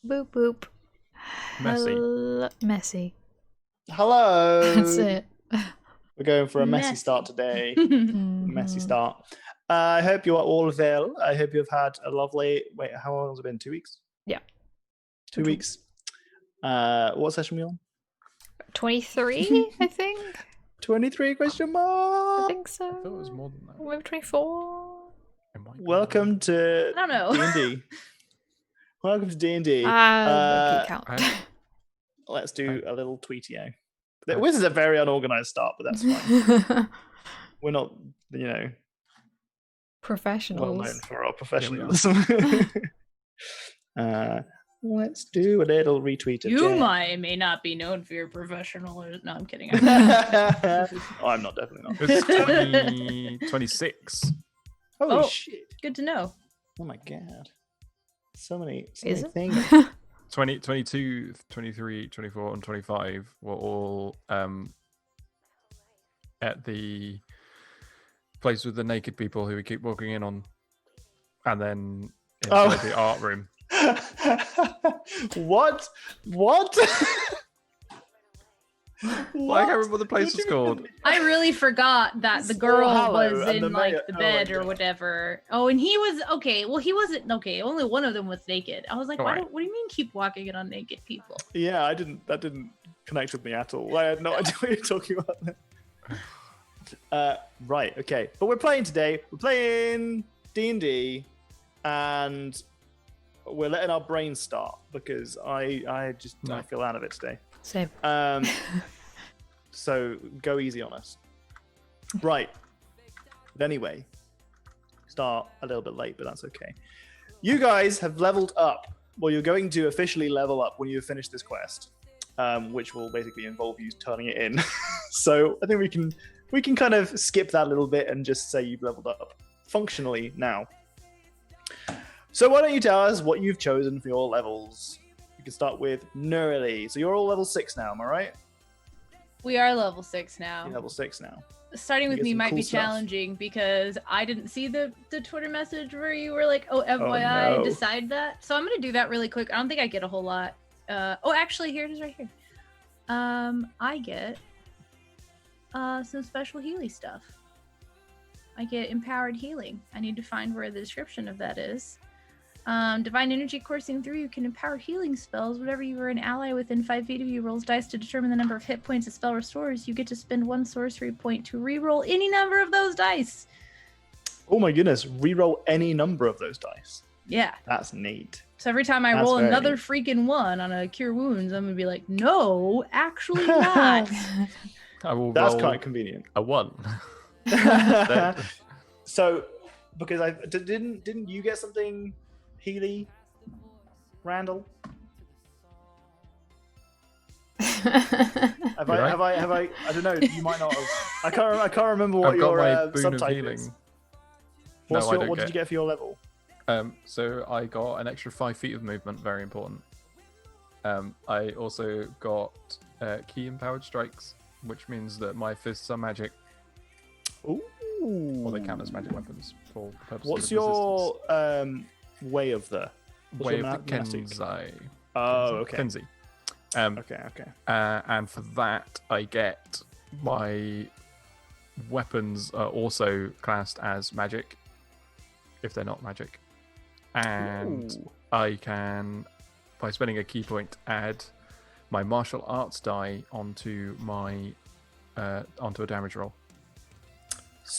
Boop boop. Messy. Hello. That's it. We're going for a messy start today. Messy start. I hope you are all well. I hope you've had a lovely. Wait, how long has it been? 2 weeks? Yeah. 2 weeks. What session are we on? 23, I think. 23 question mark. I think so. I thought it was more than that. Maybe 24. Welcome to I don't know. D&D. Welcome to D&D. Keep count. Let's do a little tweetio. This is a very unorganized start, but that's fine. We're not, Professionals. well known for our professionalism. Let's do a little retweet. You may not be known for your professional. No, I'm kidding. Oh, I'm not, definitely not. It's 2026. Holy shit. Good to know. Oh my god. So many Is it? things. 20, 22, 23, 24, and 25 were all at the place with the naked people who we keep walking in on, and then inside the art room. What? I can't remember what the place was called. I really forgot that the Small girl Hollow was and in the bed or whatever. Oh, and he was okay. Well, he wasn't okay. Only one of them was naked. I was like, what do you mean keep walking in on naked people? Yeah, that didn't connect with me at all. I had no idea what you're talking about. Right, okay. But we're playing today. We're playing D&D, and we're letting our brains start because I feel out of it today. Same. So go easy on us. Right. But anyway, start a little bit late, but that's okay. You guys have leveled up. Well, you're going to officially level up when you finish this quest, which will basically involve you turning it in. So I think we can kind of skip that a little bit and just say you've leveled up functionally now. So why don't you tell us what you've chosen for your levels? We can start with Nerly. So you're all level 6 now, am I right? We are level 6 now. You're level 6 now. Starting with get me some might cool be stuff. challenging because I didn't see the Twitter message where you were like, oh, FYI, no. decide that. So I'm going to do that really quick. I don't think I get a whole lot. Actually, here it is right here. I get some special healing stuff. I get empowered healing. I need to find where the description of that is. Divine energy coursing through you can empower healing spells. Whenever you are an ally within 5 feet of you rolls dice to determine the number of hit points a spell restores, you get to spend 1 sorcery point to re-roll any number of those dice. Oh my goodness, reroll any number of those dice. Yeah. That's neat. So every time I That's roll very another neat. freaking 1 on a cure wounds, I'm gonna be like, no, actually not. I will That's roll quite convenient. a 1. So, because didn't you get something Healy, Randall? Have I? I don't know. You might not have. I can't remember what I've got my your boon of subtype healing. is. What did you get for your level? So I got an extra 5 feet of movement, very important. I also got key empowered strikes, which means that my fists are magic. Ooh. Or they count as magic weapons for the purposes What's of your resistance. way of the? What's Way your of the monastic? Kenzai? Oh, okay. Kenzie. Okay. And for that, I get my weapons are also classed as magic, if they're not magic. And Ooh. I can, by spending a key point, add my martial arts die onto my onto a damage roll.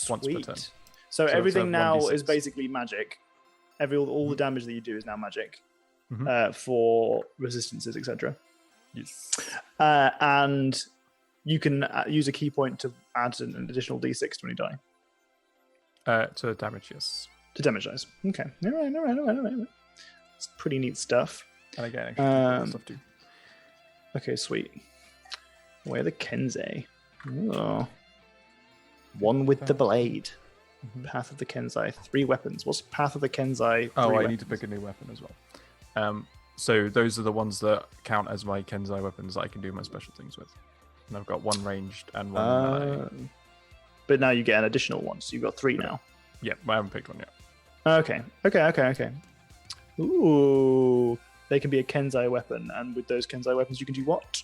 Once per turn. Sweet. So So it's everything a now 1d6. is basically magic. All the damage that you do is now magic Mhm. for resistances, etc. Yes. And you can use a key point to add an additional d6 to any die To damage, yes. to damage dice. Okay. All right. It's pretty neat stuff. And again, extra stuff too. Okay, sweet. Where the Kenzai? Oh. One with the blade. Path of the Kenzai. 3 weapons. What's Path of the Kenzai? Oh, I Three need to weapons? pick a new weapon as well. So those are the ones that count as my Kenzai weapons that I can do my special things with. And I've got 1 ranged and 1 But now you get an additional one, so you've got 3 now. Yeah, I haven't picked one yet. Okay. Ooh. They can be a Kenzai weapon, and with those Kenzai weapons, you can do what?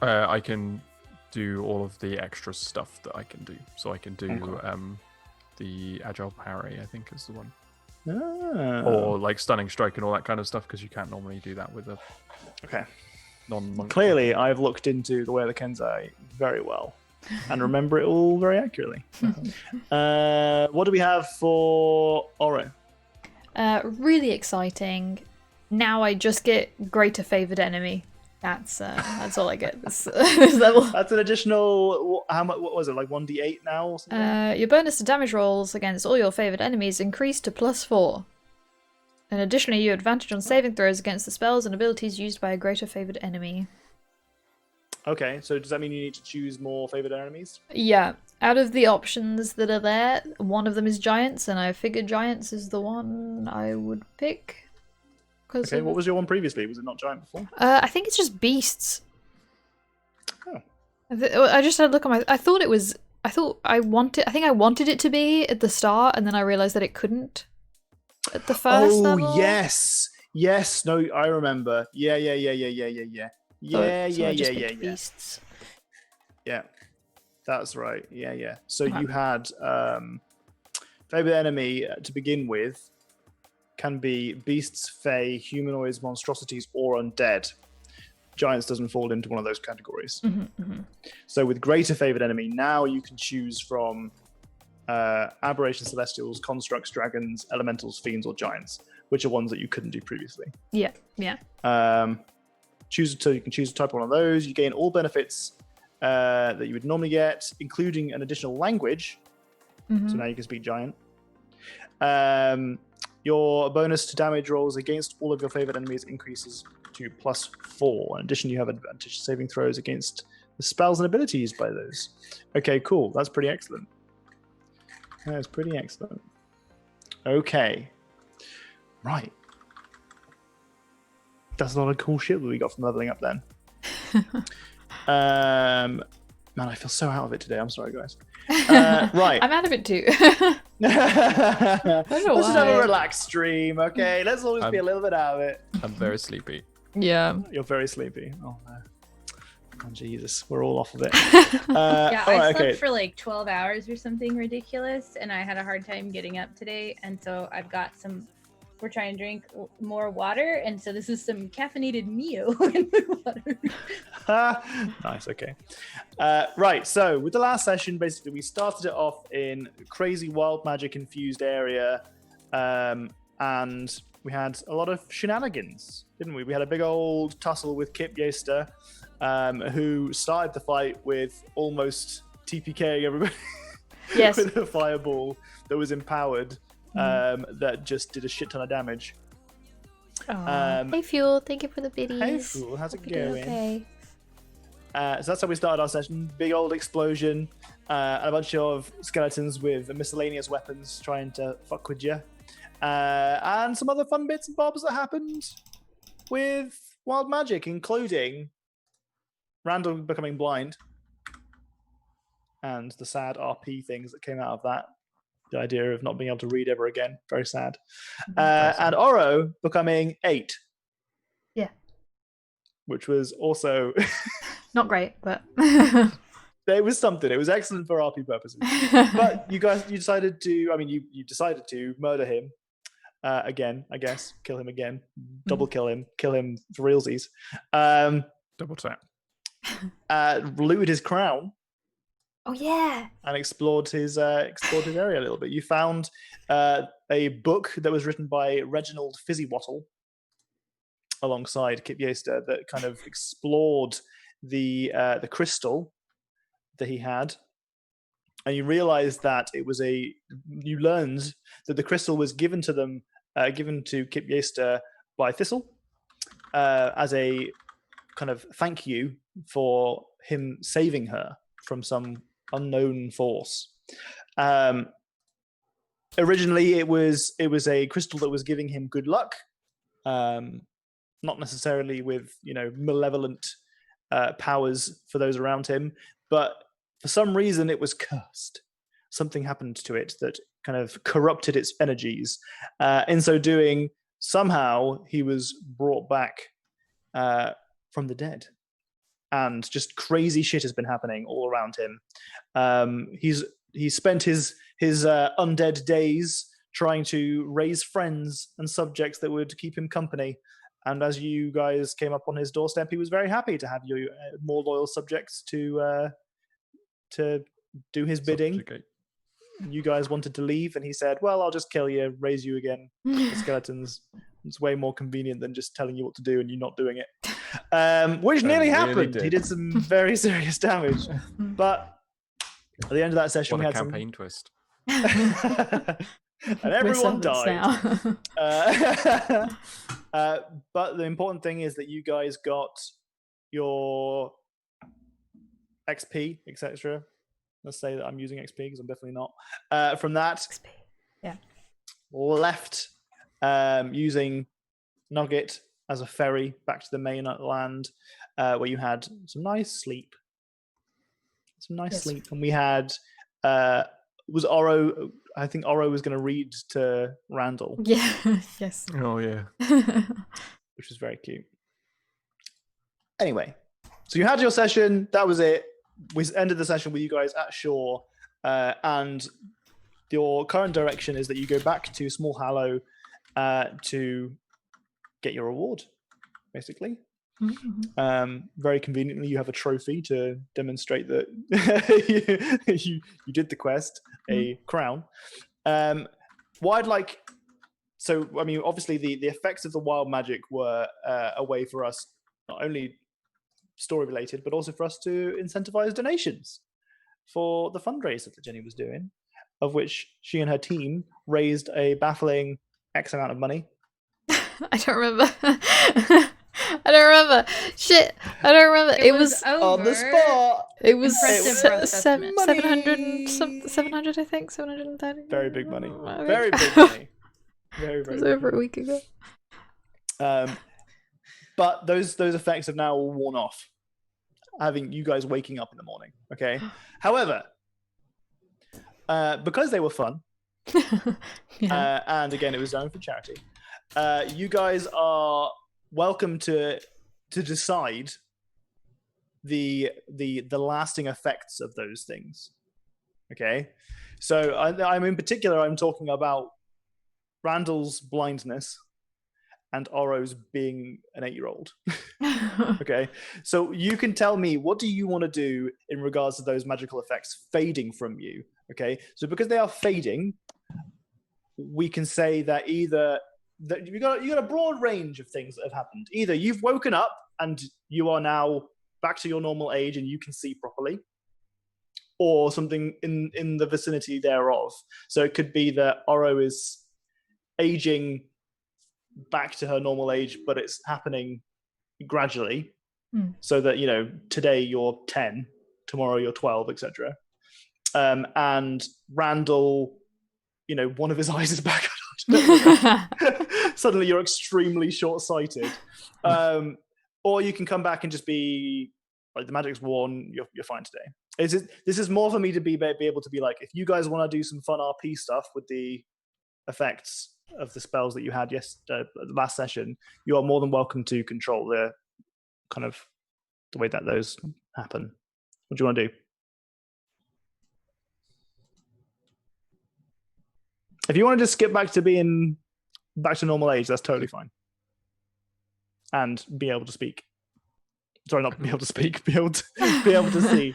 I can do all of the extra stuff that I can do. So I can do Okay. the agile parry, I think is the one. Ah. Or like stunning strike and all that kind of stuff, because you can't normally do that with a Okay. non-monk. Clearly, I've looked into the way of the Kenzai very well and remember it all very accurately. What do we have for Oro? Really exciting. Now I just get greater favored enemy. That's all I get this level. That's an additional. How much? What was it? Like 1d8 now? Or something? Your bonus to damage rolls against all your favored enemies increased to +4. And additionally, you have advantage on saving throws against the spells and abilities used by a greater favored enemy. Okay, so does that mean you need to choose more favored enemies? Yeah, out of the options that are there, one of them is giants, and I figured giants is the one I would pick. Okay, what was your one previously? Was it not giant before? I think it's just beasts. Oh. I just had a look at my. I think I wanted it to be at the start, and then I realized that it couldn't at the first level. Oh yes. No, I remember. Yeah. Beasts. Yeah, that's right. Yeah. So you had favorite enemy to begin with can be beasts, fae, humanoids, monstrosities, or undead. Giants doesn't fall into one of those categories. So with greater favored enemy, now you can choose from aberration celestials, constructs, dragons, elementals, fiends, or giants, which are ones that you couldn't do previously. Yeah. You can choose a type of one of those. You gain all benefits that you would normally get, including an additional language. So now you can speak giant. Your bonus to damage rolls against all of your favorite enemies increases to +4. In addition, you have advantage saving throws against the spells and abilities by those. Okay, cool. That's pretty excellent. That's pretty excellent. Okay. Right. That's a lot of cool shit that we got from leveling up then. Man, I feel so out of it today. I'm sorry, guys. Right. I'm out of it too. Let's just have a why. relaxed stream, okay? Let's all just be a little bit out of it. I'm very sleepy. Yeah. You're very sleepy. Oh, no. Oh, Jesus. We're all off of it. Yeah, all I right, slept okay. for like 12 hours or something ridiculous, and I had a hard time getting up today. And so I've got some. We're trying to drink more water, and so this is some caffeinated Mio in my water. Nice, okay. Right, so with the last session, basically, we started it off in a crazy wild magic infused area, and we had a lot of shenanigans, didn't we? We had a big old tussle with Kip Yester, who started the fight with almost TPKing everybody Yes. with a fireball that was empowered. That just did a shit ton of damage. Hey Fuel, thank you for the biddies. Hey Fool, how's it Hope you're going? okay. So that's how we started our session. Big old explosion, and a bunch of skeletons with miscellaneous weapons trying to fuck with you, and some other fun bits and bobs that happened with wild magic, including Randall becoming blind and the sad RP things that came out of that. The idea of not being able to read ever again. Very sad. And Oro becoming 8. Yeah. Which was also... Not great, but... It was something. It was excellent for RP purposes. But you decided to murder him again, I guess. Kill him again. Double kill him. Kill him for realsies. Double tap. Looted his crown. Oh yeah. And explored his area a little bit. You found a book that was written by Reginald Fizzywattle alongside Kip Yester that kind of explored the crystal that he had, and you realized that you learned that the crystal was given to Kip Yester by Thistle as a kind of thank you for him saving her from some unknown force. Originally, it was a crystal that was giving him good luck, not necessarily with malevolent powers for those around him, but for some reason it was cursed. Something happened to it that kind of corrupted its energies. In so doing, somehow he was brought back from the dead, and just crazy shit has been happening all around him. He's spent his undead days trying to raise friends and subjects that would keep him company. And as you guys came up on his doorstep, he was very happy to have you more loyal subjects to do his bidding. Subjugate. You guys wanted to leave, and he said, well, I'll just kill you, raise you again. The skeletons. It's way more convenient than just telling you what to do and you not doing it. Which nearly happened. He did some very serious damage. But at the end of that session, we had campaign twist. And everyone died. But the important thing is that you guys got your XP, etc. Let's say that I'm using XP because I'm definitely not. From that, XP. Yeah. Left using Nugget as a ferry back to the mainland, where you had some nice sleep. Sleep. And we had was Oro. I think Oro was going to read to Randall. Yeah. Yes. Oh yeah. Which was very cute. Anyway, so you had your session. That was it. We ended the session with you guys at shore, and your current direction is that you go back to Small Hallow to get your reward, basically. Mm-hmm. Very conveniently, you have a trophy to demonstrate that you did the quest, a crown. What I'd like, so I mean, obviously the effects of the wild magic were a way for us not only story related, but also for us to incentivize donations for the fundraiser that Jenny was doing, of which she and her team raised a baffling X amount of money. I don't remember. I don't remember. Shit, I don't remember. It was on the spot. It was Impressive 700 and something. 700, I think. 730. Very big money. Very big money. Very, very. It was over a week ago. But those effects have now worn off, having you guys waking up in the morning. Okay. However, because they were fun, Yeah. and again, it was done for charity. You guys are welcome to decide the lasting effects of those things. Okay. So I'm in particular, I'm talking about Randall's blindness and Oro's being an 8-year-old. Okay. So you can tell me, what do you want to do in regards to those magical effects fading from you? Okay. So because they are fading, we can say that either that you got a broad range of things that have happened. Either you've woken up and you are now back to your normal age and you can see properly, or something in the vicinity thereof. So it could be that Oro is aging back to her normal age, but it's happening gradually. So that, you know, today you're 10, tomorrow you're 12, etc. And Randall, you know, one of his eyes is back. Suddenly you're extremely short-sighted. Or you can come back and just be like, the magic's worn, you're fine today. This is more for me to be able to be like, if you guys want to do some fun RP stuff with the effects of the spells that you had last session, you are more than welcome to control the kind of the way that those happen. What do you want to do? If you want to just skip back to normal age, that's totally fine. And be able to speak. Sorry, not be able to speak. Be able to see.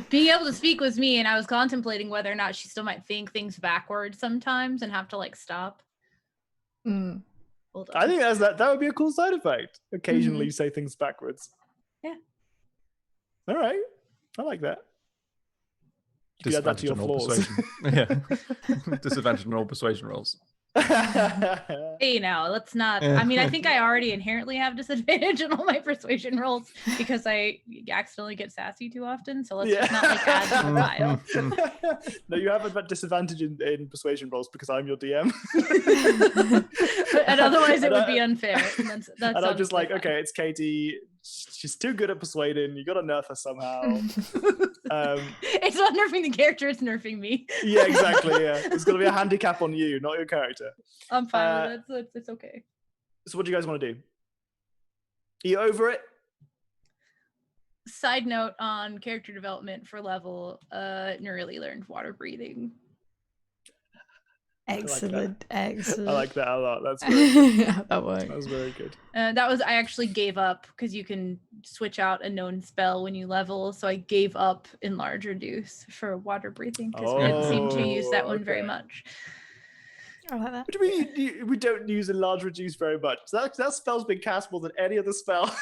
Being able to speak was me, and I was contemplating whether or not she still might think things backwards sometimes and have to like stop. Hold on. I think that would be a cool side effect. Occasionally say things backwards. Yeah. All right. I like that. You can add that to your flaws. Yeah. Disadvantage on all persuasion rolls. Hey, now let's not. I mean, I think I already inherently have disadvantage on all my persuasion rolls because I accidentally get sassy too often. So let's just not like add to the pile. No, you have a disadvantage in persuasion rolls because I'm your DM. And otherwise, it would be unfair. And that's and I'm just like, okay, it's Katie. She's too good at persuading. You got to nerf her somehow. It's not nerfing the character; it's nerfing me. Yeah, exactly. Yeah, there's going to be a handicap on you, not your character. I'm fine with it. It's okay. So, what do you guys want to do? Are you over it? Side note on character development for level, Neurally learned water breathing. Excellent, excellent. I like that a lot. That's very good. Yeah, that works. That was very good. I actually gave up because you can switch out a known spell when you level. So I gave up Enlarge Reduce for water breathing because we didn't seem to use that one very much. I like that. What do you mean we don't use Enlarge Reduce very much? So that spell's been cast more than any other spell.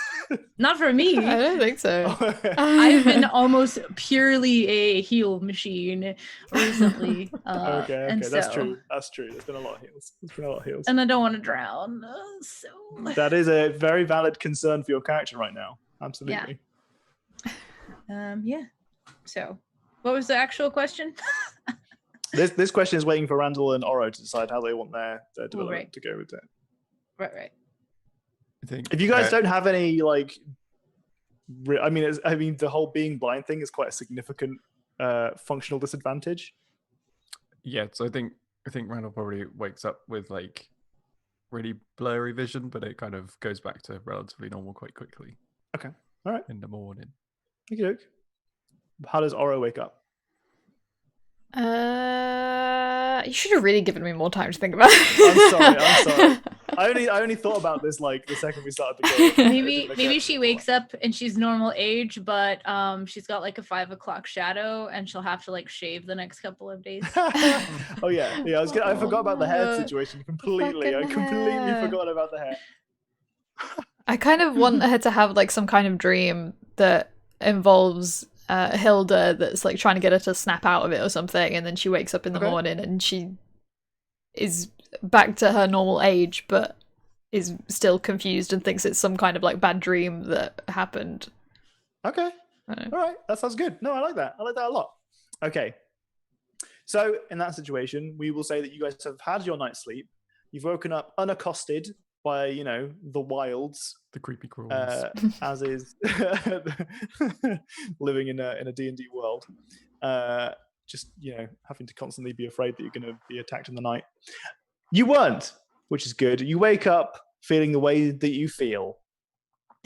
Not for me. I don't think so. I've been almost purely a heal machine recently. Okay, and that's so- true. That's true. There's been a lot of heals. And I don't want to drown. So That is a very valid concern for your character right now. Absolutely. yeah. So what was the actual question? This question is waiting for Randall and Oro to decide how they want their development right. to go with that. Right. I think If you guys don't have any like, I mean, the whole being blind thing is quite a significant functional disadvantage. Yeah, so I think Randall probably wakes up with like really blurry vision, but it kind of goes back to relatively normal quite quickly. Okay, all right. In the morning. Okay. How does Oro wake up? You should have really given me more time to think about it. I'm sorry. I only thought about this like the second we started the game. Maybe she wakes up and she's normal age, but she's got like a 5 o'clock shadow and she'll have to like shave the next couple of days. Oh yeah. I forgot about the hair situation completely. I completely forgot about the hair. I kind of want her to have like some kind of dream that involves Hilda that's like trying to get her to snap out of it or something, and then she wakes up in the morning and she is back to her normal age but is still confused and thinks it's some kind of like bad dream that happened. Okay. All right. That sounds good. No, I like that. I like that a lot. Okay. So in that situation, we will say that you guys have had your night's sleep. You've woken up unaccosted by, the wilds. The creepy crawls. As is living in a D&D world. Just, having to constantly be afraid that you're going to be attacked in the night. You weren't, which is good. You wake up feeling the way that you feel.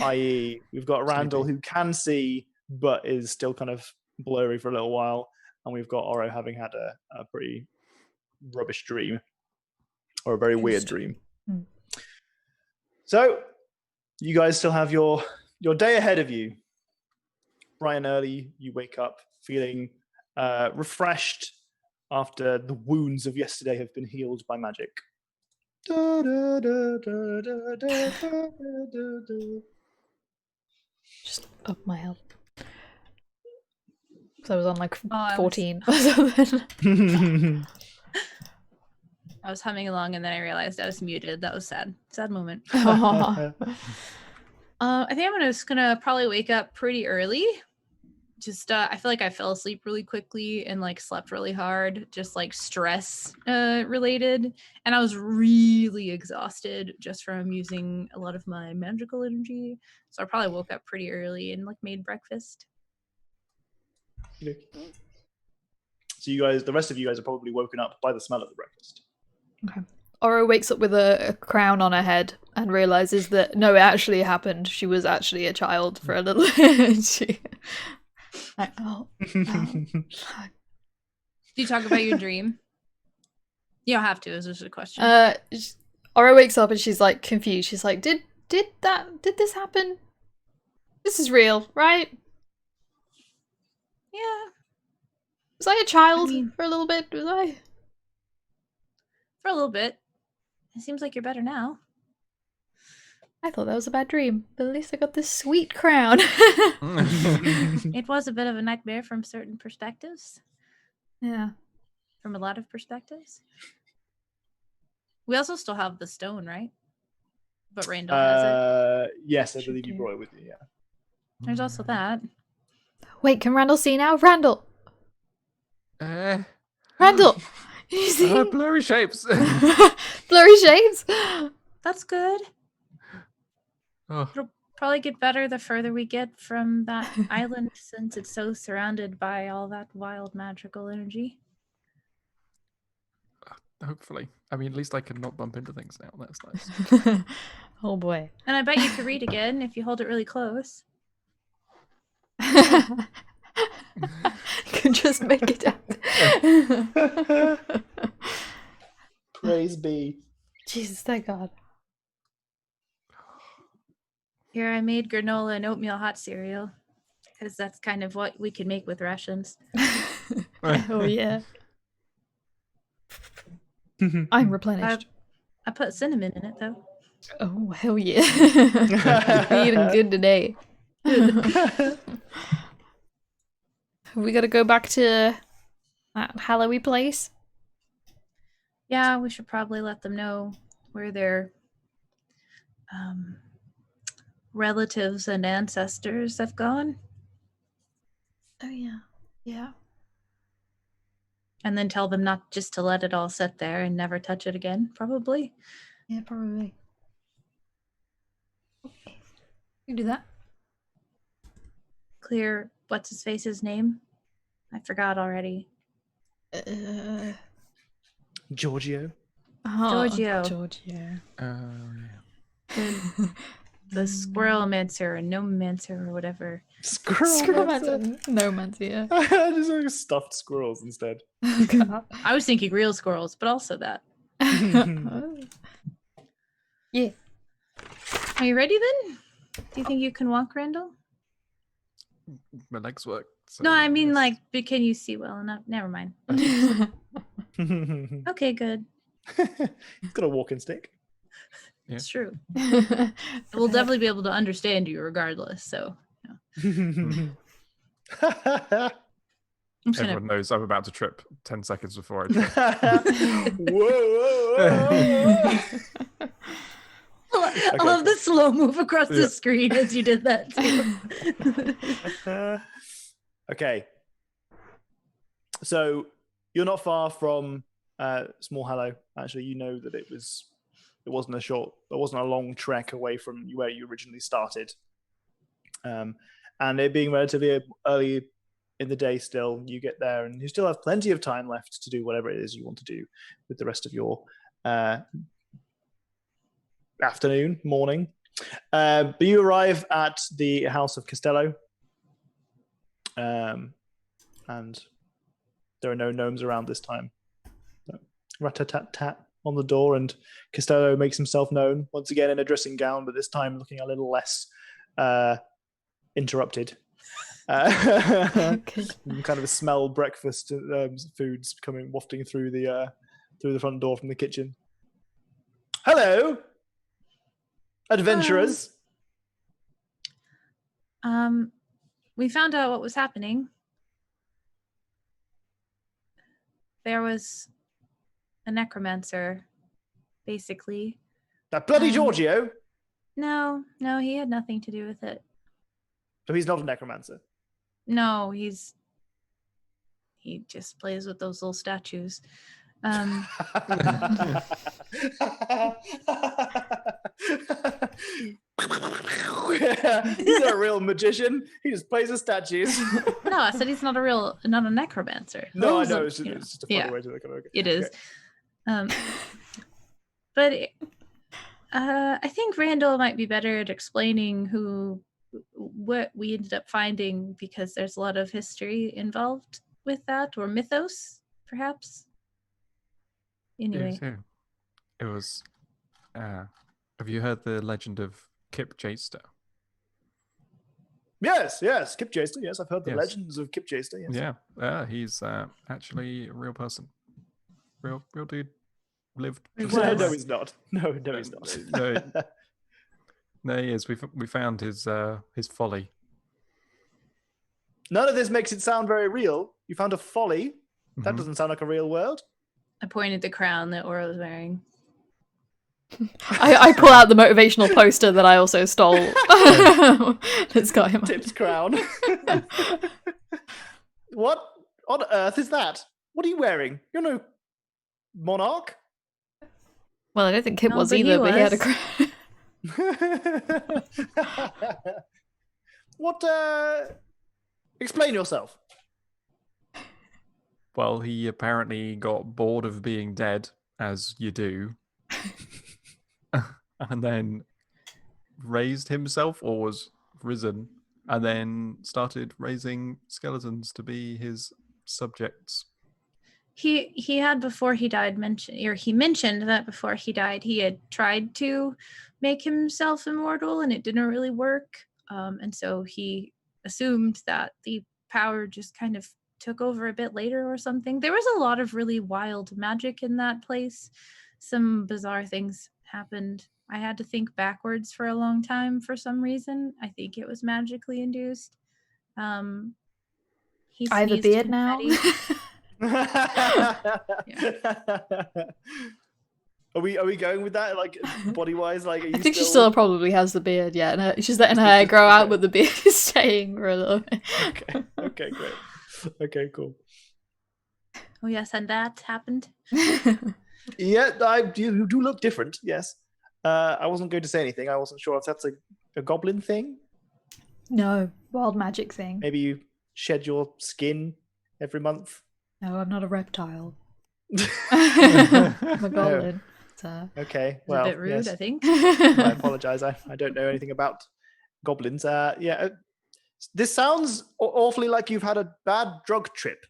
I.e., we've got Randall who can see, but is still kind of blurry for a little while. And we've got Oro having had a pretty rubbish dream. Or a very weird dream. So, you guys still have your day ahead of you. Bright and early, you wake up feeling refreshed after the wounds of yesterday have been healed by magic. Just up my health. So I was on like 14 or something. I was humming along and then I realized I was muted. That was sad. Sad moment. Aw. I think I'm just gonna probably wake up pretty early. Just I feel like I fell asleep really quickly and like slept really hard, just like stress related. And I was really exhausted just from using a lot of my magical energy. So I probably woke up pretty early and like made breakfast. So you guys, the rest of you guys are probably woken up by the smell of the breakfast. Okay. Oro wakes up with a crown on her head and realizes that no, it actually happened. She was actually a child for a little bit. Like, oh. Do you talk about your dream? You don't have to. It's just a question. Oro wakes up and she's like confused. She's like, did this happen? This is real, right? Yeah. Was I a child for a little bit? Was I? For a little bit. It seems like you're better now. I thought that was a bad dream, but at least I got this sweet crown. It was a bit of a nightmare from certain perspectives. Yeah. From a lot of perspectives. We also still have the stone, right? But Randall has it. Yes, I believe you brought it with you, yeah. There's also that. Wait, can Randall see now? Randall! Randall! Can you see? Blurry shapes. Blurry shapes? That's good. Oh. probably get better the further we get from that island, since it's so surrounded by all that wild magical energy. Hopefully. I mean, at least I can not bump into things now. That's nice. Oh boy. And I bet you could read again if you hold it really close. Could just make it out. Praise be. Jesus, thank God. Here, I made granola and oatmeal hot cereal, because that's kind of what we can make with rations. Oh yeah. I'm replenished. I put cinnamon in it, though. Oh hell yeah. You're eating good today. We gotta go back to that Hallowy place. Yeah, we should probably let them know where their relatives and ancestors have gone. Oh yeah. Yeah. And then tell them not just to let it all sit there and never touch it again, probably. Yeah, probably. Okay. You do that. Clear what's his face's name? I forgot already. Giorgio. Giorgio. Giorgio. The Squirrelmancer or Gnomemancer or whatever. Squirrelmancer. No man's here. Just like stuffed squirrels instead. I was thinking real squirrels, but also that. Yeah. Are you ready then? Do you think you can walk, Randall? My legs work. So No, I mean, yes. like, but can you see well enough? Never mind. Okay, good. He's got a walking stick. Yeah. It's true. We'll definitely be able to understand you regardless. So I'm just gonna. Everyone knows I'm about to trip 10 seconds before I trip. Whoa. I love the slow move across the screen as you did that too. Okay. So you're not far from Small Hallow. Actually, you know that it wasn't a long trek away from where you originally started. And it being relatively early in the day still, you get there and you still have plenty of time left to do whatever it is you want to do with the rest of your afternoon, morning. But you arrive at the house of Costello. And there are no gnomes around this time. So, rat-a-tat-tat on the door, and Costello makes himself known once again in a dressing gown, but this time looking a little less interrupted. Okay. You kind of smell breakfast foods coming wafting through the front door from the kitchen. Hello, adventurers. We found out what was happening. There was a necromancer, basically. That bloody Giorgio. No, he had nothing to do with it. So he's not a necromancer. No, he just plays with those little statues. He's not a real magician. He just plays with statues. No, I said he's not a necromancer. No, I Those know. are, It's just a funny way to look at it. It is. Okay. But I think Randall might be better at explaining what we ended up finding, because there's a lot of history involved with that, or mythos, perhaps. Anyway. Yeah, it was. Have you heard the legend of Kip Jaster? Yes, Kip Jaster. Yes, I've heard the Yes. legends of Kip Jaster. Yes. Yeah, he's actually a real person. Real dude. Lived. He just No, was. no, he's not. No, he's not. No, he is. We found his folly. None of this makes it sound very real. You found a folly. That Mhm. doesn't sound like a real word. I pointed the crown that Aura was wearing. I pull out the motivational poster that I also stole. It's got him. Tip's crown. What on earth is that? What are you wearing? You're no monarch. Well, I don't think Kip No, was but he either, but he had a was. crown. What? Explain yourself. Well, he apparently got bored of being dead, as you do, and then raised himself, or was risen, and then started raising skeletons to be his subjects. He had before he died he mentioned that before he died he had tried to make himself immortal and it didn't really work. And so he assumed that the power just kind of took over a bit later or something. There was a lot of really wild magic in that place. Some bizarre things happened. I had to think backwards for a long time for some reason. I think it was magically induced. He I have a sneezed beard now. confetti. Are we going with that, like, body wise? Like, are you I think she still probably has the beard, yeah. And she's letting her hair grow out, but the beard is staying for a little bit. Okay, great. Okay, cool. Oh yes, and that happened. Yeah, you do look different. Yes. I wasn't going to say anything. I wasn't sure if that's a goblin thing. No, wild magic thing. Maybe you shed your skin every month. No, I'm not a reptile. I'm a goblin. So. Okay, well, a bit rude, yes. I think. I apologize. I don't know anything about goblins. Yeah, this sounds awfully like you've had a bad drug trip.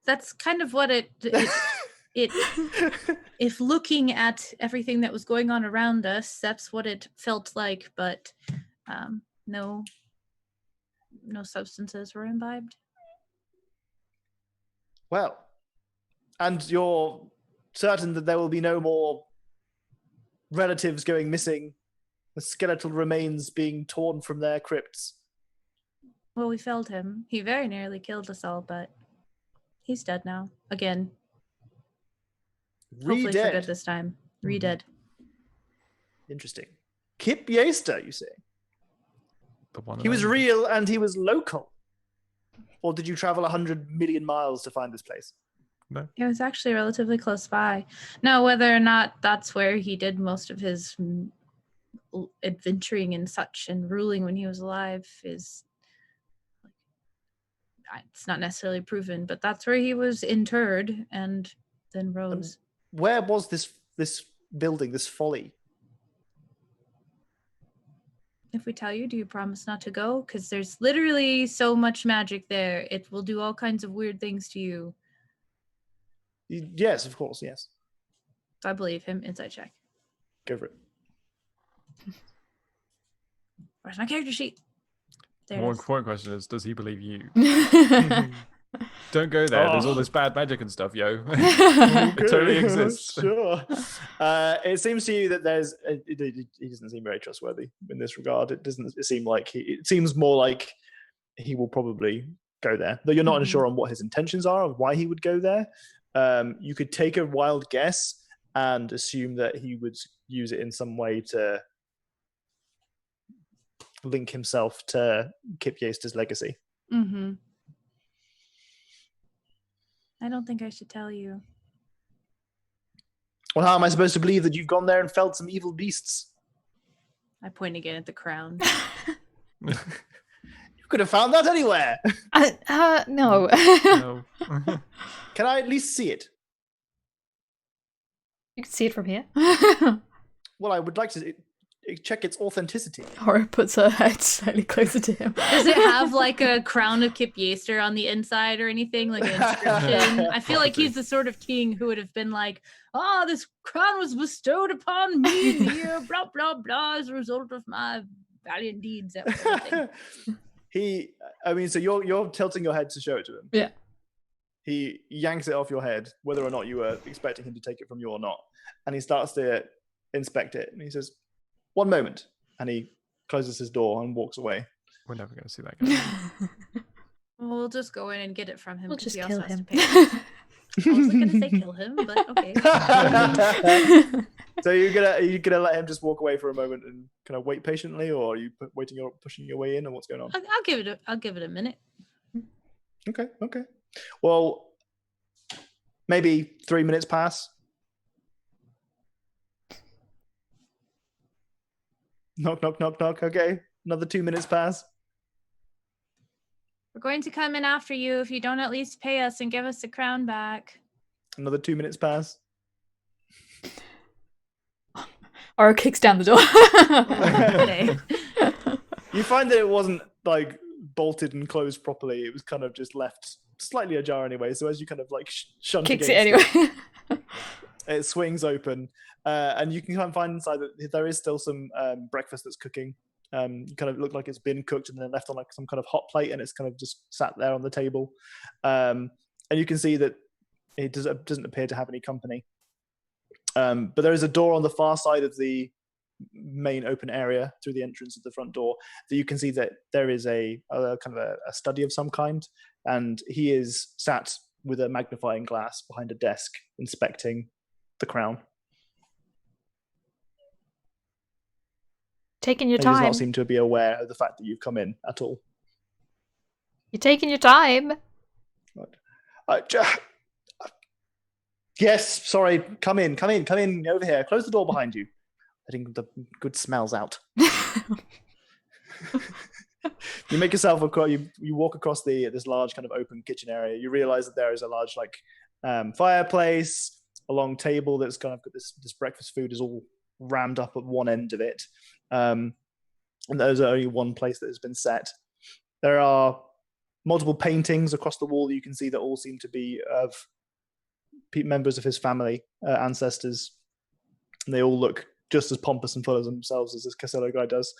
That's kind of what it if looking at everything that was going on around us, that's what it felt like, but no substances were imbibed. Well, and you're certain that there will be no more relatives going missing, the skeletal remains being torn from their crypts? Well, we felled him. He very nearly killed us all, but he's dead now. Again. Hopefully for good this time. Re-dead. Interesting. Kip Yeaster, you say? The one he was real and he was local. Or did you travel 100 million miles to find this place? No. It was actually relatively close by. Now, whether or not that's where he did most of his adventuring and such and ruling when he was alive is... it's not necessarily proven, but that's where he was interred and then rose. Where was this building, this folly? If we tell you, do you promise not to go? Because there's literally so much magic there. It will do all kinds of weird things to you. Yes, of course, yes. So I believe him. Insight check. Go for it. Where's my character sheet? The more important question is, does he believe you? Okay. Don't go there. There's all this bad magic and stuff, yo. It totally exists. Sure. It seems to you that there's... he doesn't seem very trustworthy in this regard. It seem like it seems more like he will probably go there. Though you're not unsure on what his intentions are, of why he would go there. You could take a wild guess and assume that he would use it in some way to link himself to Kip Yeaster's legacy. Mm-hmm. I don't think I should tell you. Well, how am I supposed to believe that you've gone there and felled some evil beasts? I point again at the crown. You could have found that anywhere. No. No. Can I at least see it? You can see it from here. Well, I would like to check its authenticity. Hora puts her head slightly closer to him. Does it have like a crown of Kip Yeaster on the inside or anything? Like an inscription? I feel like he's the sort of king who would have been like, this crown was bestowed upon me in the year, blah, blah, blah, as a result of my valiant deeds. That sort of thing. So you're tilting your head to show it to him. Yeah. He yanks it off your head, whether or not you were expecting him to take it from you or not. And he starts to inspect it. And he says, "One moment." And he closes his door and walks away. We're never going to see that guy. Well, we'll just go in and get it from him. We'll just he kill also has him. to pay. I wasn't going to say kill him, but okay. So are you gonna let him just walk away for a moment and kind of wait patiently, or are you pushing your way in, or what's going on? I'll give it a minute. Okay. Well, maybe 3 minutes pass. Knock, knock, knock, knock. Okay. Another 2 minutes pass. We're going to come in after you if you don't at least pay us and give us the crown back. Another 2 minutes pass. Aura kicks down the door. Okay. You find that it wasn't like bolted and closed properly. It was kind of just left slightly ajar anyway. So as you kind of like shunt Kicks it against anyway. it swings open, and you can kind of find inside that there is still some breakfast that's cooking. You kind of look like it's been cooked and then left on like some kind of hot plate, and it's kind of just sat there on the table. And you can see that it doesn't appear to have any company. But there is a door on the far side of the main open area through the entrance of the front door that you can see that there is a kind of a study of some kind, and he is sat with a magnifying glass behind a desk inspecting the crown. Taking your He does time. not seem to be aware of the fact that you've come in at all. You're taking your time. Yes, sorry. Come in over here. Close the door behind you. Letting the good smells out. You make yourself you walk across this large kind of open kitchen area. You realize that there is a large like fireplace, a long table that's kind of got this breakfast food is all rammed up at one end of it. And there's only one place that has been set. There are multiple paintings across the wall that you can see that all seem to be of members of his family, ancestors. And they all look just as pompous and full of themselves as this Casello guy does.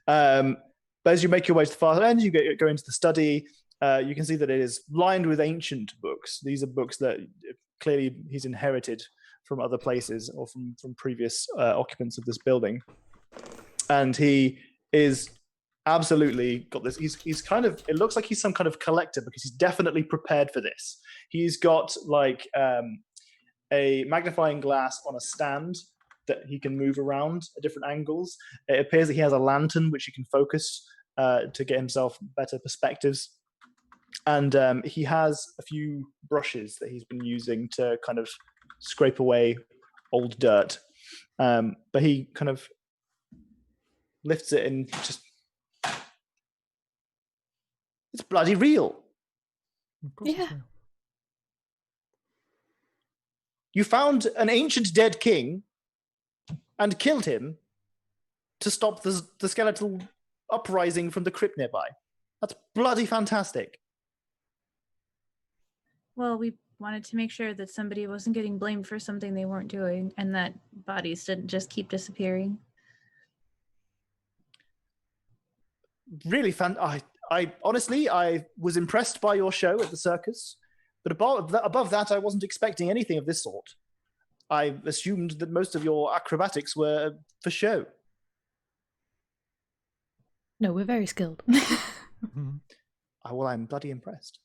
But as you make your way to the far end, you go into the study. You can see that it is lined with ancient books. These are books that clearly he's inherited from other places or from previous occupants of this building. And he is absolutely got this. He's kind of, it looks like he's some kind of collector because he's definitely prepared for this. He's got like a magnifying glass on a stand that he can move around at different angles. It appears that he has a lantern which he can focus to get himself better perspectives. And he has a few brushes that he's been using to kind of scrape away old dirt. But he kind of lifts it and just... It's bloody real. Yeah. You found an ancient dead king and killed him to stop the skeletal uprising from the crypt nearby. That's bloody fantastic. Well, we wanted to make sure that somebody wasn't getting blamed for something they weren't doing and that bodies didn't just keep disappearing. Really I honestly, I was impressed by your show at the circus, but above that, I wasn't expecting anything of this sort. I assumed that most of your acrobatics were for show. No, we're very skilled. Well, I'm bloody impressed.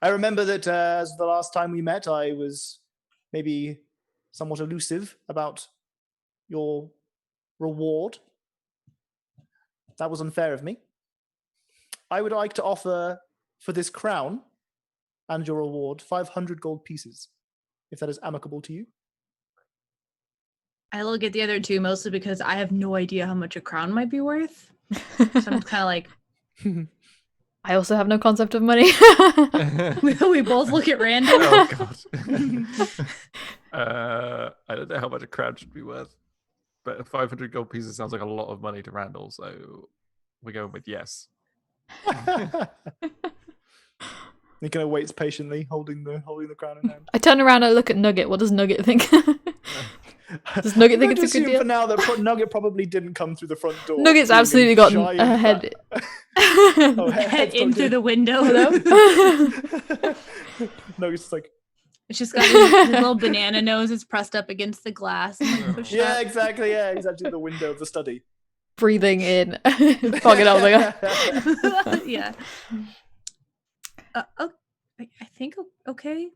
I remember that as the last time we met, I was maybe somewhat elusive about your reward. That was unfair of me. I would like to offer for this crown and your reward 500 gold pieces, if that is amicable to you. I look at the other two mostly because I have no idea how much a crown might be worth. So I'm kind of like... I also have no concept of money. we both look at Randall. Oh, God. I don't know how much a crown should be worth, but 500 gold pieces sounds like a lot of money to Randall, so we're going with yes. He kind of waits patiently, holding the crown in hand. I turn around and look at Nugget. What does Nugget think? Does Nugget think it's a good deal? For now, that Nugget probably didn't come through the front door. Nugget's absolutely gotten a head. Head in through the window. Nugget's just like... It's just got his little banana nose is pressed up against the glass. And pushed up. Exactly. Yeah, he's actually at the window of the study. Breathing in. Fogging out the Yeah. I think okay.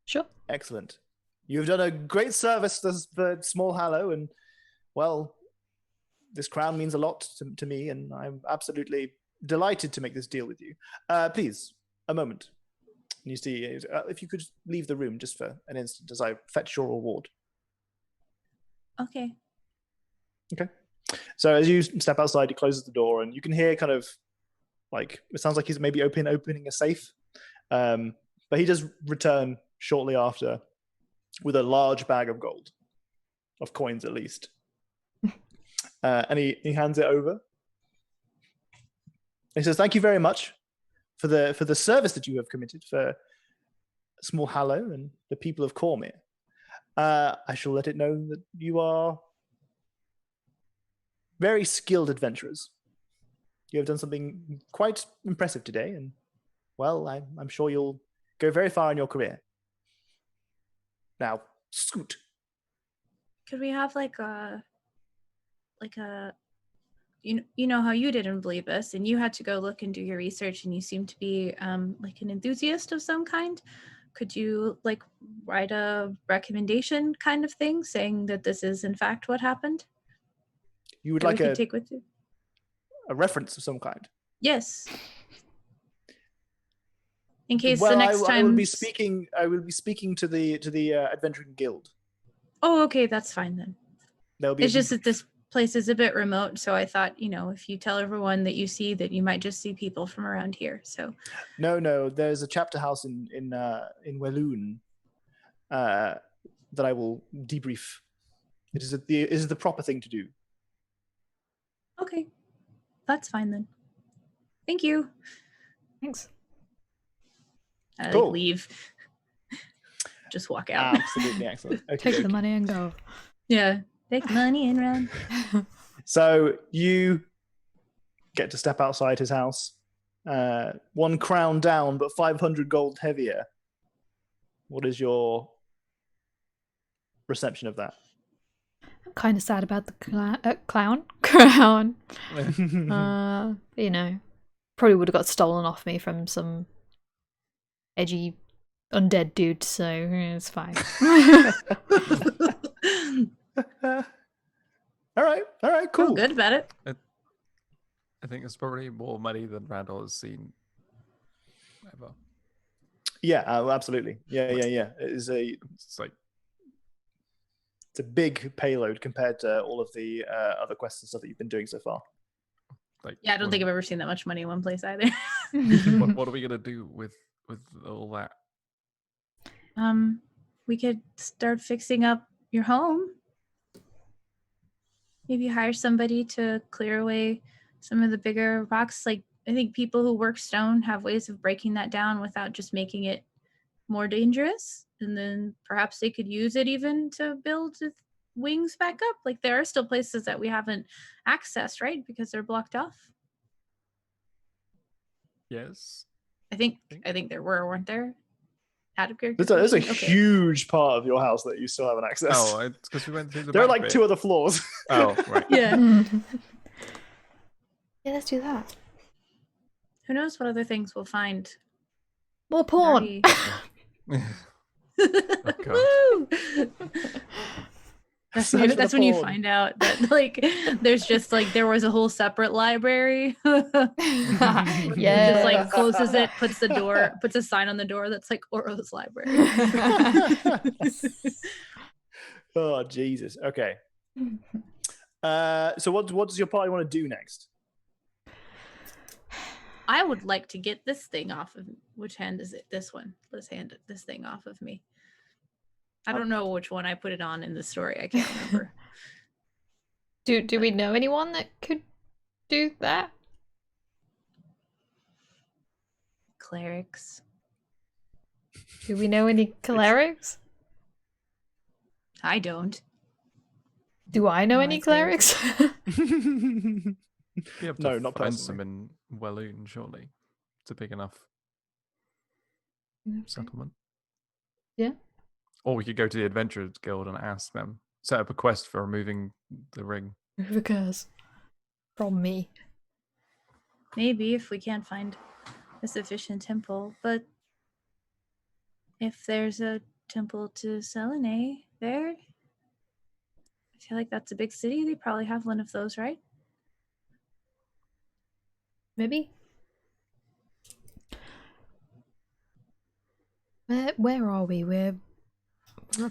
Sure. Excellent. You've done a great service for Small Hallow, and, well, this crown means a lot to me, and I'm absolutely delighted to make this deal with you. Please, a moment. And you see, if you could leave the room just for an instant as I fetch your reward. Okay. Okay. So as you step outside, he closes the door, and you can hear kind of like it sounds like he's maybe opening a safe. But he does return shortly after with a large bag of gold, of coins at least. And he hands it over. He says, "Thank you very much for the service that you have committed for Small Hallow and the people of Cormyr. I shall let it know that you are very skilled adventurers. You have done something quite impressive today, and well, I'm sure you'll go very far in your career. Now, scoot." Could we have like a you know how you didn't believe us and you had to go look and do your research and you seem to be like an enthusiast of some kind? Could you like write a recommendation kind of thing saying that this is in fact what happened? You would That like we could take with you? a reference of some kind. Yes. In case Well, the next time I will be speaking. I will be speaking to the Adventuring Guild. Oh, okay, that's fine then. There'll be It's just that this place is a bit remote, so I thought, you know, if you tell everyone that you see that you might just see people from around here. So No. There's a chapter house in Walloon that I will debrief. It is the proper thing to do. okay. That's fine then. Thank you. Thanks. I Cool. like leave. Just walk out. Absolutely excellent. Okay, Take the okay. money and go. Yeah. Take the money and run. So you get to step outside his house. 1 crown down, but 500 gold heavier. What is your reception of that? I'm kind of sad about the clown crown. You know, probably would have got stolen off me from some edgy undead dude, so it's fine. All right, Feel cool. good about it. I think it's probably more money than Randall has seen ever. Yeah, absolutely. Yeah. It's like a big payload compared to all of the other quests and stuff that you've been doing so far. Yeah, I don't think I've ever seen that much money in one place either. What are we gonna do with all that? We could start fixing up your home. Maybe hire somebody to clear away some of the bigger rocks. Like, I think people who work stone have ways of breaking that down without just making it more dangerous. And then perhaps they could use it even to build wings back up. Like, there are still places that we haven't accessed, right? Because they're blocked off. Yes. I think there weren't there? Out of character. There's a Okay. huge part of your house that you still haven't accessed. Oh, it's because we went through the there are back like bit. 2 other floors. Oh, right. Yeah. Yeah, let's do that. Who knows what other things we'll find. More porn. God. That's Search for that's the when you porn. find out that like there's just like there was a whole separate library. Yeah. Just like closes it, puts a sign on the door that's like Oro's library. Oh Jesus. Okay. So what does your party want to do next? I would like to get this thing off of which hand is it? This one. Let's hand this thing off of me. I don't know which one I put it on in the story. I can't remember. Do we know anyone that could do that? Clerics. Do we know any clerics? I don't. Do I know No, any I'd say- clerics? You have to No, not find personally. some in Walloon, surely. It's a big enough settlement. Yeah. Or we could go to the Adventurers Guild and ask them. Set up a quest for removing the ring. Who cares? From me. Maybe if we can't find a sufficient temple, but if there's a temple to Selene there, I feel like that's a big city. They probably have one of those, right? Maybe. Where are we? We're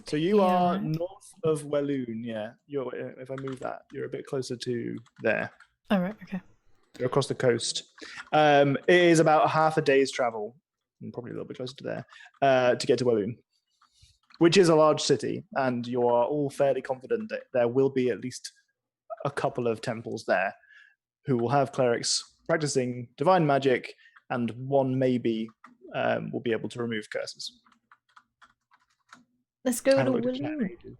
So you are north of Walloon, yeah. You're if I move that, you're a bit closer to there. Oh, right, okay. You're across the coast. It is about half a day's travel, and probably a little bit closer to there, to get to Walloon, which is a large city, and you are all fairly confident that there will be at least a couple of temples there who will have clerics practicing divine magic, and one maybe will be able to remove curses. Let's go Have to a look at the chat. Walloon.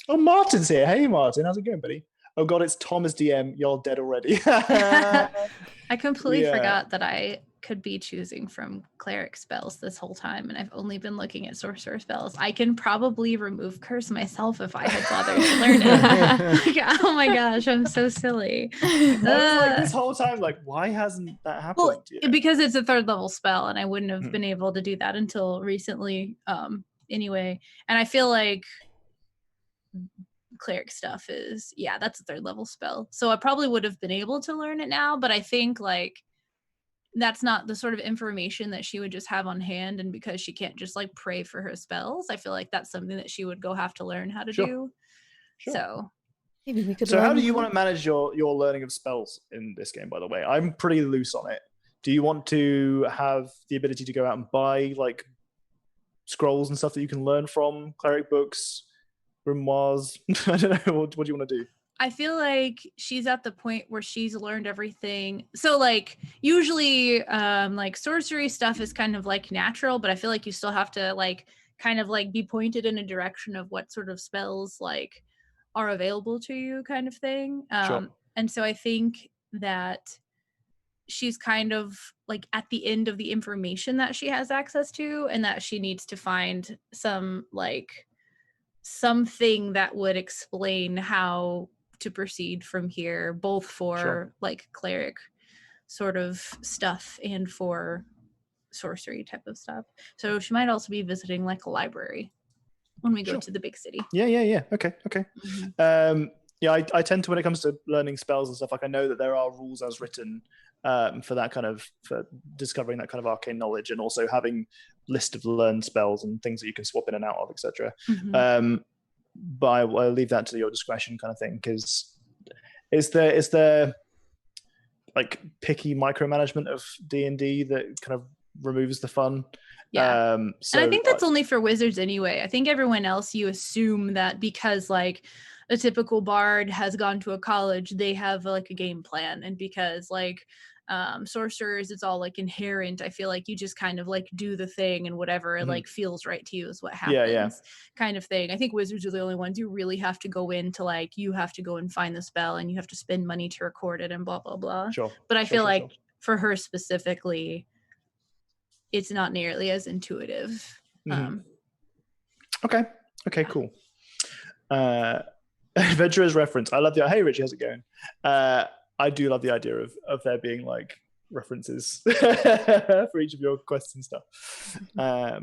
Oh, Martin's here. Hey, Martin. How's it going, buddy? Oh, God, it's Thomas DM. You're dead already. I completely Yeah. forgot that I could be choosing from cleric spells this whole time, and I've only been looking at sorcerer spells. I can probably remove curse myself if I had bothered to learn it. Like, oh my gosh, I'm so silly. I was like this whole time, like, why hasn't that happened? Well, yet? because it's a 3rd level spell, and I wouldn't have Mhm. been able to do that until recently. Anyway, and I feel like cleric stuff is that's a 3rd level spell, so I probably would have been able to learn it now, but I think like that's not the sort of information that she would just have on hand, and because she can't just like pray for her spells, I feel like that's something that she would go have to learn how to do. Sure. So Maybe we could So how learn do you more. want to manage your learning of spells in this game, by the way? I'm pretty loose on it. Do you want to have the ability to go out and buy like scrolls and stuff that you can learn from, cleric books, grimoires? I don't know. What do you want to do? I feel like she's at the point where she's learned everything. So like usually like sorcery stuff is kind of like natural, but I feel like you still have to like kind of like be pointed in a direction of what sort of spells like are available to you kind of thing. Sure. And so I think that she's kind of like at the end of the information that she has access to, and that she needs to find some like something that would explain how to proceed from here, both for like cleric sort of stuff and for sorcery type of stuff. So she might also be visiting like a library when we go to the big city. Yeah. Okay. Mhm. I tend to, when it comes to learning spells and stuff, like I know that there are rules as written for that kind of, for discovering that kind of arcane knowledge, and also having list of learned spells and things that you can swap in and out of, etc. Mhm. But I'll leave that to your discretion, kind of thing, because is there like picky micromanagement of D&D that kind of removes the fun? Yeah. So and I think that's only for wizards anyway. I think everyone else, you assume that because like a typical bard has gone to a college, they have like a game plan, and because like sorcerers, it's all like inherent. I feel like you just kind of like do the thing, and whatever Mhm. like feels right to you is what happens. Yeah. Kind of thing. I think wizards are the only ones you really have to go into, like you have to go and find the spell, and you have to spend money to record it, and blah blah blah. Sure. But I feel Sure. like for her specifically, it's not nearly as intuitive. Mhm. Okay, cool. Adventurer's reference. I love the. Hey, Richie, how's it going? I do love the idea of there being like references for each of your quests and stuff. I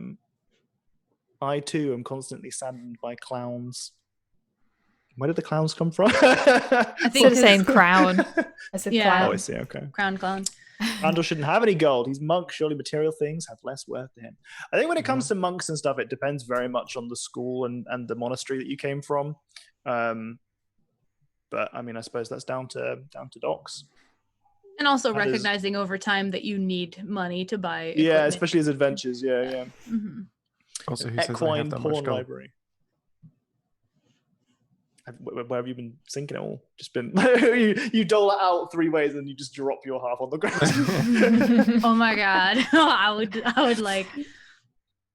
too am constantly saddened by clowns. Where did the clowns come from? I think Instead of saying crown, I said Yeah. Oh, I clown. see. Okay. Clown. Randall shouldn't have any gold. He's monk. Surely material things have less worth to him. I think when it comes to monks and stuff, it depends very much on the school and the monastery that you came from. But I mean, I suppose that's down to docs. And also That is- recognizing over time that you need money to buy Yeah, equipment. especially as adventures. Yeah. Mhm. Also, who says I Equine have that porn much gold? library. Where have you been sinking it all? Just been you dole it out 3 ways and you just drop your half on the ground. Oh my god. I would like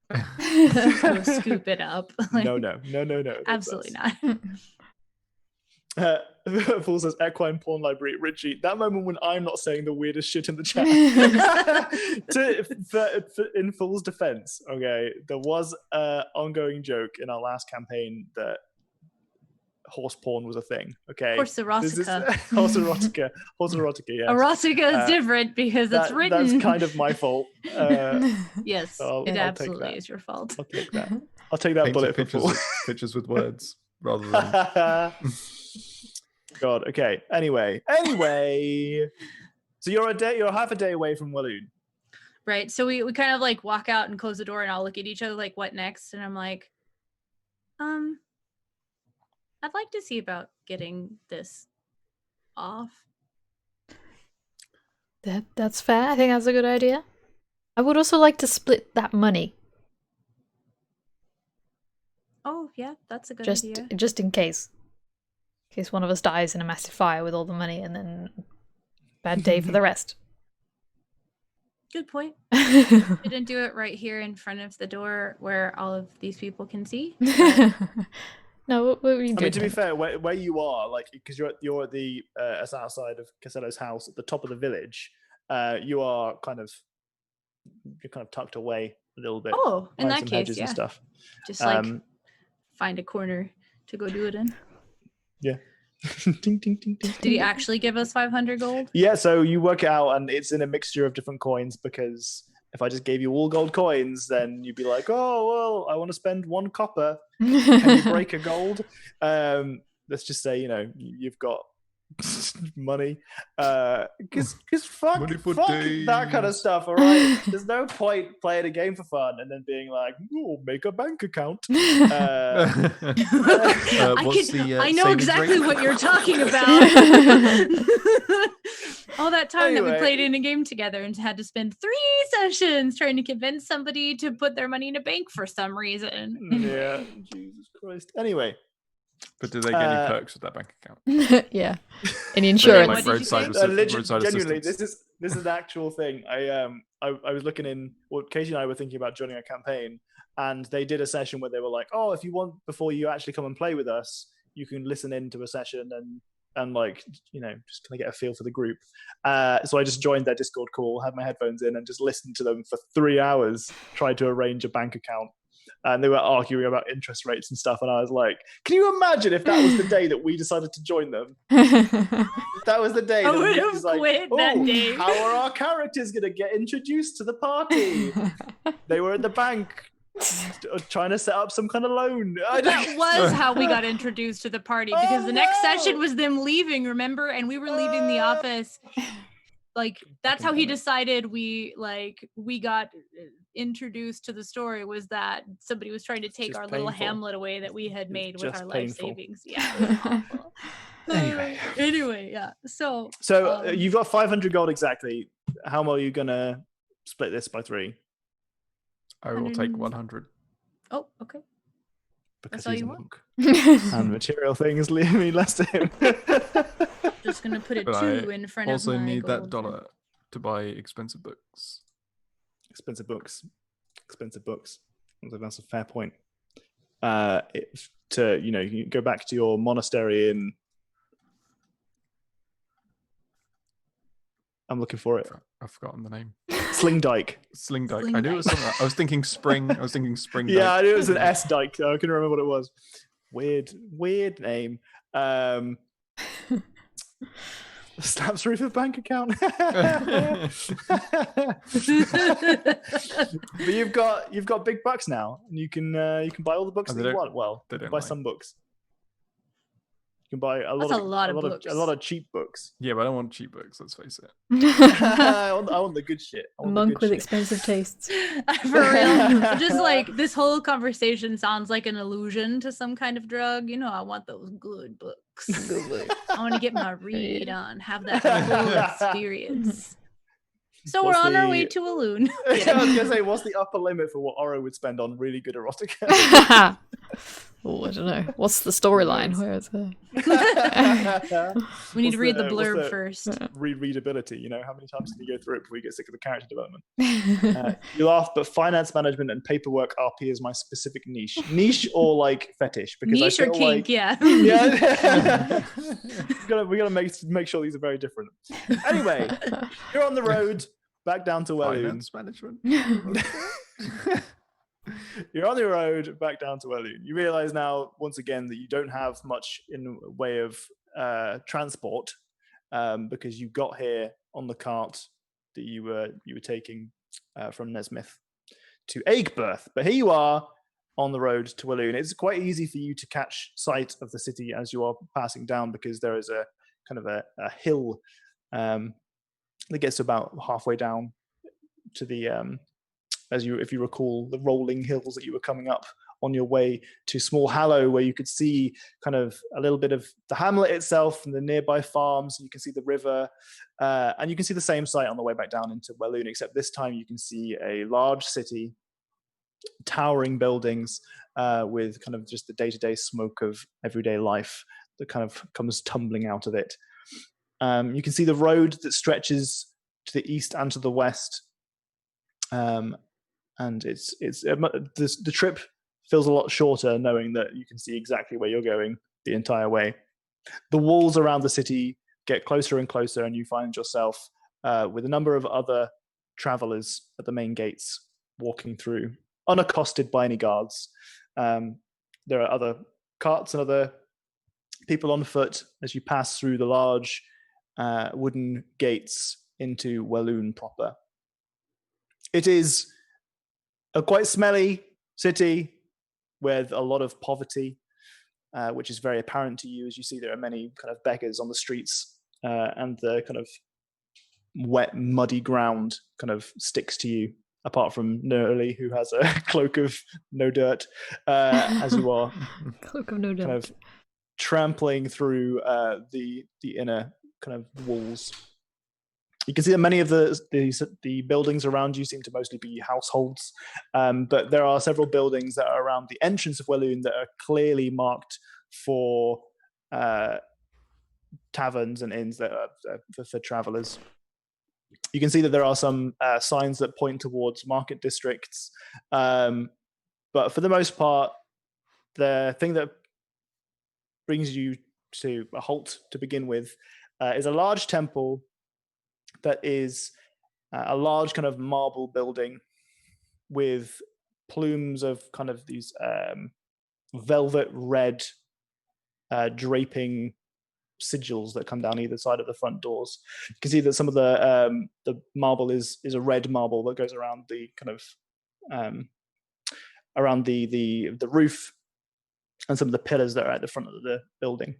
go scoop it up. Like, No. absolutely not. Fool says equine porn library. Richie, that moment when I'm not saying the weirdest shit in the chat. In Fool's defense, okay, there was an ongoing joke in our last campaign that horse porn was a thing. Okay, Horse erotica. Horse erotica. Yeah, Erotica is different because it's written. That's kind of my fault. Yes, so it I'll take absolutely that. is your fault. I'll take that. I'll take that Paints bullet of for pictures, Fool. pictures with words rather than. God. Okay. Anyway. So you're half a day away from Walloon. Right. So we kind of like walk out and close the door and I'll look at each other like, what next? And I'm like, I'd like to see about getting this off. That's fair. I think that's a good idea. I would also like to split that money. Oh, yeah, that's a good idea. Just in case. In case one of us dies in a massive fire with all the money and then bad day for the rest. Good point. Didn't do it right here in front of the door where all of these people can see. No, what were you doing? I mean, to be fair, where you are, like, because you're at the outside of Casello's house at the top of the village, you're kind of tucked away a little bit. Oh, in that some case, hedges yeah. and stuff. Just like find a corner to go do it in. Yeah. Ding, ding, ding, ding, Did he actually give us 500 gold? Yeah, so you work it out, and it's in a mixture of different coins, because if I just gave you all gold coins, then you'd be like, oh, well, I want to spend 1 copper. Can you break a gold? Let's just say, you've got money. Because fuck that kind of stuff, all right? There's no point playing a game for fun and then being like, oh, make a bank account. I know exactly what you're talking about. All that time that we played in a game together and had to spend 3 sessions trying to convince somebody to put their money in a bank for some reason. Yeah, Jesus Christ. Anyway. But do they get any perks with that bank account? Yeah. Any insurance? Like roadside genuinely, assistance. this is the actual thing. I was looking in. Well, Katie and I were thinking about joining a campaign, and they did a session where they were like, "Oh, if you want, before you actually come and play with us, you can listen into a session and like, just kind of get a feel for the group." So I just joined their Discord call, had my headphones in, and just listened to them for 3 hours, tried to arrange a bank account. And they were arguing about interest rates and stuff, and I was like, can you imagine if that was the day that we decided to join them? That was the day I that would we have was like, quit that day. how are our characters going to get introduced to the party? They were at the bank trying to set up some kind of loan. That was how we got introduced to the party, because the next session was them leaving, remember? And we were leaving the office. Like, that's how he decided we got introduced to the story, was that somebody was trying to take our little hamlet away that we had made with our life savings. Yeah, it was awful. Anyway, yeah. So you've got 500 gold exactly. How are you gonna split this by 3? I will take 100. Oh, okay. Because that's all he's you a want? monk. And material things mean less to him. Just gonna put a But 2 in front of my also need that gold. dollar to buy expensive books. Expensive books. That's a fair point. You go back to your monastery in. I'm looking for it. I've forgotten the name. Slingdyke. Slingdyke. I knew it was something. I was thinking spring. Spring. Yeah, I knew it was an S dyke. I couldn't remember what it was. Weird name. Snaps roof of bank account. But you've got big bucks now, and you can buy all the books that you want. Well, buy some books. You can buy a lot of cheap books. Yeah, but I don't want cheap books. Let's face it. I want the good shit. Monk with expensive tastes. For real. Just like this whole conversation sounds like an allusion to some kind of drug. I want those good books. I want to get my read on, have that full experience. So we're on our way to a loon. I was gonna say, what's the upper limit for what Oro would spend on really good erotica? Oh, I don't know. What's the storyline? Where is it? We need to read the blurb first. Readability. How many times can you go through it before you get sick of the character development? You laugh, but finance management and paperwork RP is my specific niche. Niche or like fetish? Because niche or kink, yeah. Yeah. we gotta make sure these are very different. Anyway, you're on the road back down to Welloon. Finance management. You're on the road back down to Welloon. You realize now, once again, that you don't have much in way of transport because you got here on the cart that you were taking from Nesmith to Aigburth. But here you are on the road to Welloon. It's quite easy for you to catch sight of the city as you are passing down, because there is a kind of a hill that gets to about halfway down to the if you recall, the rolling hills that you were coming up on your way to Small Hallow, where you could see kind of a little bit of the hamlet itself and the nearby farms. You can see the river, and you can see the same sight on the way back down into Walloon, except this time you can see a large city, towering buildings, with kind of just the day-to-day smoke of everyday life that kind of comes tumbling out of it. You can see the road that stretches to the east and to the west, and the trip feels a lot shorter knowing that you can see exactly where you're going the entire way. The walls around the city get closer and closer, and you find yourself with a number of other travelers at the main gates walking through, unaccosted by any guards. There are other carts and other people on foot as you pass through the large wooden gates into Walloon proper. It is a quite smelly city with a lot of poverty, which is very apparent to you as you see there are many kind of beggars on the streets, and the kind of wet, muddy ground kind of sticks to you, apart from Nerly, who has a cloak of no dirt, as you are Cloak of no dirt. kind of trampling through the inner kind of walls. You can see that many of the buildings around you seem to mostly be households, but there are several buildings that are around the entrance of Walloon that are clearly marked for taverns and inns that are for travelers. You can see that there are some signs that point towards market districts, but for the most part, the thing that brings you to a halt to begin with is a large temple that is a large kind of marble building with plumes of kind of these velvet red draping sigils that come down either side of the front doors. You can see that some of the marble is a red marble that goes around the kind of around the roof and some of the pillars that are at the front of the building.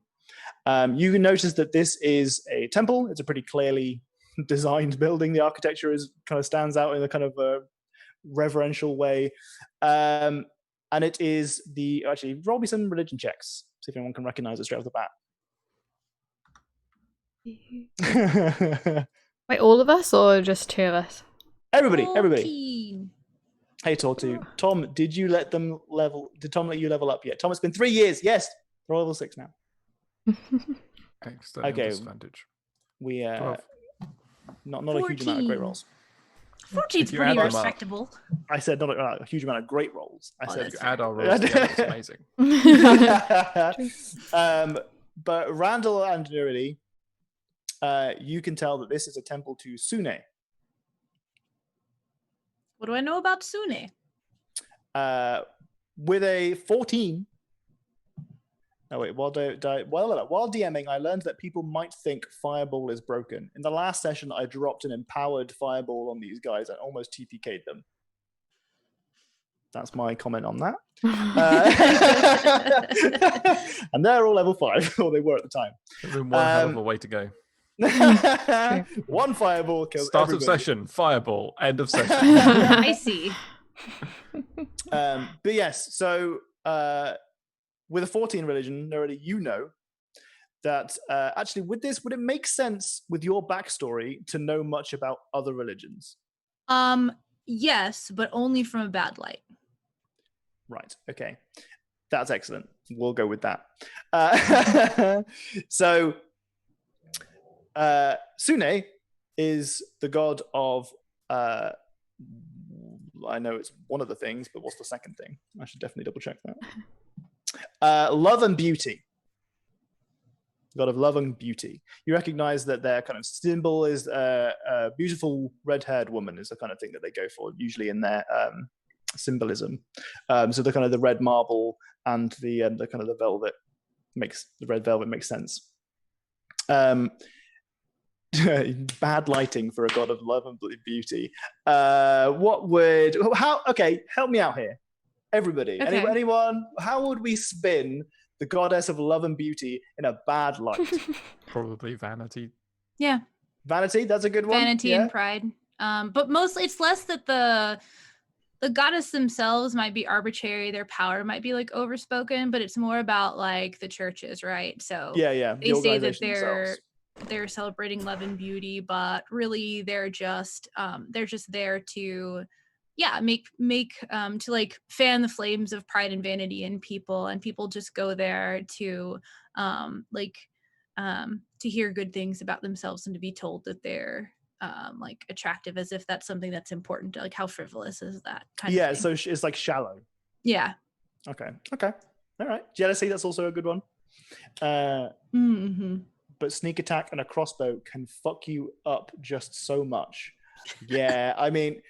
You can notice that this is a temple. It's a pretty clearly designed building. The architecture is kind of stands out in a kind of a reverential way, and it is actually roll me some religion checks. See if anyone can recognize it straight off the bat. Wait, all of us or just two of us? Everybody. 14. Hey, Tortu. Tom, did Tom let you level up yet? Tom, it's been 3 years. Yes, we're level 6 now. Excellent. Okay. Disadvantage. We 12. not a huge amount of great rolls. 14's you pretty add them up. respectable. I said not a huge amount of great rolls. I said If you add our rolls together, it's amazing. But Randall and Nuridi, you can tell that this is a temple to Sune. What do I know about Sune? With a 14. Oh wait, while DMing, I learned that people might think Fireball is broken. In the last session, I dropped an empowered Fireball on these guys and almost TPK'd them. That's my comment on that. And they're all level 5, or they were at the time. It's been one hell of a way to go. One Fireball kills Start everybody. of session, Fireball. End of session. I see. But yes, so with a 14 religion, already you know that actually with this, would it make sense with your backstory to know much about other religions? Yes, but only from a bad light. Right. Okay. That's excellent. We'll go with that. So Sune is the god of I know it's one of the things, but what's the second thing? I should definitely double check that. Love and beauty. God of love and beauty. You recognize that their kind of symbol is a beautiful red-haired woman is the kind of thing that they go for, usually in their symbolism. So the kind of the red marble and the kind of the red velvet makes sense. Bad lighting for a god of love and beauty. Okay, help me out here. Everybody, Okay. anyone, how would we spin the goddess of love and beauty in a bad light? Probably vanity. Yeah. Vanity, that's a good one. Vanity yeah? and pride. But mostly it's less that the goddess themselves might be arbitrary, their power might be like overspoken, but it's more about like the churches, right? So Yeah. they The say that organization themselves. they're celebrating love and beauty, but really they're just there to make to like fan the flames of pride and vanity in people, and people just go there to to hear good things about themselves and to be told that they're like attractive, as if that's something that's important. Like, how frivolous is that kind of Yeah, thing? so it's like shallow. Yeah. Okay. All right. Jealousy, that's also a good one. Mm-hmm. But sneak attack and a crossbow can fuck you up just so much. Yeah, I mean,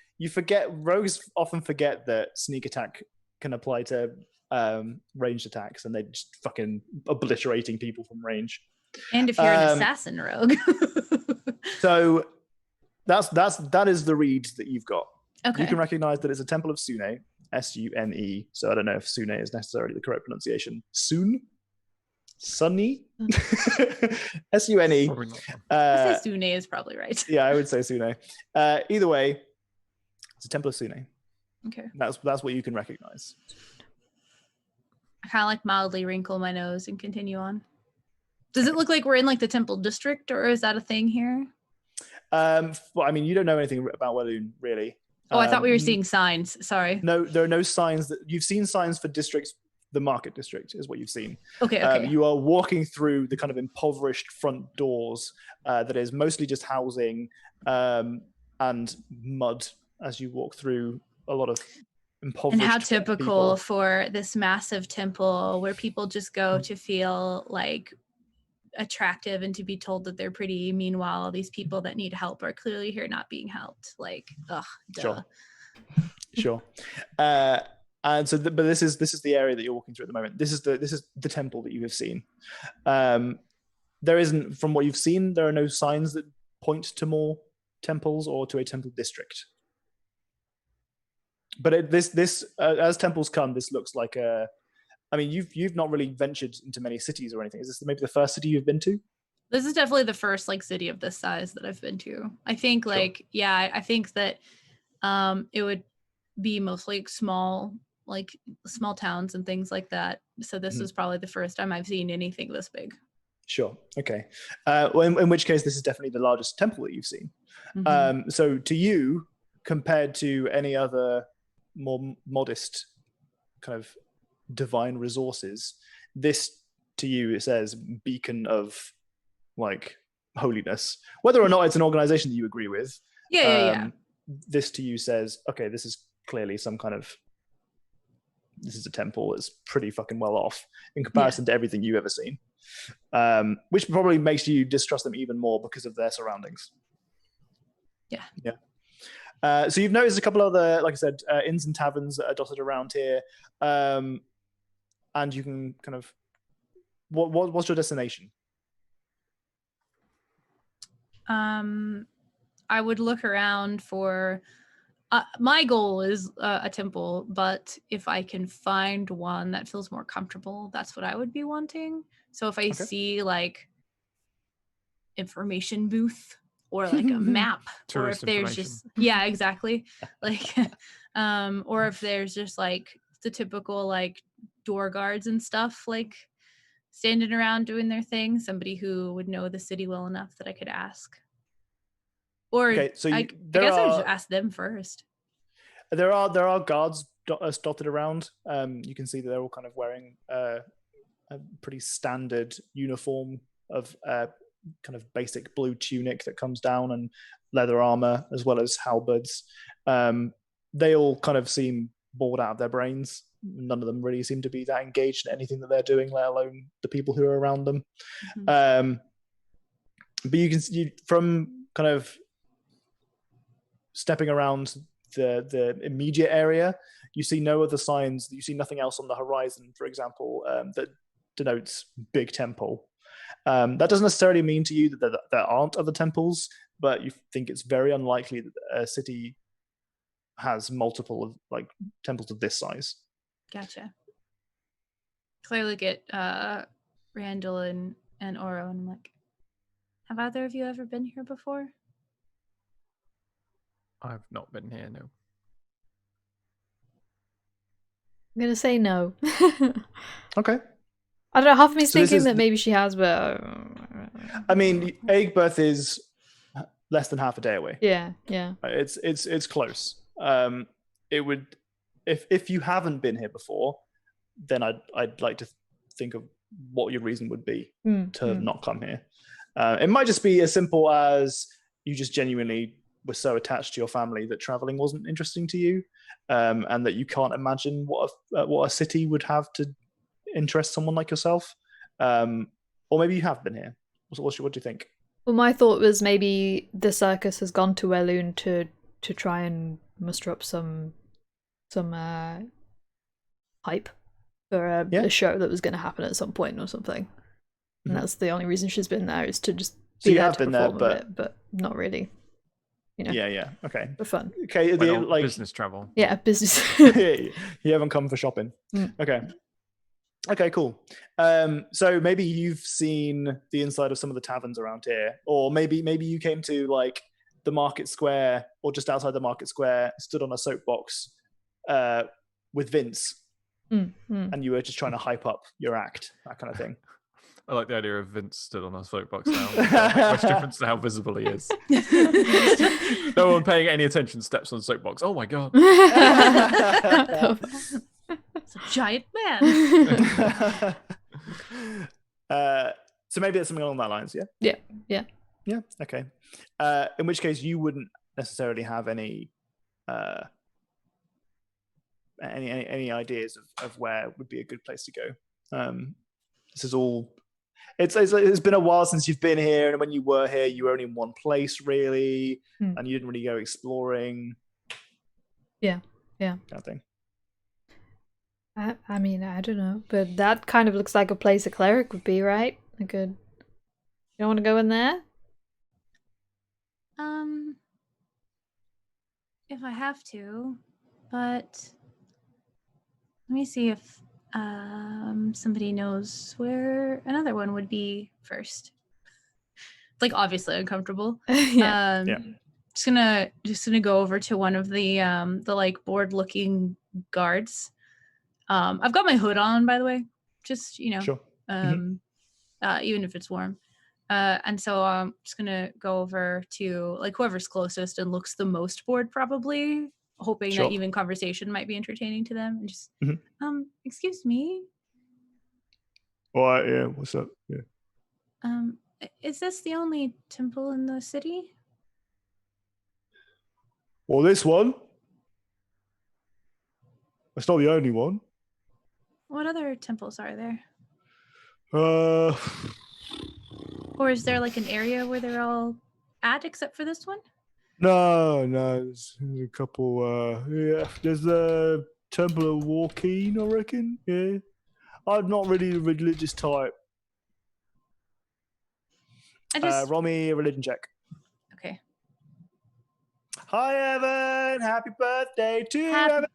rogues often forget that sneak attack can apply to ranged attacks, and they're just fucking obliterating people from range. And if you're an assassin rogue. So that is the read that you've got. Okay. You can recognize that it's a temple of Sune, Sune. So I don't know if Sune is necessarily the correct pronunciation. Sunny? Sune. I say Sune is probably right. Yeah, I would say Sune. Either way, it's a temple of Sune. Okay. That's what you can recognize. I kind of like mildly wrinkle my nose and continue on. Does it look like we're in like the temple district, or is that a thing here? Well, I mean, you don't know anything about Walloon, really. Oh, I thought we were seeing signs. Sorry. No, there are no signs that you've seen. Signs for districts. The market district is what you've seen. Okay. You are walking through the kind of impoverished front doors that is mostly just housing and mud as you walk through a lot of impoverished. And how typical people. For this massive temple where people just go to feel like attractive and to be told that they're pretty. Meanwhile, these people that need help are clearly here not being helped. Like, ugh. Duh. Sure. And so, but this is the area that you're walking through at the moment. This is the temple that you have seen. There isn't, from what you've seen, there are no signs that point to more temples or to a temple district. But as temples come, this looks like a. I mean, you've not really ventured into many cities or anything. Is this maybe the first city you've been to? This is definitely the first like city of this size that I've been to. I think like, sure. Yeah, I think that it would be mostly small towns and things like that. So this is probably the first time I've seen anything this big. Sure. Okay. Well, in which case, this is definitely the largest temple that you've seen. Mm-hmm. So to you, compared to any other more modest kind of divine resources, this to you, it says beacon of like holiness. Whether or not it's an organization that you agree with. Yeah. This to you says, okay, this is clearly some kind of. This is a temple that's pretty fucking well off in comparison to everything you've ever seen, which probably makes you distrust them even more because of their surroundings. Yeah. So you've noticed a couple other, like I said, inns and taverns that are dotted around here, and you can kind of. What's your destination? I would look around for. My goal is a temple, but if I can find one that feels more comfortable, that's what I would be wanting. So if I see like information booth or like a map, or if there's just exactly, like, or if there's just like the typical like door guards and stuff like standing around doing their thing, somebody who would know the city well enough that I could ask. Or I guess I would just ask them first. There are guards dotted around. You can see that they're all kind of wearing a pretty standard uniform of kind of basic blue tunic that comes down and leather armor, as well as halberds. They all kind of seem bored out of their brains. None of them really seem to be that engaged in anything that they're doing, let alone the people who are around them. Mm-hmm. But you can see from kind of stepping around the immediate area, you see no other signs. You see nothing else on the horizon, for example, that denotes big temple. That doesn't necessarily mean to you that there aren't other temples, but you think it's very unlikely that a city has multiple of like temples of this size. Gotcha. Clearly get Randall and Oro, and I'm like, have either of you ever been here before? I've not been here, no. I'm gonna say no. Okay. I don't know. Half of me's So this thinking is that the- maybe she has, but I mean, Egbert is less than half a day away. yeah. It's close. It would if you haven't been here before, then I'd like to think of what your reason would be to not come here. It might just be as simple as you just genuinely were so attached to your family that traveling wasn't interesting to you, and that you can't imagine what a city would have to interest someone like yourself. Or maybe you have been here. What do you think? Well, my thought was maybe the circus has gone to Elune to try and muster up some hype for a show that was going to happen at some point or something. And that's the only reason she's been there, is to just be there to perform a bit, but not really. You know. Yeah. Okay. For fun. Okay. Like business travel. Yeah, business. You haven't come for shopping. Okay. Okay, cool. So maybe you've seen the inside of some of the taverns around here, or maybe you came to like the market square or just outside the market square, stood on a soapbox with Vince, and you were just trying to hype up your act, that kind of thing. I like the idea of Vince stood on a soapbox now. It doesn't make much difference to how visible he is. No one paying any attention steps on the soapbox. Oh my god. It's a giant man. So maybe it's something along that lines, yeah? Yeah, okay. In which case you wouldn't necessarily have any ideas of where would be a good place to go. This is all it's been a while since you've been here, and when you were here you were only in one place really, and you didn't really go exploring. Yeah kind of thing. I mean, I don't know, but that kind of looks like a place a cleric would be, right? A good. You don't want to go in there? If I have to, but let me see if somebody knows where another one would be first. Like obviously uncomfortable. Yeah. Just gonna go over to one of the like bored looking guards. I've got my hood on, by the way, just Sure. even if it's warm. And so I'm just gonna go over to like whoever's closest and looks the most bored, probably hoping that even conversation might be entertaining to them, and just excuse me. All right, yeah, what's up? Yeah. Is this the only temple in the city? Well, this one. It's not the only one. What other temples are there? Uh, Or is there like an area where they're all at except for this one? no, there's a couple. Yeah, there's the Temple of Warkeen, I reckon. Yeah, I'm not really the religious type. Roll me a religion check. Okay. Hi, Evan. Happy birthday to Evan.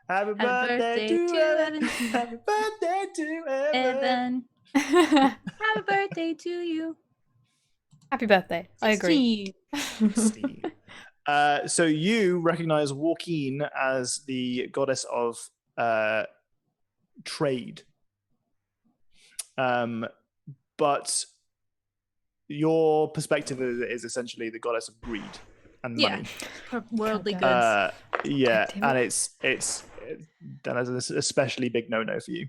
Happy birthday to Evan. Happy birthday to Evan. Happy birthday to you. Happy birthday. I agree. 16. So you recognize Warkeen as the goddess of trade. But your perspective is essentially the goddess of greed and money. Worldly goods. Yeah, and it's that is an especially big no-no for you.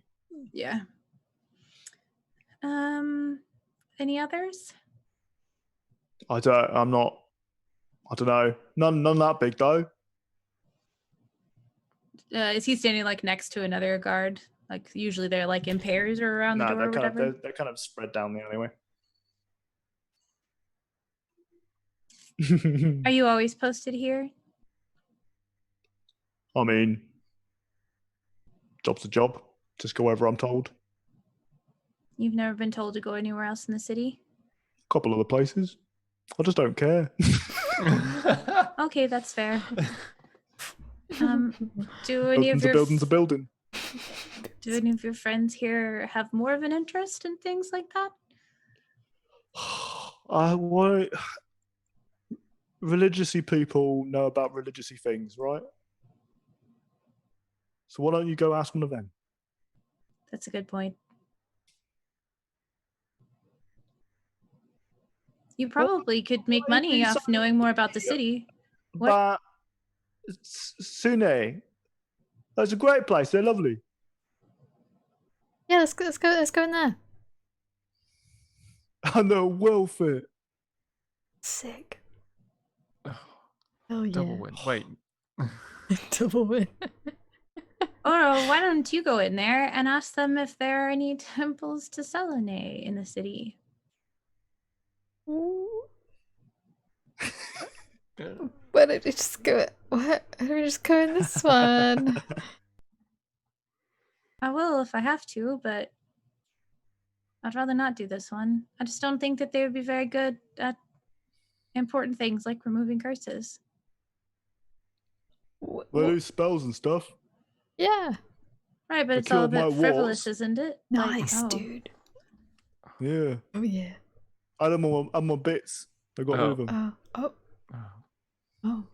Yeah. Any others? I don't know. None that big though. Is he standing like next to another guard? Like usually they're like in pairs or around the door or whatever? They're kind of spread down the alleyway. Are you always posted here? I mean, job's a job. Just go wherever I'm told. You've never been told to go anywhere else in the city? A couple other places. I just don't care. Okay, that's fair. Do any of your building's a building. Do any of your friends here have more of an interest in things like that? religiously people know about religiously things, right? So why don't you go ask one of them? That's a good point. You probably could make money off knowing more about the city. What? But Sune, that's a great place. They're lovely. Yeah, let's go in there. And they're well fit. Sick. Oh yeah. Double win. Wait. Double win. Oh no, why don't you go in there and ask them if there are any temples to Selene in the city? Why don't we just go? What? Why don't we just go in this one? I will if I have to, but I'd rather not do this one. I just don't think that they would be very good at important things like removing curses. They do spells and stuff. Yeah. Right, but They it's all a killed my bit frivolous, walls. isn't it? Nice, dude. Yeah. Oh yeah. I had them on my bits. I got rid of them. Oh.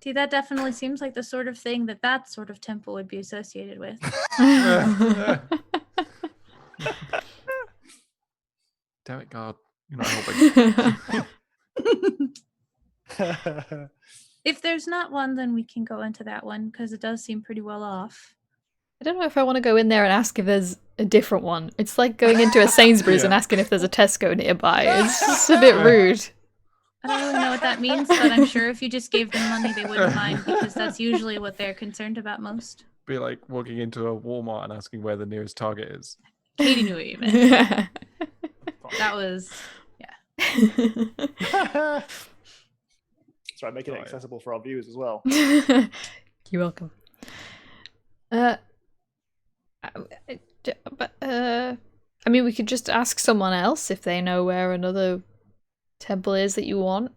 See, that definitely seems like the sort of thing that sort of temple would be associated with. Damn it, God. You're not helping. If there's not one, then we can go into that one because it does seem pretty well off. I don't know if I want to go in there and ask if there's a different one. It's like going into a Sainsbury's and asking if there's a Tesco nearby. It's just a bit rude. I don't really know what that means, but I'm sure if you just gave them money, they wouldn't mind because that's usually what they're concerned about most. Be like walking into a Walmart and asking where the nearest Target is. Katie knew what you meant. That was, That's right, making it accessible for our viewers as well. You're welcome. I mean, we could just ask someone else if they know where another temple is that you want.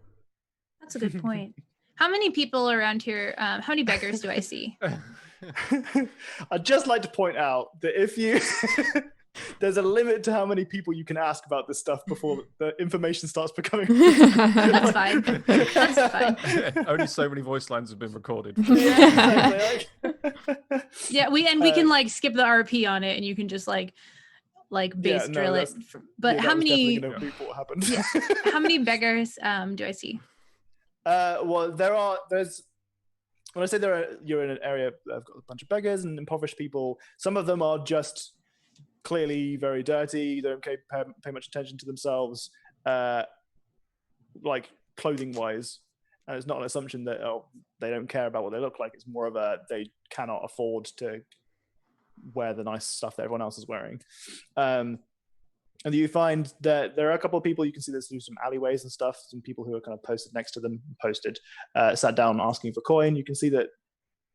That's a good point. How many people around here, how many beggars do I see? I'd just like to point out that if you... there's a limit to how many people you can ask about this stuff before the information starts becoming... That's fine. That's fine. Only so many voice lines have been recorded. Yeah, exactly. Yeah, we can like skip the RP on it and you can just like base drill it. But how many... What happened. Yeah. How many beggars do I see? Well, there's when I say you're in an area that have got a bunch of beggars and impoverished people. Some of them are just clearly very dirty. They don't pay much attention to themselves, like clothing wise. And it's not an assumption that they don't care about what they look like. It's more of a they cannot afford to wear the nice stuff that everyone else is wearing. And you find that there are a couple of people you can see this through some alleyways and stuff, some people who are kind of posted next to them, sat down asking for coin. You can see that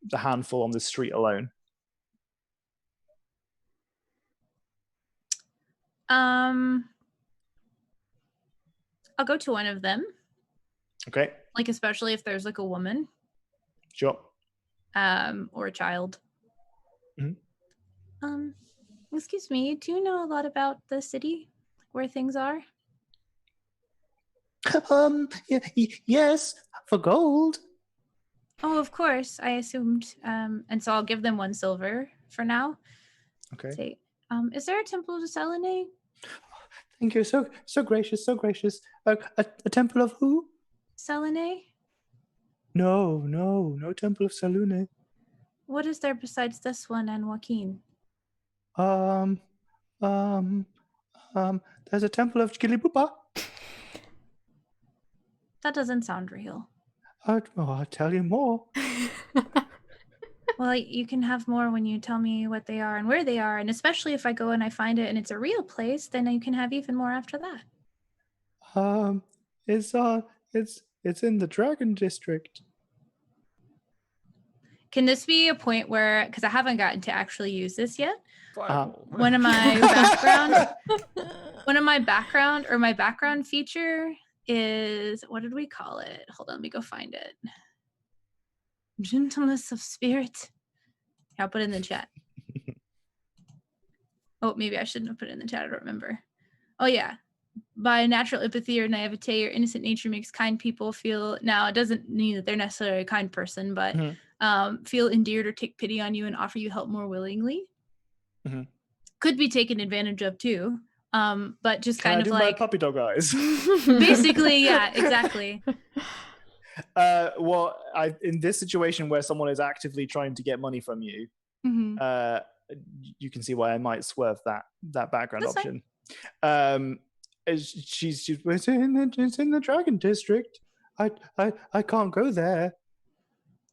the handful on this street alone. I'll go to one of them. Okay. Like especially if there's like a woman. Sure. Or a child. Mm-hmm. Excuse me, do you know a lot about the city? Where things are? Yes, for gold. Oh, of course, I assumed. And so I'll give them 1 silver for now. Okay. Say, is there a temple to Selene? Thank you, so gracious, so gracious. A temple of who? Selene? No temple of Selune. What is there besides this one and Joaquin? There's a temple of Chilibupa. That doesn't sound real. I'll tell you more. Well, you can have more when you tell me what they are and where they are, and especially if I go and I find it and it's a real place, then you can have even more after that. It's in the Dragon District. Can this be a point where, because I haven't gotten to actually use this yet, One of my background feature is, what did we call it? Hold on, let me go find it. Gentleness of spirit. I'll put it in the chat. Oh, maybe I shouldn't have put it in the chat. I don't remember. Oh yeah, by natural empathy or naivete or innocent nature makes kind people feel. Now, it doesn't mean that they're necessarily a kind person, but feel endeared or take pity on you and offer you help more willingly. Could be taken advantage of too. But just Can kind I of do like my puppy dog eyes? basically, yeah, exactly. Well, in this situation where someone is actively trying to get money from you, you can see why I might swerve that background That's option. She's it's in the Dragon District. I can't go there.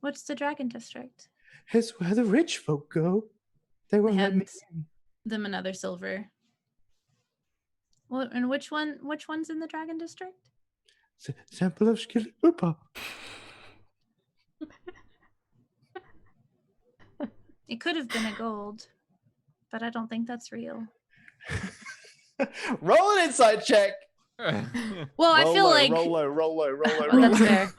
What's the Dragon District? It's where the rich folk go. They won't let me in. Them another silver. Well, and which one's in the Dragon District? Temple of Skillupa. It could have been a gold, but I don't think that's real. Roll an insight check. Well, I feel like roll low. That's fair.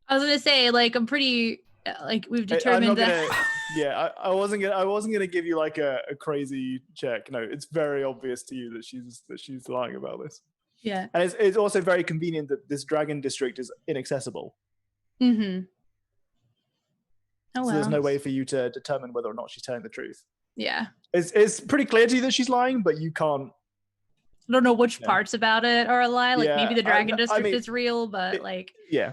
I was gonna say, like, I'm pretty like we've determined that. Yeah, I wasn't gonna give you like a crazy check. No, it's very obvious to you that she's lying about this. Yeah, and it's also very convenient that this Dragon District is inaccessible. Oh, so there's no way for you to determine whether or not she's telling the truth. Yeah, it's pretty clear to you that she's lying, but you can't. I don't know which parts about it are a lie. Like maybe the Dragon District is real, but yeah.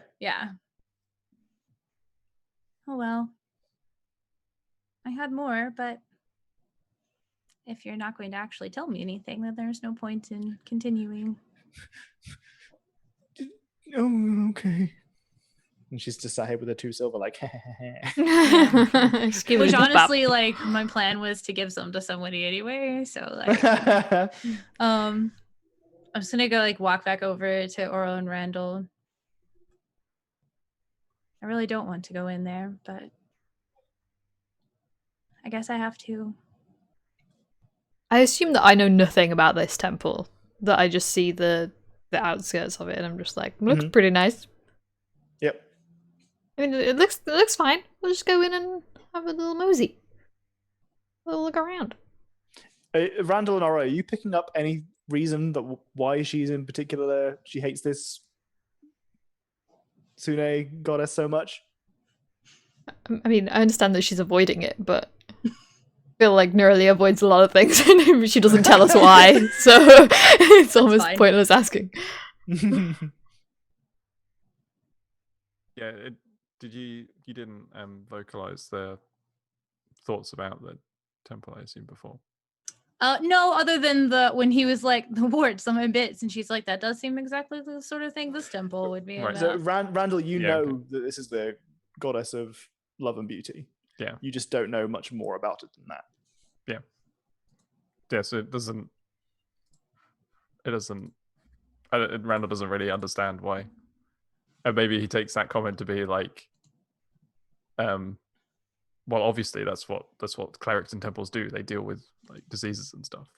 Oh well. I had more, but if you're not going to actually tell me anything, then there's no point in continuing. Oh, okay. And she's just sat here with her 2 silver, like, which honestly, like, my plan was to give some to somebody anyway. So, like, I'm just gonna go like walk back over to Oro and Randall. I really don't want to go in there, but I guess I have to. I assume that I know nothing about this temple. That I just see the outskirts of it, and I'm just like, looks pretty nice. Yep. I mean, it looks fine. We'll just go in and have a little mosey. A little look around. Randall and Oro, are you picking up any reason that why she's in particular? She hates this Sune goddess so much. I mean, I understand that she's avoiding it, but I feel like Neuraly avoids a lot of things, and she doesn't tell us why, so it's almost pointless asking. Yeah, you didn't vocalize the thoughts about the temple, I assume, before? No, other than when he was like, the warts on my bits, and she's like, that does seem exactly the sort of thing this temple would be about. So Randall, know that this is the goddess of love and beauty. Yeah. You just don't know much more about it than that. Yeah. Yeah, so Randall doesn't really understand why. And maybe he takes that comment to be like, well, obviously that's what clerics and temples do. They deal with like diseases and stuff.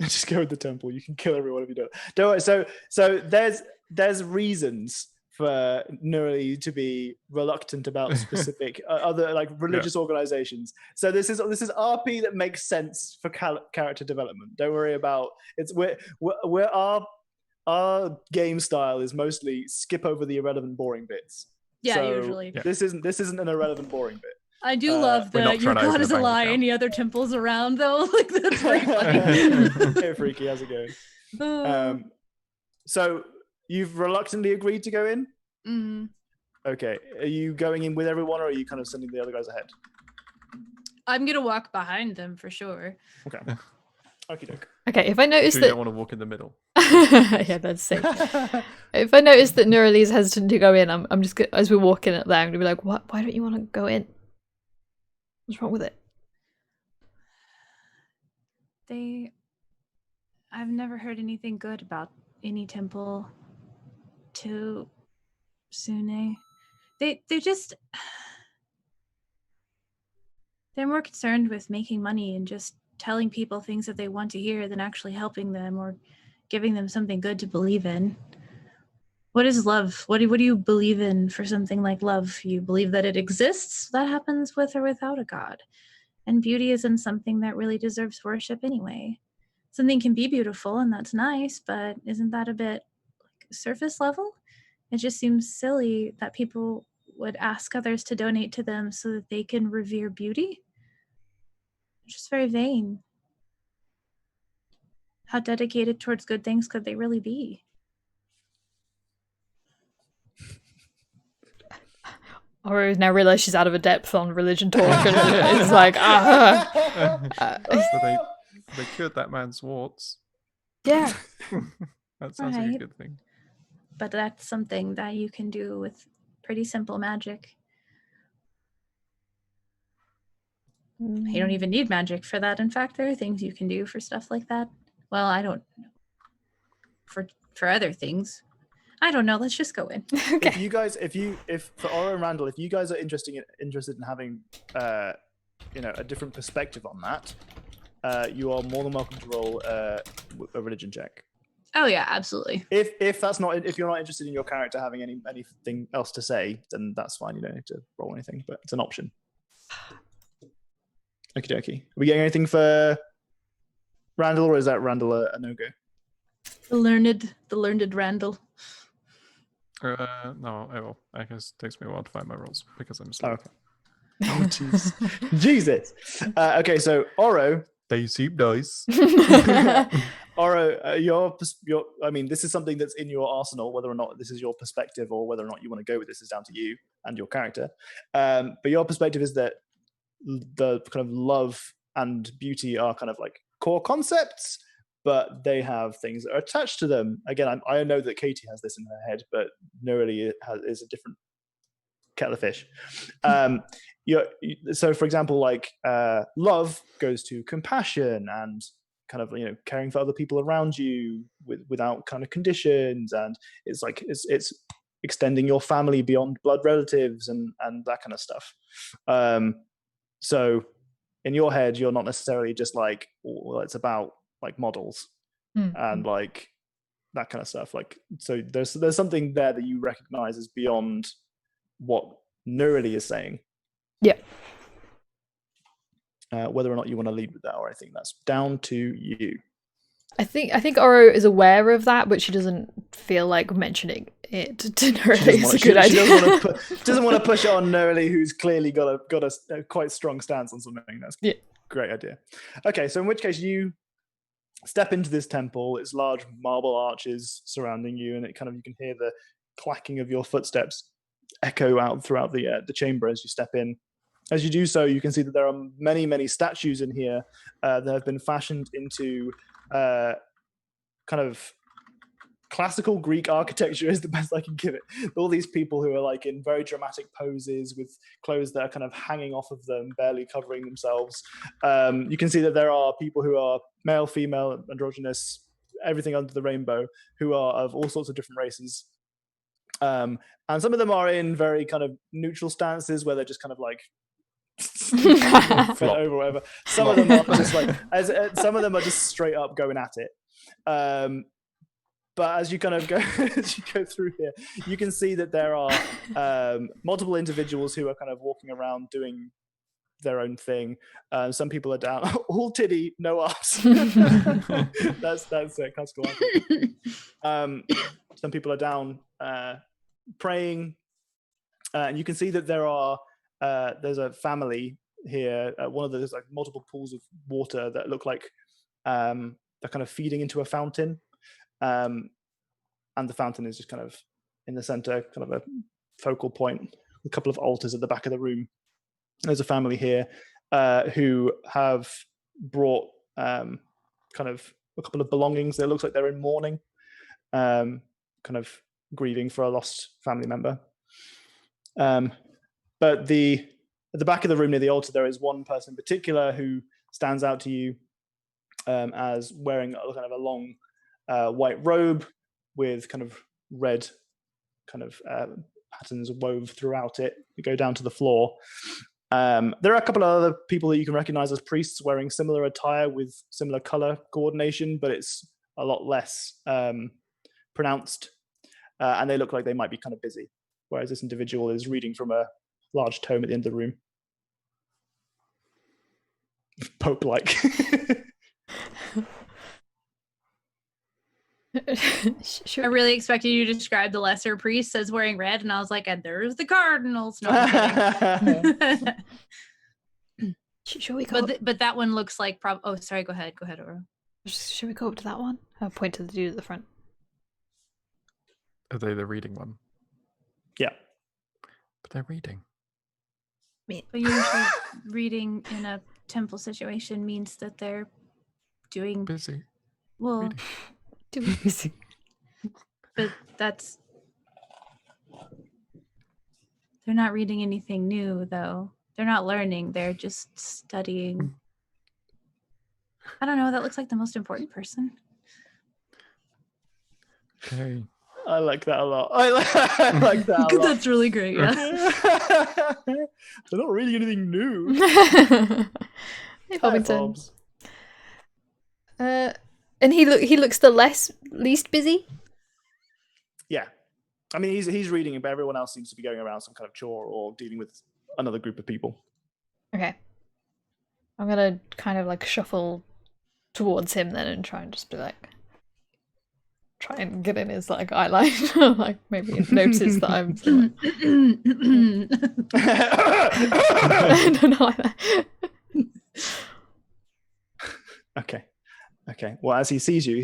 Just go with the temple. You can kill everyone if you don't. Don't worry. So there's reasons for Neuraly to be reluctant about specific other like religious organizations. So this is RP that makes sense for character development. Don't worry about it's we're our game style is mostly skip over the irrelevant, boring bits. Yeah, so usually. This isn't an irrelevant, boring bit. I do love the your god is a lie. Any other temples around though? Like that's pretty funny. Hey, Freaky, how's it going? So you've reluctantly agreed to go in? Mm-hmm. Okay. Are you going in with everyone, or are you kind of sending the other guys ahead? I'm gonna walk behind them for sure. Okay. Okie doke. Okay, if I notice that you don't want to walk in the middle. Yeah, that's safe. If I notice that Neuraly is hesitant to go in, I'm just as we're walking up there, I'm gonna be like, "What? Why don't you want to go in? What's wrong with it?" I've never heard anything good about any temple to Sune. They're more concerned with making money and just telling people things that they want to hear than actually helping them or giving them something good to believe in. What is love? What do you believe in for something like love? You believe that it exists? That happens with or without a god. And beauty isn't something that really deserves worship anyway. something can be beautiful and that's nice, but isn't that a bit like surface level? It just seems silly that people would ask others to donate to them so that they can revere beauty. It's just very vain. How dedicated towards good things could they really be? Or now realize she's out of a depth on religion talk, and it's like, They cured that man's warts. yeah. That sounds like a Right. good thing. But that's something that you can do with pretty simple magic. You don't even need magic for that. In fact, there are things you can do for stuff like that. Well, I don't know. For other things. I don't know. Let's just go in. Okay. If you guys, if for Oro and Randall, if you guys are interested in having, a different perspective on that, you are more than welcome to roll a religion check. Oh yeah, absolutely. If you're not interested in your character having anything else to say, then that's fine. You don't need to roll anything, but it's an option. Okie dokie. Are we getting anything for Randall, or is that Randall a no-go? The learned Randall. No, I guess it takes me a while to find my rolls because I'm slow. Oh, okay. Oh, jeez. Jesus. Okay, so Oro. They seem nice. Oro, this is something that's in your arsenal. Whether or not this is your perspective or whether or not you want to go with this is down to you and your character. But your perspective is that the kind of love and beauty are kind of like core concepts, but they have things that are attached to them. Again, I know that Katie has this in her head, but Neroli is a different kettle of fish. So, for example, like love goes to compassion and kind of caring for other people around you without kind of conditions, and it's like it's extending your family beyond blood relatives and that kind of stuff. So, in your head, you're not necessarily just like, well, it's about like models and like that kind of stuff. Like, so there's something there that you recognize as beyond what Neroli is saying. Yeah. Whether or not you want to lead with that or anything, that's down to you. I think Oro is aware of that, but she doesn't feel like mentioning it to Neroli. It's a good idea. Doesn't want to push it on Neroli, who's clearly got a quite strong stance on something. That's a great idea. Okay, so in which case you step into this temple. It's large marble arches surrounding you, and you can hear the clacking of your footsteps echo out throughout the chamber as you step in. As you do so, you can see that there are many, many statues in here that have been fashioned into kind of classical Greek architecture is the best I can give it. All these people who are like in very dramatic poses with clothes that are kind of hanging off of them, barely covering themselves. You can see that there are people who are male, female, androgynous, everything under the rainbow, who are of all sorts of different races. And some of them are in very kind of neutral stances where they're just kind of like over whatever. Some of them are just like some of them are just straight up going at it. But as you kind of go through here, you can see that there are multiple individuals who are kind of walking around doing their own thing. Some people are down, all titty, no arse. that's classical. Some people are down praying, and you can see that there's a family here. One of those like multiple pools of water that look like they're kind of feeding into a fountain. And the fountain is just kind of in the center, kind of a focal point, a couple of altars at the back of the room. There's a family here who have brought kind of a couple of belongings. It looks like they're in mourning, kind of grieving for a lost family member. But at the back of the room near the altar, there is one person in particular who stands out to you as wearing kind of a long white robe with kind of red kind of patterns wove throughout it. You go down to the floor. There are a couple of other people that you can recognize as priests wearing similar attire with similar color coordination, but it's a lot less pronounced. And they look like they might be kind of busy, whereas this individual is reading from a large tome at the end of the room. Pope-like. Should I we- really expected you to describe the lesser priest as wearing red, and I was like, and there's the cardinals. No, I'm kidding. should we go? but that one looks like oh, sorry. Go ahead, Aurora. Should we go up to that one? I'll point to the dude at the front. Are they the reading one? Yeah. But they're reading. But usually, reading in a temple situation means that they're doing Busy. well. Reading. Do we see? But that's they're not reading anything new, though. They're not learning. They're just studying. I don't know. That looks like the most important person. Okay. I like that a lot. I like that a lot. That's really great. Yeah. They're not reading anything new. Hey, Bobbington. Bobs. And he looks the least busy. Yeah. I mean, he's reading it, but everyone else seems to be going around some kind of chore or dealing with another group of people. Okay. I'm gonna kind of like shuffle towards him then and try and just be like, try and get in his like eye line, like maybe notice that I'm. No, not like that. Okay. Well, as he sees you,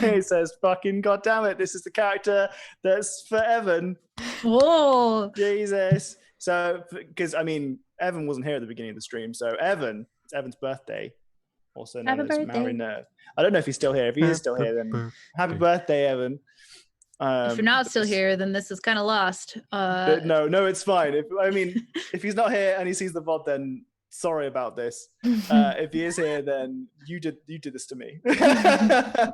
he says, "Fucking goddamn it! This is the character that's for Evan." Whoa. Jesus. So, because I mean, Evan wasn't here at the beginning of the stream, so it's Evan's birthday, also known Happy as birthday. Mary Nerve. I don't know if he's still here. If he is still here, then happy birthday, Evan. If you're not still here, then this is kind of lost. No, it's fine. If he's not here and he sees the VOD, then sorry about this. If he is here, then you did this to me. I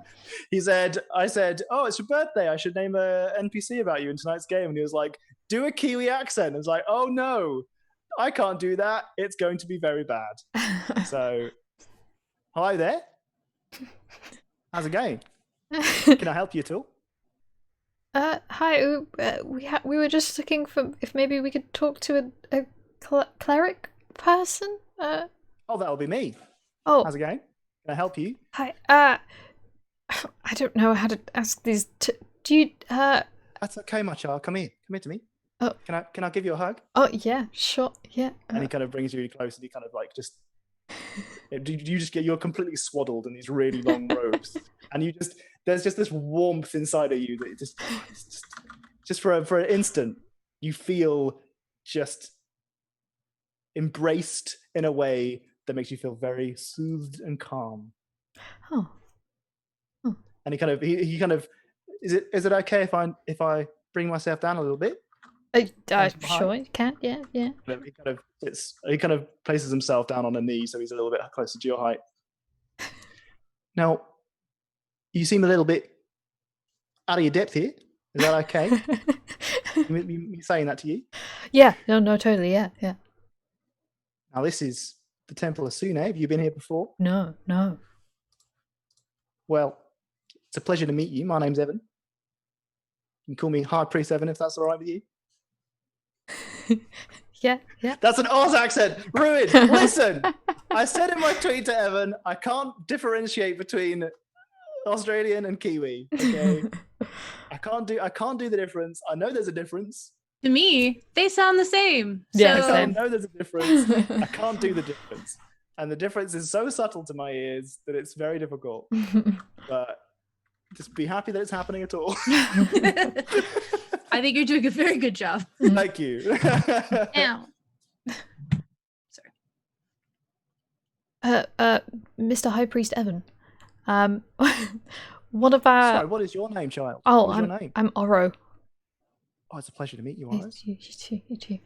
said, oh, it's your birthday. I should name a NPC about you in tonight's game. And he was like, do a Kiwi accent. I was like, oh no, I can't do that. It's going to be very bad. So, hi there. How's it going? Can I help you at all? Hi. We were just looking for if maybe we could talk to a cleric person. Oh, that'll be me. Oh, How's it going? Can I help you? hi. I don't know how to ask these. Do you? That's okay, my child. Come here to me. Oh. Can I give you a hug? Oh yeah, sure, yeah. And he kind of brings you really close, and he kind of like just. You're completely swaddled in these really long robes, and there's just this warmth inside of you that just for an instant you feel just embraced in a way that makes you feel very soothed and calm. Oh. And he kind of is it okay if I bring myself down a little bit? Sure, you can. Yeah. He kind of places himself down on a knee, so he's a little bit closer to your height. Now, you seem a little bit out of your depth here. Is that okay? me saying that to you? Yeah. No, totally. Yeah. Now, this is the Temple of Sune. Have you been here before? No. Well, it's a pleasure to meet you. My name's Evan. You can call me High Priest Evan if that's all right with you. Yeah. That's an Oz accent. Ruined. Listen, I said in my tweet to Evan, I can't differentiate between Australian and Kiwi. Okay, I can't do the difference. I know there's a difference. To me, they sound the same. Yeah, So, I same. know there's a difference. I can't do the difference, and the difference is so subtle to my ears that it's very difficult. But just be happy that it's happening at all. I think you're doing a very good job. Thank you. Ow. Mr. High Priest Evan. One of our. Sorry, what is your name, child? Oh, what is your name? I'm Oro. Oh, it's a pleasure to meet you, You Iris. too.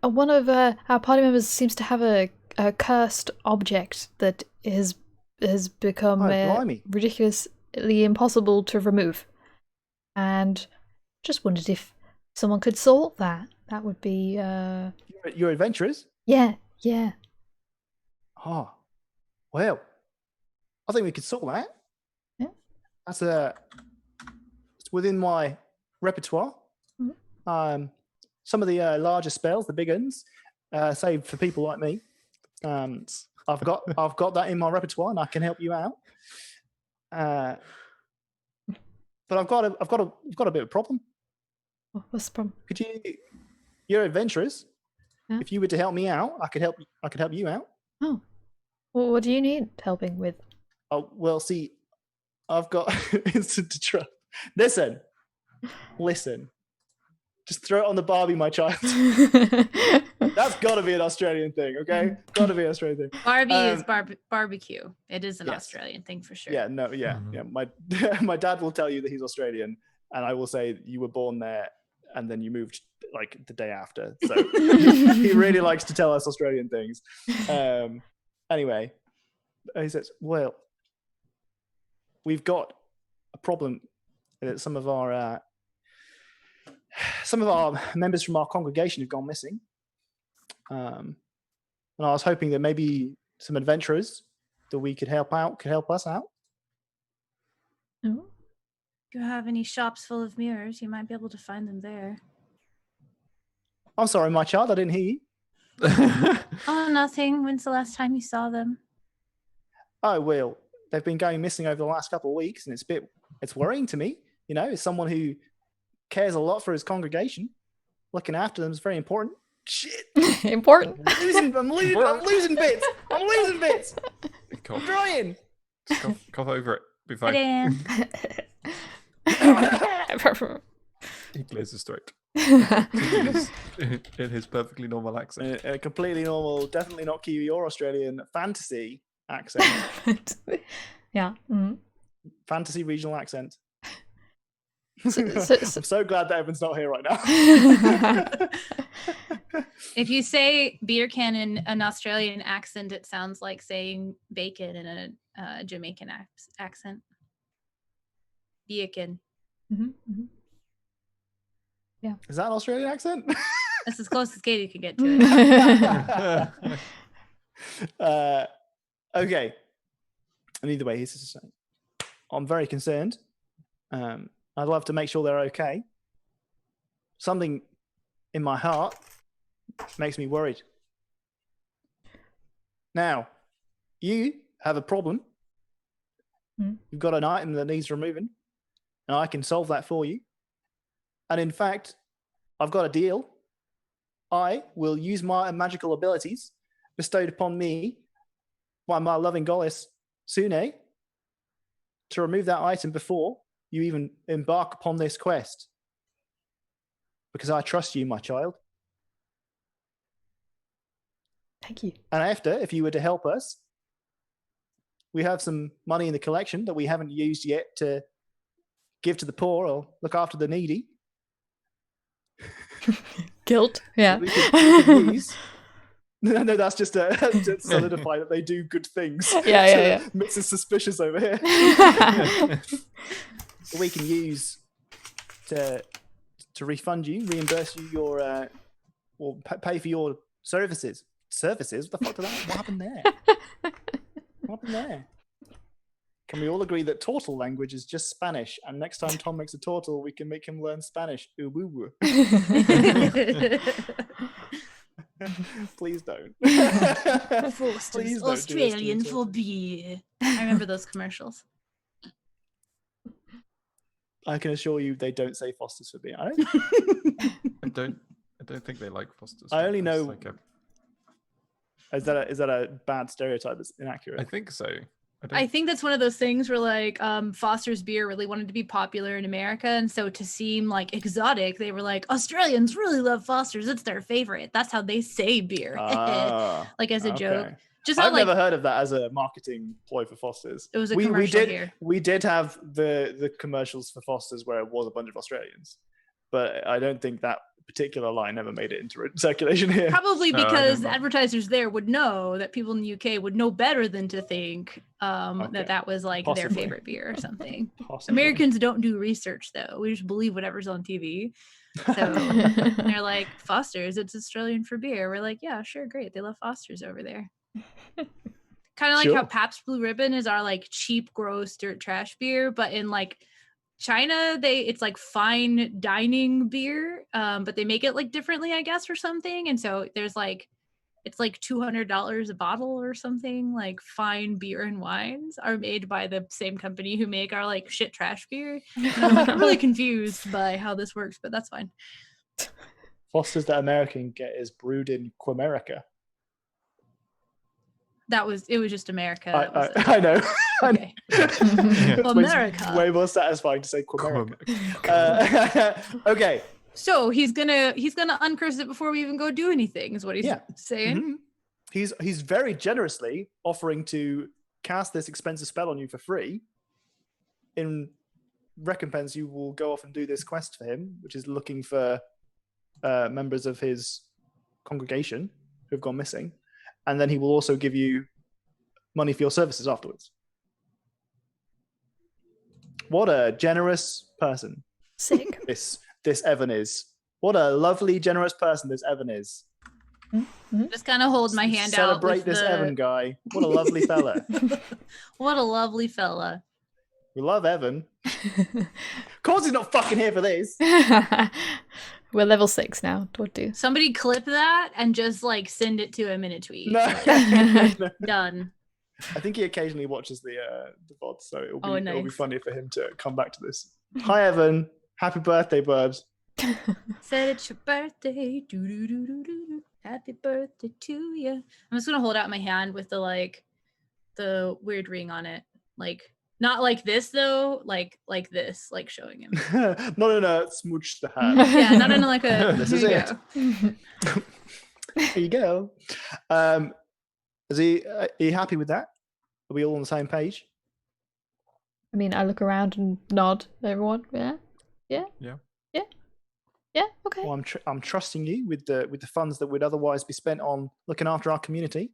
One of our party members seems to have a cursed object that has become Oh, blimey. ridiculously impossible to remove, and just wondered if someone could solve that. That would be You're adventurers? yeah. Oh, well, I think we could sort that. Yeah. That's it's within my repertoire. Mhm. Some of the larger spells, the big ones, saved for people like me. I've got that in my repertoire, and I can help you out. But I've got a bit of a problem. What's the problem? You're adventurous. Yeah. If you were to help me out, I could help you out. Oh. Well, what do you need helping with? Oh, well, see, I've got instant trust. Listen. Just throw it on the Barbie, my child. That's got to be an Australian thing, okay? Got to be an Australian thing. Barbie is barbecue. It is an Yes. Australian thing for sure. Yeah, no, yeah. My dad will tell you that he's Australian, and I will say you were born there and then you moved like the day after. So he really likes to tell us Australian things. Anyway, he says, well, we've got a problem that some of our members from our congregation have gone missing. And I was hoping that maybe some adventurers that we could help us out. Oh. If you have any shops full of mirrors, you might be able to find them there. I'm sorry, my child, I didn't hear you. Oh, nothing. When's the last time you saw them? Oh, well, they've been going missing over the last couple of weeks, and it's worrying to me. You know, as someone who cares a lot for his congregation, looking after them is very important. Shit. Important. I'm losing bits. Cough. I'm trying. Just cough over it. Be fine. Dan. He clears his throat in his perfectly normal accent. A completely normal, definitely not Kiwi or Australian fantasy accent. Yeah. Mm-hmm. Fantasy regional accent. So, I'm so glad that Evan's not here right now. If you say beer can in an Australian accent, it sounds like saying bacon in a Jamaican accent. Beer can. Mm-hmm, mm-hmm. Yeah. Is that an Australian accent? That's as close as Katie could get to it. Okay. And either way, he's just saying, I'm very concerned. I'd love to make sure they're okay. Something in my heart makes me worried. Now, you have a problem. You've got an item that needs removing, and I can solve that for you. And in fact, I've got a deal. I will use my magical abilities bestowed upon me by my loving goddess, Sune, to remove that item before you even embark upon this quest. Because I trust you, my child. Thank you. And after, if you were to help us, we have some money in the collection that we haven't used yet to give to the poor or look after the needy. Guilt. Yeah. We could use. No, that's just to solidify that they do good things. Yeah. Makes us suspicious over here. We can use to refund you, reimburse you your, or pay for your services. Services? What the fuck did that? What happened there? What happened there? Can we all agree that turtle language is just Spanish? And next time Tom makes a turtle, we can make him learn Spanish. Ooh, woo, woo. Please don't. Foster's Australian for beer. I remember those commercials. I can assure you they don't say Foster's for beer. I don't think they like Foster's. I only know. Like is that a bad stereotype that's inaccurate? I think so. I think that's one of those things where like Foster's beer really wanted to be popular in America, and so to seem like exotic, they were like, Australians really love Foster's, it's their favorite. That's how they say beer. Like as a joke. Just I've never heard of that as a marketing ploy for Foster's. It was a commercial here. We did have the commercials for Foster's where it was a bunch of Australians, but I don't think that particular line ever made it into circulation here. Probably because advertisers there would know that people in the UK would know better than to think that was like their favorite beer or something. Americans don't do research though. We just believe whatever's on TV. So they're like, Foster's, it's Australian for beer. We're like, yeah, sure, great. They love Foster's over there. Kind of like how Pabst Blue Ribbon is our like cheap, gross, dirt trash beer, but in like China, it's like fine dining beer, but they make it like differently, I guess, or something. And so there's like it's like $200 a bottle or something. Like fine beer and wines are made by the same company who make our like shit trash beer. And I'm really confused by how this works, but that's fine. Foster's that American get is brewed in Quamerica. It was just America. I know. Okay. It's America. way more satisfying to say Quamerica. Okay. So he's gonna uncurse it before we even go do anything, is what he's saying. Mm-hmm. He's very generously offering to cast this expensive spell on you for free. In recompense, you will go off and do this quest for him, which is looking for members of his congregation who have gone missing. And then he will also give you money for your services afterwards. What a generous person. Sick. This Evan is. What a lovely, generous person this Evan is. Mm-hmm. Just kind of hold my hand Celebrate out. This Evan guy. What a lovely fella. What a lovely fella. We love Evan. Of course he's not fucking here for this. We're level 6 now. What do? Somebody clip that and just like send it to him in a tweet. No. Done. I think he occasionally watches the VOD, so it'll be funny for him to come back to this. Hi Evan. Happy birthday, bud. Said it's your birthday. Do-do-do-do-do-do. Happy birthday to you. I'm just gonna hold out my hand with the weird ring on it. Like not like this though, like this, like showing him. Not in a smooch the hand. Yeah, not in like a This is it. There you go. Are you happy with that? Are we all on the same page? I mean, I look around and nod at everyone. Yeah, okay. Well, I'm trusting you with the funds that would otherwise be spent on looking after our community.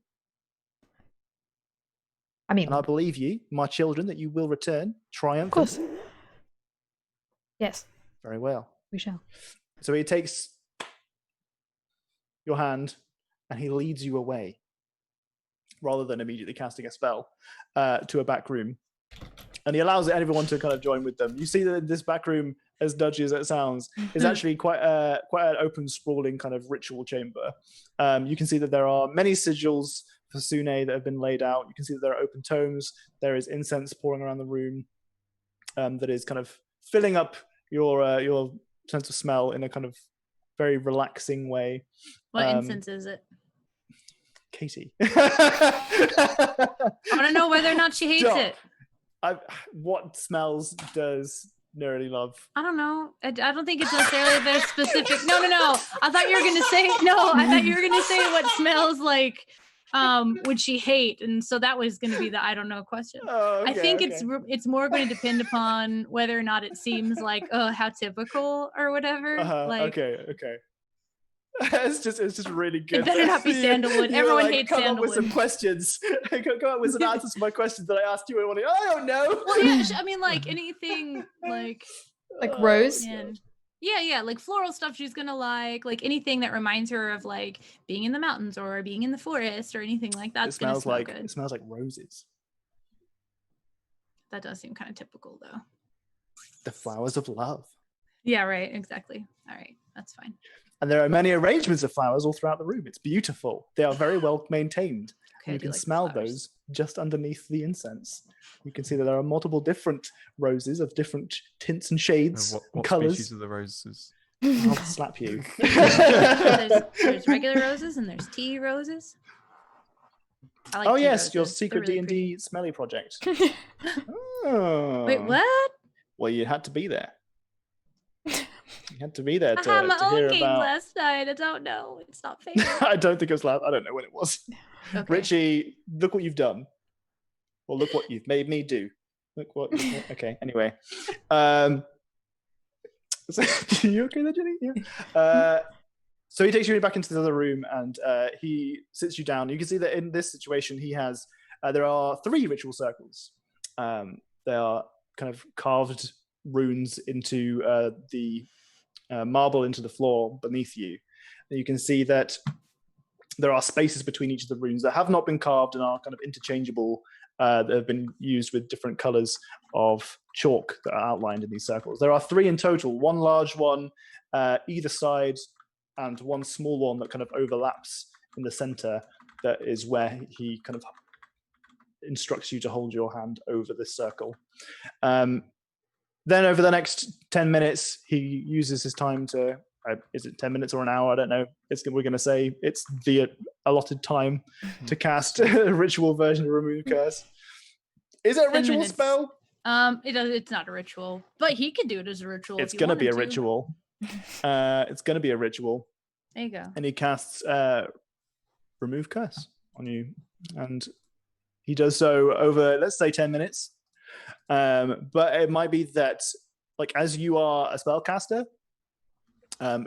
I mean, and I believe you, my children, that you will return triumphant. Of course. Yes. Very well. We shall. So he takes your hand and he leads you away, rather than immediately casting a spell, to a back room. And he allows everyone to kind of join with them. You see that this back room, as dodgy as it sounds, is actually quite an open, sprawling kind of ritual chamber. You can see that there are many sigils for Sune that have been laid out. You can see that there are open tomes. There is incense pouring around the room that is kind of filling up your sense of smell in a kind of very relaxing way. What incense is it? Katie. I want to know whether or not she hates it. What smells does Nerdy love? I don't know. I don't think it's necessarily very specific. No. I thought you were gonna say what smells like would she hate, and so that was going to be the I don't know question. Oh, okay, I think it's more going to depend upon whether or not it seems like how typical or whatever. Okay. It's just really good. It better not be sandalwood. Everyone hates come sandalwood. Come up with some questions. Come up with some answers to my questions that I asked you. And I don't know. Well, yeah, I mean, like anything like rose. Yeah, like floral stuff she's gonna like anything that reminds her of like being in the mountains or being in the forest or anything like that. It smells like roses. That does seem kind of typical though. The flowers of love. Yeah, right, exactly. All right, that's fine. And there are many arrangements of flowers all throughout the room. It's beautiful. They are very well maintained. Okay, you can smell those just underneath the incense. You can see that there are multiple different roses of different tints and shades, what colors. Species of the roses? I'll slap you. there's regular roses and there's tea roses. I like tea yes, roses. your secret really D&D smelly project. Wait, what? Well, you had to be there. You had to be there I had my to own hear game about... last night. I don't know. It's not fair. I don't think it was last. I don't know when it was. Okay. Richie, look what you've done. Well, look what you've made me do. Look what. Okay. Anyway, so, you okay there, Jenny? Yeah. So he takes you back into the other room and he sits you down. You can see that in this situation, he has. There are 3 ritual circles. They are kind of carved runes into the marble into the floor beneath you. And you can see that there are spaces between each of the runes that have not been carved and are kind of interchangeable, that have been used with different colors of chalk that are outlined in these circles. There are 3 in total, 1 large one either side and 1 small one that kind of overlaps in the center that is where he kind of instructs you to hold your hand over this circle. Then over the next 10 minutes, he uses his time to, is it 10 minutes or an hour? I don't know. We're going to say it's the allotted time to cast a ritual version of Remove Curse. Is it a ritual minutes. spell? It's not a ritual, but he could do it as a ritual. It's going to be a ritual. It's going to be a ritual. There you go. And he casts Remove Curse on you. And he does so over, let's say, 10 minutes. But it might be that, like, as you are a spellcaster,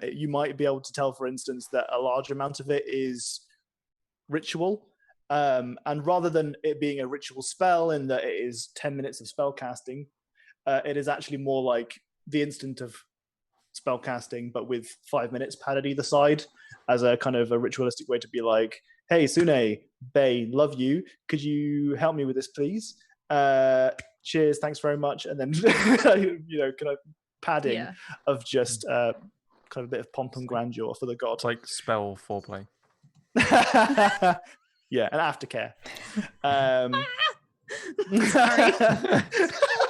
you might be able to tell, for instance, that a large amount of it is ritual. And rather than it being a ritual spell in that it is 10 minutes of spell casting, it is actually more like the instant of spell casting, but with 5 minutes padded either side, as a kind of a ritualistic way to be like, hey, Sune, Bay, love you. Could you help me with this, please? Cheers, thanks very much. And then, kind of padding of just kind of a bit of pomp and grandeur for the god. It's like spell foreplay. Yeah, an aftercare. Sorry.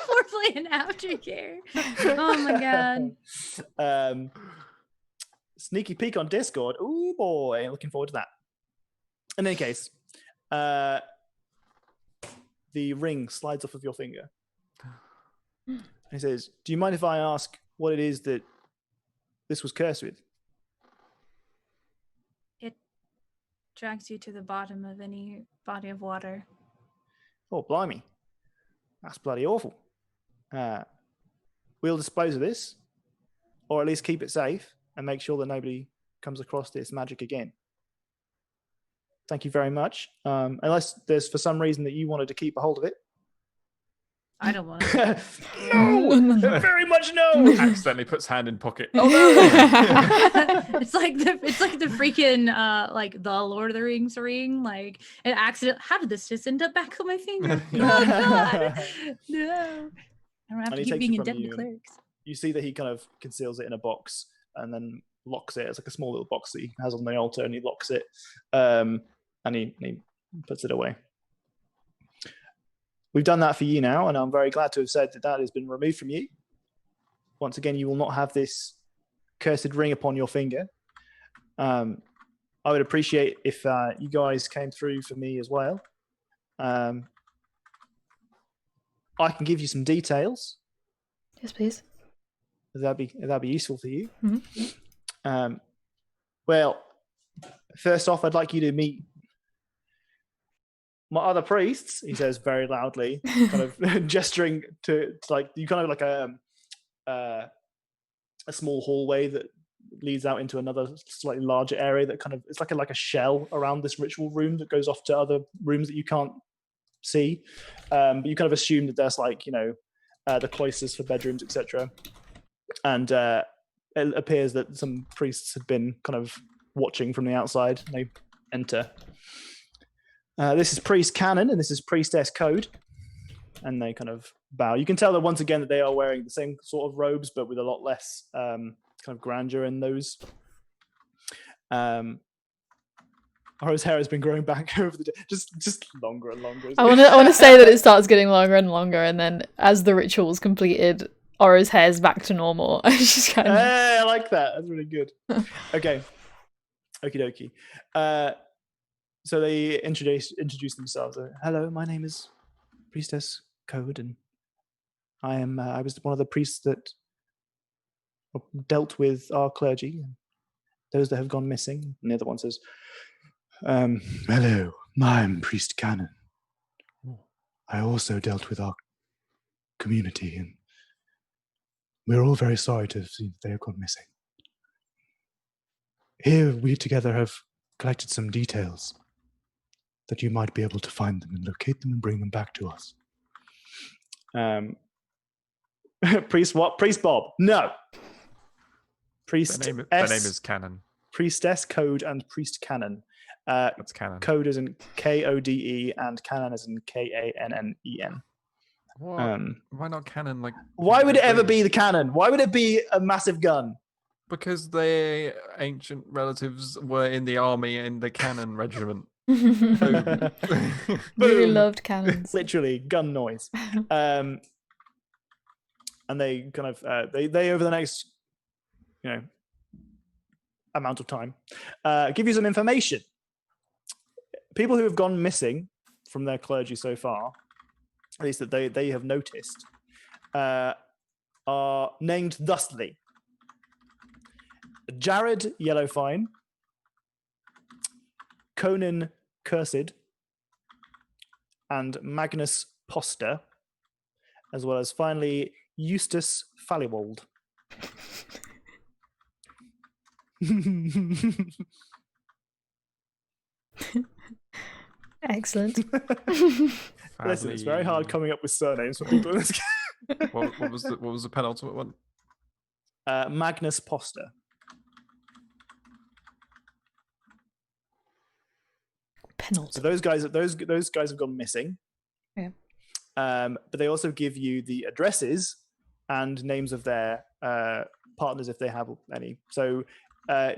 Foreplay and aftercare. Oh my god. Sneaky peek on Discord. Ooh boy, looking forward to that. In any case, the ring slides off of your finger. And he says, do you mind if I ask what it is that this was cursed with? It drags you to the bottom of any body of water. Oh, blimey. That's bloody awful. We'll dispose of this, or at least keep it safe, and make sure that nobody comes across this magic again. Thank you very much. Unless there's for some reason that you wanted to keep a hold of it. I don't want to. No, very much no. Accidentally puts hand in pocket. Oh no! It's like the freaking like the Lord of the Rings ring. Like an accident. How did this just end up back on my finger? Oh god! No. I don't have to keep being in debt to clerics. You see that he kind of conceals it in a box and then locks it. It's like a small little box that he has on the altar, and he locks it. And he puts it away. We've done that for you now, and I'm very glad to have said that has been removed from you. Once again, you will not have this cursed ring upon your finger. I would appreciate if you guys came through for me as well. I can give you some details. Yes, please. That'd be useful for you. Mm-hmm. Well, first off, I'd like you to meet my other priests, he says very loudly, kind of gesturing to like you kind of like a small hallway that leads out into another slightly larger area that kind of it's like a shell around this ritual room that goes off to other rooms that you can't see. But you kind of assume that there's like, the cloisters for bedrooms, etc. And it appears that some priests have been kind of watching from the outside. And they enter. This is Priest Canon, and this is Priestess Code. And they kind of bow. You can tell that once again that they are wearing the same sort of robes, but with a lot less kind of grandeur in those. Hara's hair has been growing back over the day, just longer and longer. I want to say that it starts getting longer and longer, and then as the ritual's completed, Aura's hair's back to normal. She's kind of... Hey, I like that. That's really good. Okay. Okie dokie. So they introduce themselves. Hello, my name is Priestess Code, and I was one of the priests that dealt with our clergy and those that have gone missing. And the other one says, hello, I'm Priest Canon. I also dealt with our community, and we're all very sorry to see that they have gone missing. Here we together have collected some details that you might be able to find them and locate them and bring them back to us. Priest what? Priest Bob? No. Priest. The name is Canon. Priestess Code and Priest Canon. That's Canon. Code is in Kode and Canon is in Kannen. What? Why not Canon? Like, why would it ever be the cannon? Why would it be a massive gun? Because their ancient relatives were in the army in the cannon regiment. Really Boom. loved cannons. Literally gun noise. And they kind of they over the next amount of time give you some information. People who have gone missing from their clergy so far, at least that they have noticed, are named thusly: Jared Yellowfine, Conan Cursed, and Magnus Poster, as well as finally Eustace Falliwold. Excellent. Listen, it's very hard coming up with surnames for people in this game. What was the penultimate one? Magnus Poster. So those guys have gone missing. Yeah. But they also give you the addresses and names of their partners if they have any. So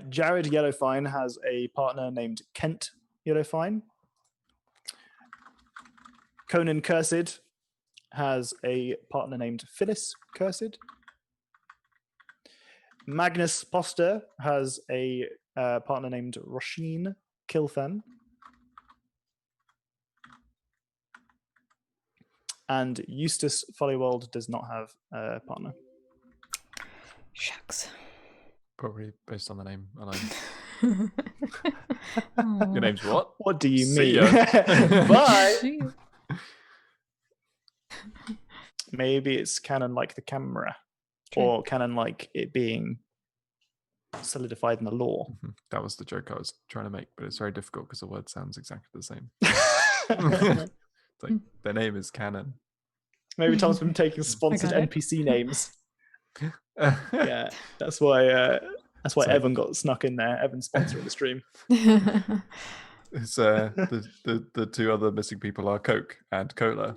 Jared Yellowfine has a partner named Kent Yellowfine. Conan Cursed has a partner named Phyllis Cursed. Magnus Poster has a partner named Roisin Kilfen. And Eustace Follywold does not have a partner. Shucks. Probably based on the name alone. Your name's what? What do you See mean? ya. Bye. Maybe it's canon like the camera, or canon like it being solidified in the law. That was the joke I was trying to make, but it's very difficult because the word sounds exactly the same. It's like their name is canon. Maybe Tom's been taking sponsored NPC names. Yeah, that's why Evan got snuck in there. Evan's sponsoring the stream. It's the two other missing people are Coke and Cola.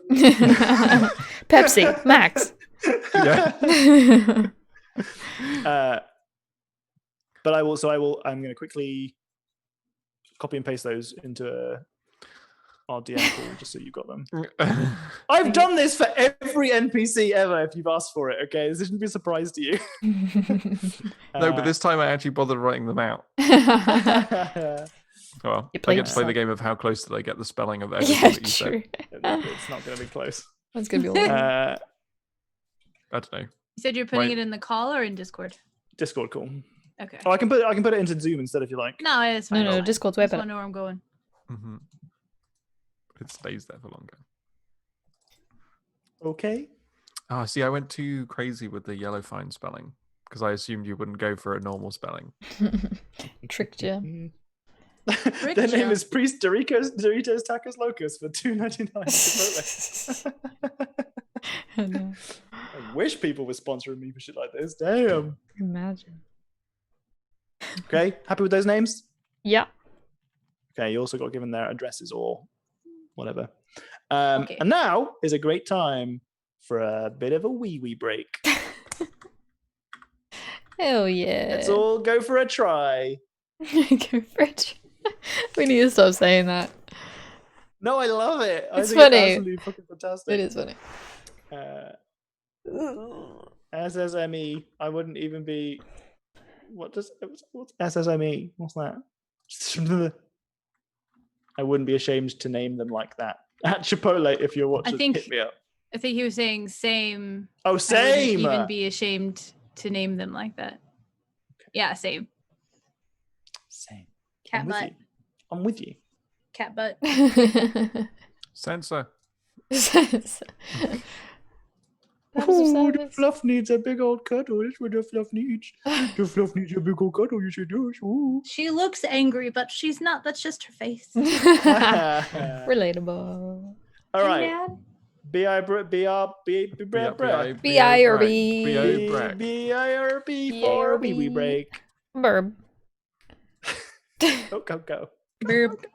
Pepsi, Max. Yeah. But I'm going to quickly copy and paste those into our DM pool just so you got them. I've done this for every NPC ever if you've asked for it, okay? This shouldn't be a surprise to you. No, but this time I actually bothered writing them out. Well, I get to play the game of how close did I get the spelling of everything that you said. It's not going to be close. That's going to be long. I don't know. You said you're putting it in the call or in Discord? Discord call. Okay. Oh, I can put it into Zoom instead if you like. No, it's fine. No, Discord's way I just better. want to know where I'm going. Mm-hmm. It stays there for longer. Okay. Oh, see, I went too crazy with the Yellowfine spelling because I assumed you wouldn't go for a normal spelling. Tricked you. Their name is Priest Doritos Tacos Locos for $2.99. I know. I wish people were sponsoring me for shit like this. Damn. Imagine. Okay, happy with those names? Yeah. Okay, you also got given their addresses or whatever. Okay. And now is a great time for a bit of a wee break. Hell yeah. Let's all go for a try. Go for it. We need to stop saying that. No, I love it. It's I think funny. It's absolutely fucking fantastic. It is funny. SSME. I wouldn't even be. What's SSME? What's that? I wouldn't be ashamed to name them like that. At Chipotle, if you're watching, hit me up. I think he was saying same. Oh, same. I wouldn't even be ashamed to name them like that. Okay. Yeah, same. Same. Cat butt. I'm with you. Cat butt. Censor. Oh, the fluff needs a big old cuddle. That's what the fluff needs. The fluff needs a big old cuddle. You should do. Ooh. She looks angry, but she's not. That's just her face. Relatable. All right. B-I-R-B for wee break. Burb. Go. Burb.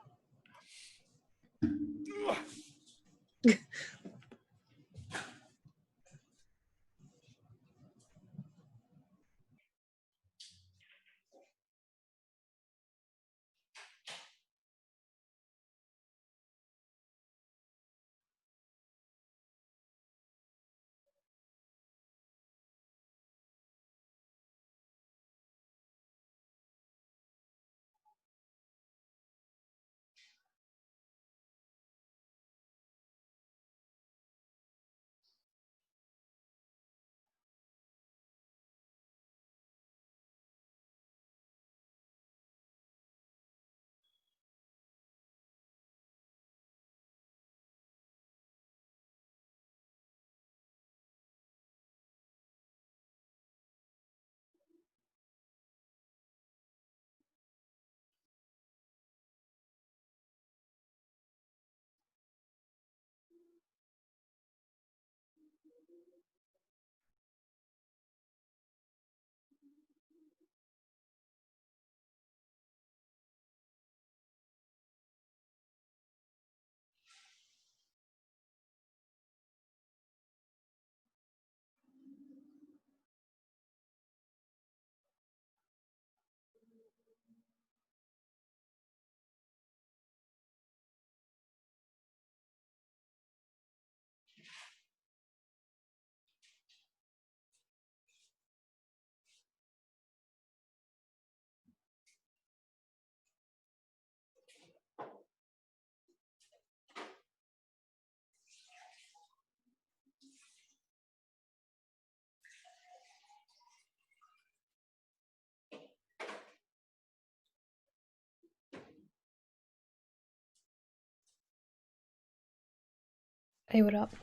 Hey, what up?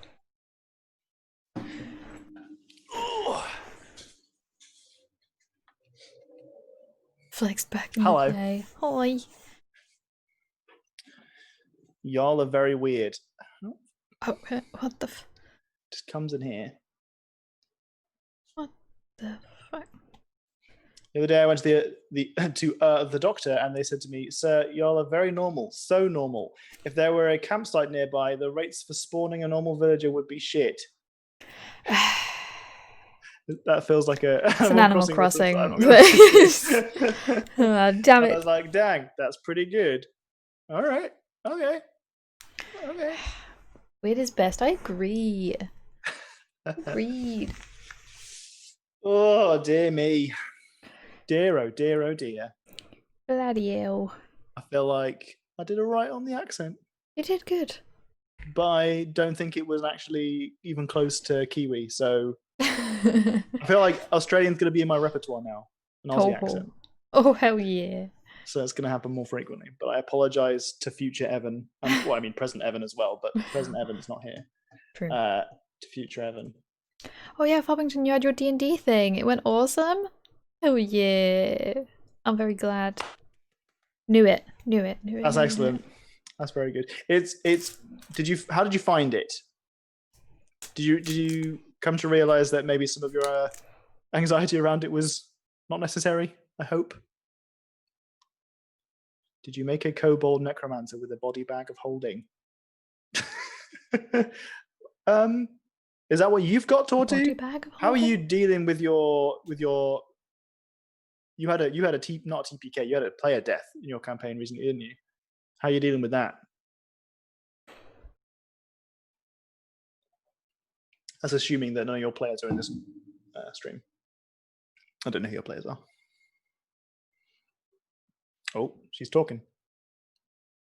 Flex back in Hello. the day. Hi. Y'all are very weird. Oh, what the Just comes in here. what the fuck? The other day I went to the doctor and they said to me, "Sir, y'all are very normal, so normal. If there were a campsite nearby, the rates for spawning a normal villager would be shit." That feels like It's an Animal Crossing. Damn And I it. was like, "Dang, that's pretty good." All right, okay. Weird is best. I agree. Agreed. Oh dear me, dear oh dear oh dear. Bloody hell. I feel like I did all right on the accent, You did good. but I don't think it was actually even close to Kiwi. So I feel like Australian's going to be in my repertoire now, an Aussie accent. Oh, hell yeah. So it's going to happen more frequently. But I apologise to future Evan. Well, I mean present Evan as well, but present Evan is not here. True. To future Evan. Oh yeah, Foppington, you had your D&D thing. It went awesome. Oh yeah. I'm very glad. Knew it. That's excellent. That's very good. How did you find it? Did you come to realize that maybe some of your anxiety around it was not necessary? I hope. Did you make a kobold necromancer with a body bag of holding? Is that what you've got, Tortu? How are you dealing with your? You had not a TPK. You had a player death in your campaign recently, didn't you? How are you dealing with that? That's assuming that none of your players are in this stream. I don't know who your players are. Oh, she's talking.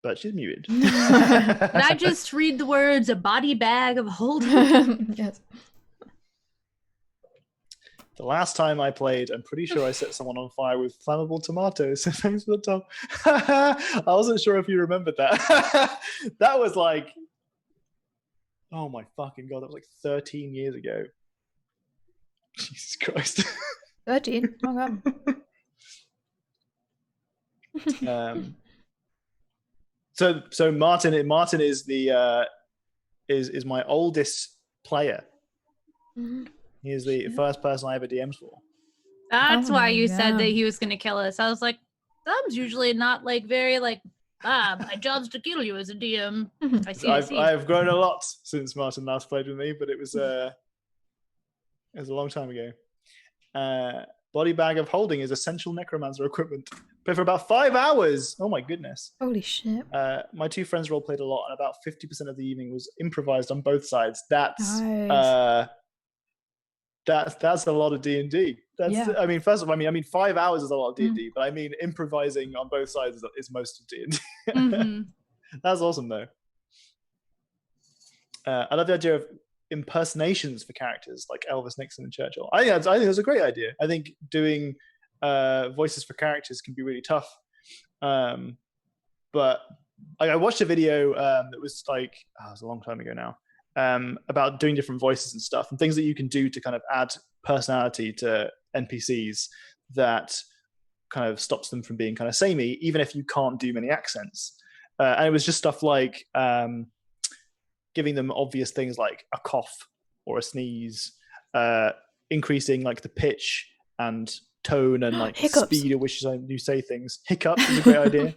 But she's muted. Did I just read the words, a body bag of holding? Yes. The last time I played, I'm pretty sure I set someone on fire with flammable tomatoes. Thanks for the top. I wasn't sure if you remembered that. That was like, oh my fucking god, that was like 13 years ago. Jesus Christ. 13. Oh god. So Martin is the is my oldest player. Mm-hmm. He is the first person I ever DM'd for. That's why you said that he was going to kill us. I was like, Thumb's usually not like very like, my job's to kill you as a DM. I see. I've grown a lot since Martin last played with me, but it was a long time ago. Body bag of holding is essential necromancer equipment. Play for about 5 hours. Oh my goodness. Holy shit. My two friends role played a lot, and about 50% of the evening was improvised on both sides. That's nice. That's a lot of D&D. I mean, first of all, I mean 5 hours is a lot of D&D, but I mean improvising on both sides is most of D&D. Mm-hmm. That's awesome though. I love the idea of impersonations for characters like Elvis, Nixon, and Churchill. I think that's a great idea. I think doing voices for characters can be really tough. But I watched a video that was like, it was a long time ago now, about doing different voices and stuff and things that you can do to kind of add personality to NPCs that kind of stops them from being kind of samey, even if you can't do many accents. And it was just stuff like giving them obvious things like a cough or a sneeze, increasing like the pitch and tone and like speed at which you say things. Hiccups is a great idea.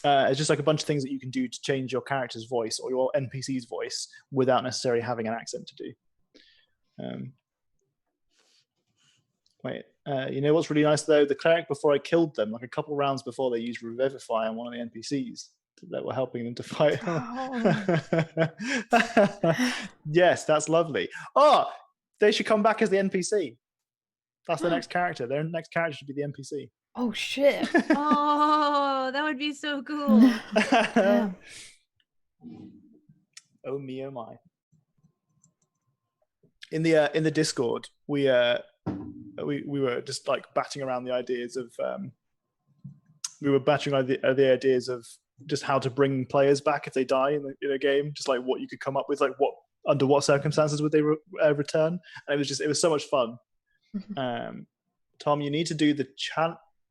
It's just like a bunch of things that you can do to change your character's voice or your NPC's voice without necessarily having an accent to do. You know what's really nice though? The cleric, before I killed them, like a couple rounds before, they used Revivify on one of the NPCs that were helping them to fight. Oh. Yes, that's lovely. Oh, they should come back as the NPC. That's the next character. Their next character should be the NPC. Oh shit. Oh, that would be so cool. Yeah. Oh me, oh my. In the Discord, we were just like batting around the ideas of the ideas of just how to bring players back if they die in a game, just like what you could come up with, like under what circumstances would they return. And it was so much fun. Tom, you need to do the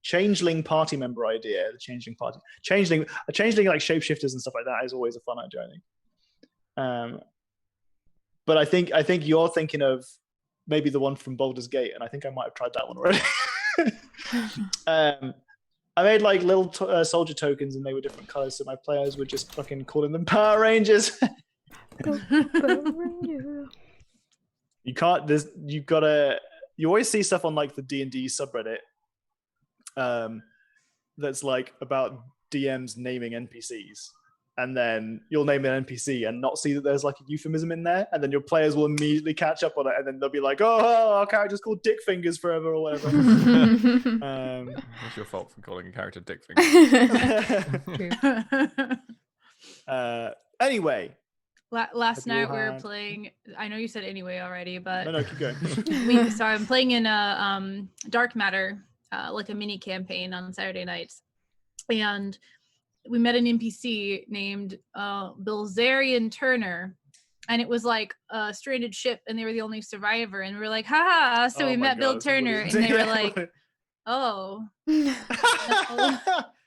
changeling party member idea. The changeling party, a changeling like shapeshifters and stuff like that is always a fun idea, I think. But I think you're thinking of maybe the one from Baldur's Gate, and I think I might have tried that one already. I made like little soldier tokens, and they were different colors, so my players were just fucking calling them Power Rangers. You can't. You always see stuff on like the D&D subreddit that's like about DMs naming NPCs, and then you'll name an NPC and not see that there's like a euphemism in there, and then your players will immediately catch up on it, and then they'll be like, oh, our character's called Dick Fingers forever or whatever. It's your fault for calling a character Dick Fingers. Anyway, last night we were playing. I know you said anyway already, but no, keep going. So I'm playing in a Dark Matter, like a mini campaign on Saturday nights, and we met an NPC named Bilzerian Turner, and it was like a stranded ship, and they were the only survivor, and we were like, haha. So we met Bill Turner, and they were like, oh.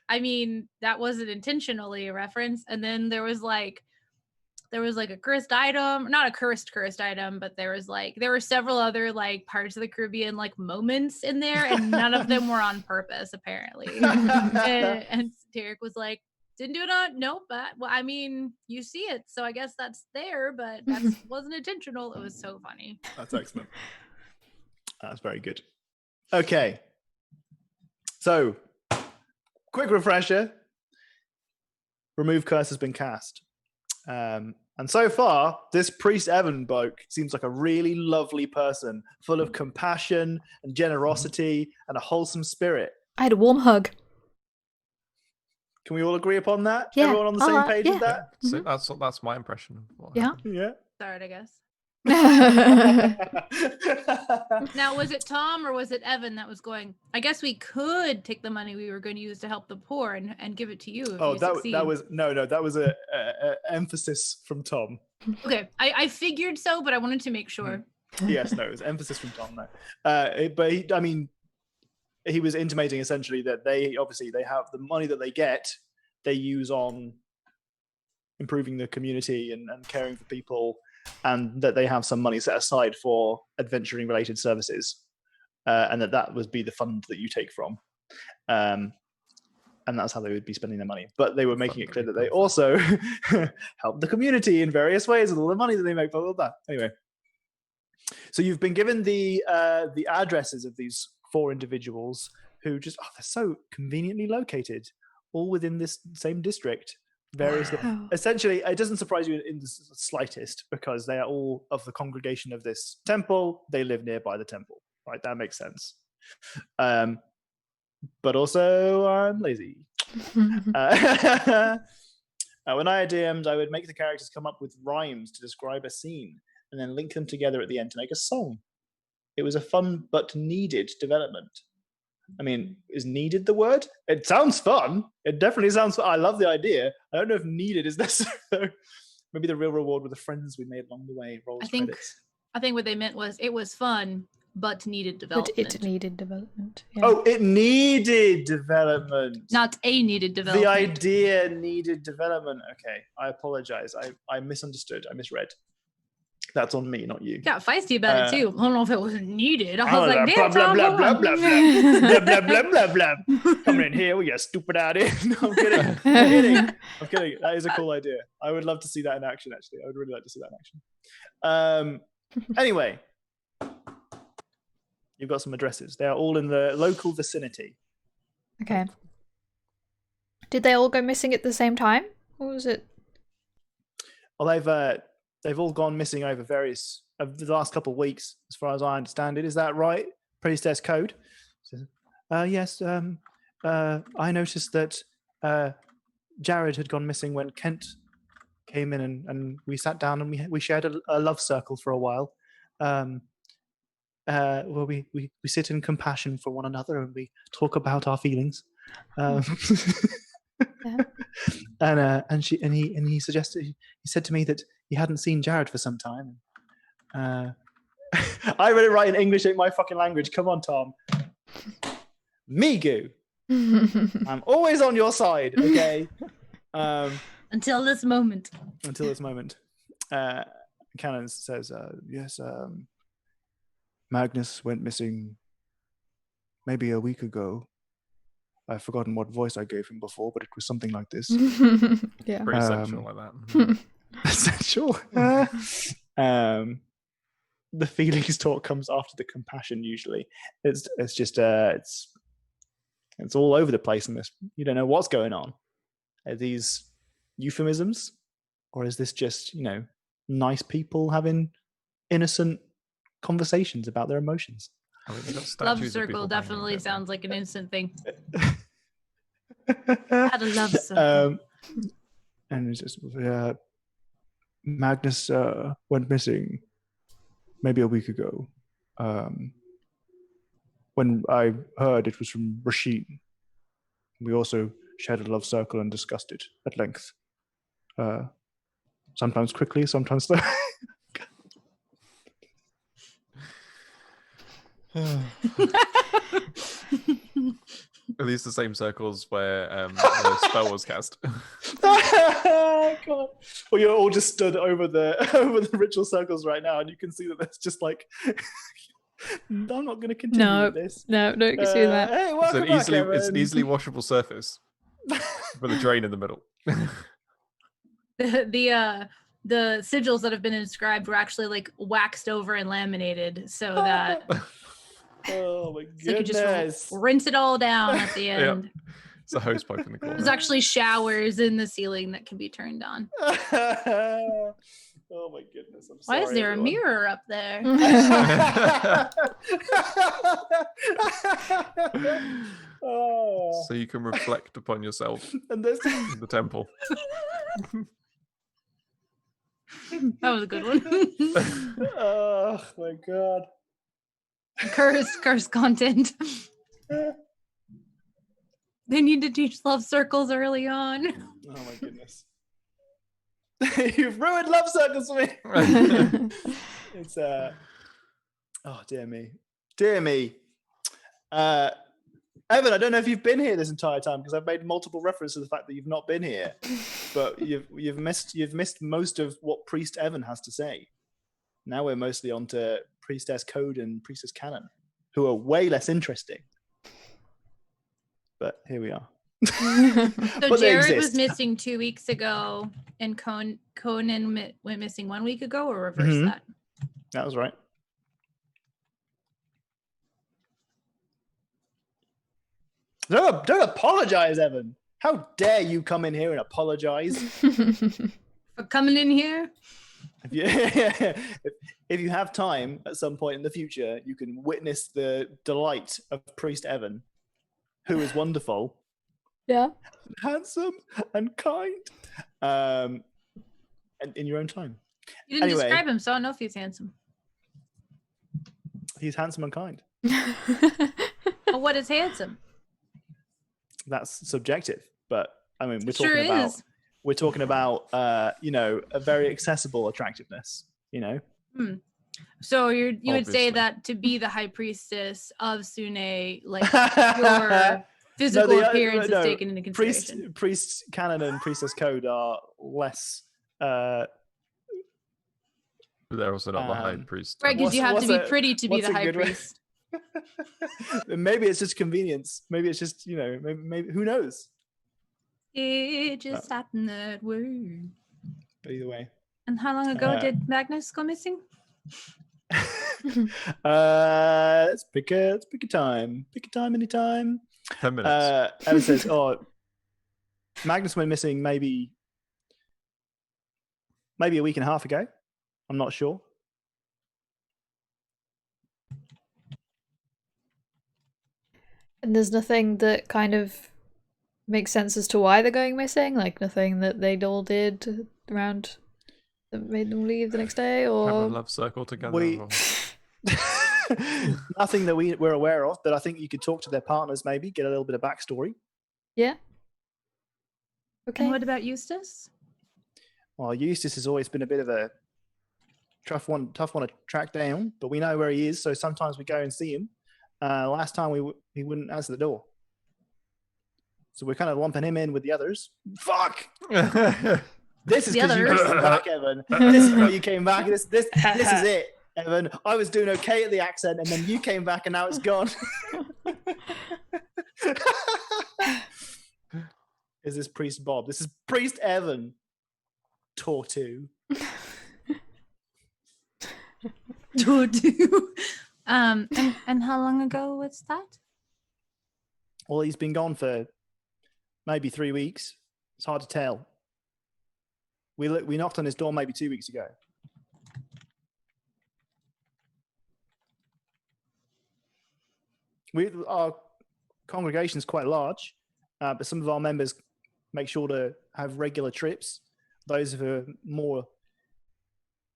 I mean, that wasn't intentionally a reference. And then there was like a cursed item, not a cursed item, but there were several other like Pirates of the Caribbean like moments in there, and none of them were on purpose apparently. and Derek was like, didn't do it on nope, but well, I mean, you see it, so I guess that's there, but that wasn't intentional. It was so funny. That's excellent. That's very good. Okay, so quick refresher. Remove curse has been cast. And so far, this priest Evan bloke seems like a really lovely person, full of compassion and generosity and a wholesome spirit. I had a warm hug. Can we all agree upon that? Yeah. Everyone on the same page with that? So that's my impression of what Yeah. happened. Yeah. Start, I guess. Now, was it Tom or was it Evan that was going, I guess we could take the money we were going to use to help the poor and give it to you if you succeed. that was a emphasis from Tom. Okay, I figured so, but I wanted to make sure. Yes, no, it was emphasis from Tom. No, but he was intimating essentially that they have the money that they get, they use on improving the community and caring for people, and that they have some money set aside for adventuring related services, and that would be the fund that you take from, and that's how they would be spending their money. But they were making it clear that they also help the community in various ways with all the money that they make, blah blah blah. Anyway, so you've been given the addresses of these 4 individuals who just they're so conveniently located, all within this same district. Essentially, it doesn't surprise you in the slightest, because they are all of the congregation of this temple. They live nearby the temple, right? That makes sense. But also, I'm lazy. When I had DMs, I would make the characters come up with rhymes to describe a scene, and then link them together at the end to make a song. It was a fun but needed development. I mean, is needed the word? It sounds fun. It definitely sounds fun. I love the idea. I don't know if needed is necessary. Maybe the real reward were the friends we made along the way. I think what they meant was it was fun, but needed development. But it needed development. Yeah. Oh, it needed development. Not a needed development. The idea needed development. Okay, I apologize. I misunderstood. I misread. That's on me, not you. Got feisty about it too. I don't know if it wasn't needed. I was like, damn, blah, Tom, blah, come blah, on. blah, blah, blah, blah, blah, blah, blah. Coming in here with your stupid idea. No, I'm kidding. I'm kidding. That is a cool idea. I would love to see that in action, actually. I would really like to see that in action. Anyway, you've got some addresses. They are all in the local vicinity. Okay. Did they all go missing at the same time? Or was it? Well, they've all gone missing over various of the last couple of weeks, as far as I understand it. Is that right? Priestess Code? Yes. I noticed that Jared had gone missing when Kent came in, and we sat down and we shared a love circle for a while. Where we sit in compassion for one another and we talk about our feelings. Yeah. And he suggested, he said to me that he hadn't seen Jared for some time. I read it right in English, ain't my fucking language. Come on, Tom. Migu, I'm always on your side, okay? Until this moment. Until this moment. Cannon says, yes, Magnus went missing maybe a week ago. I've forgotten what voice I gave him before, but it was something like this. Yeah. Pretty sensual like that. Sensual. The feelings talk comes after the compassion. Usually, it's just it's all over the place in this. You don't know what's going on. Are these euphemisms, or is this just nice people having innocent conversations about their emotions? I mean, Love circle circle definitely sounds like an instant thing. Had a love circle. And it's just Magnus went missing maybe a week ago. When I heard it was from Rashid, we also shared a love circle and discussed it at length. Sometimes quickly, sometimes slowly. Are these the same circles where the spell was cast? God. Well, you're all just stood over the ritual circles right now, and you can see that there's just like I'm not going to continue with this. No, don't do that. Hey, It's an easily washable surface with a drain in the middle. The sigils that have been inscribed were actually like waxed over and laminated so that oh my goodness. so you could just rinse it all down at the end. Yep. It's a hose pipe in the corner. There's actually showers in the ceiling that can be turned on. Oh my goodness. I'm Why sorry, is there everyone. a mirror up there? Oh. So you can reflect upon yourself And there's in the temple. That was a good one. oh my god. Curse content. They need to teach love circles early on. Oh my goodness. You've ruined love circles for me. It's oh dear me. Dear me. Evan, I don't know if you've been here this entire time because I've made multiple references to the fact that you've not been here. But you've missed most of what Priest Evan has to say. Now we're mostly on to Priestess Code and Priestess Cannon, who are way less interesting. But here we are. So Jared was missing 2 weeks ago, and Conan went missing 1 week ago, or reverse that? That was right. Don't apologize, Evan. How dare you come in here and apologize? For coming in here? If you have time at some point in the future, you can witness the delight of Priest Evan, who is wonderful. Yeah. Handsome and kind. And in your own time. You didn't describe him, so I don't know if he's handsome. He's handsome and kind. But what is handsome? That's subjective. But I mean, we're talking about a very accessible attractiveness, So you would say that to be the high priestess of Sune, like your physical appearance is taken into consideration. Priest Canon and Priestess Code are less. But they're also not the high priest. Right, because you have to be pretty to be the high priest. Maybe it's just convenience. Maybe it's just maybe who knows. It just happened that way. But either way. And how long ago did Magnus go missing? Let's pick a time. Pick a time, anytime. 10 minutes. Evan says, Magnus went missing maybe a week and a half ago. I'm not sure. And there's nothing that kind of makes sense as to why they're going missing? Like nothing that they all did around that made them leave the next day, or have a love circle together. Nothing that we're aware of, but I think you could talk to their partners, maybe get a little bit of backstory. Yeah. Okay. And what about Eustace? Well, Eustace has always been a bit of a tough one to track down, but we know where he is, so sometimes we go and see him. Last time he wouldn't answer the door, so we're kind of lumping him in with the others. Fuck! This is The because you others. came back, Evan. This is why you came back. This is it, Evan. I was doing okay at the accent, and then you came back, and now it's gone. Is this Priest Bob? This is Priest Evan. Tortu. And how long ago was that? Well, he's been gone for maybe 3 weeks. It's hard to tell. We knocked on his door maybe 2 weeks ago. Our congregation is quite large, but some of our members make sure to have regular trips. Those who are more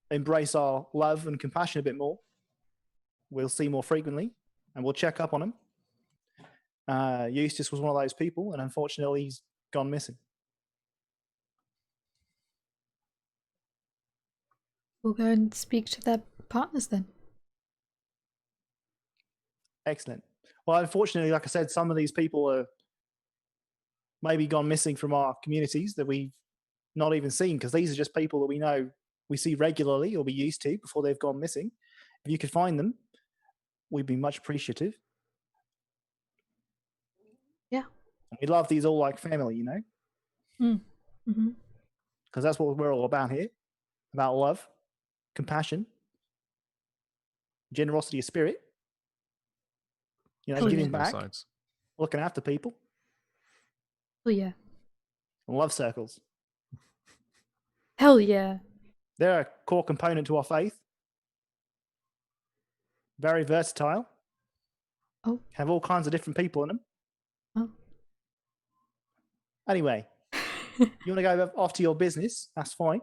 embrace our love and compassion a bit more, we'll see more frequently, and we'll check up on him. Eustace was one of those people, and unfortunately, he's gone missing. We'll go and speak to their partners then. Excellent. Well, unfortunately, like I said, some of these people are maybe gone missing from our communities that we've not even seen, because these are just people that we know we see regularly or we used to before they've gone missing. If you could find them, we'd be much appreciative. Yeah. We love these all like family, you know? Mm-hmm. Because that's what we're all about here. About love, compassion, generosity of spirit. You know, giving back, looking after people. Oh yeah. And love circles. Hell yeah. They're a core component to our faith. Very versatile. Oh. Have all kinds of different people in them. Oh. Anyway, you want to go off to your business, that's fine.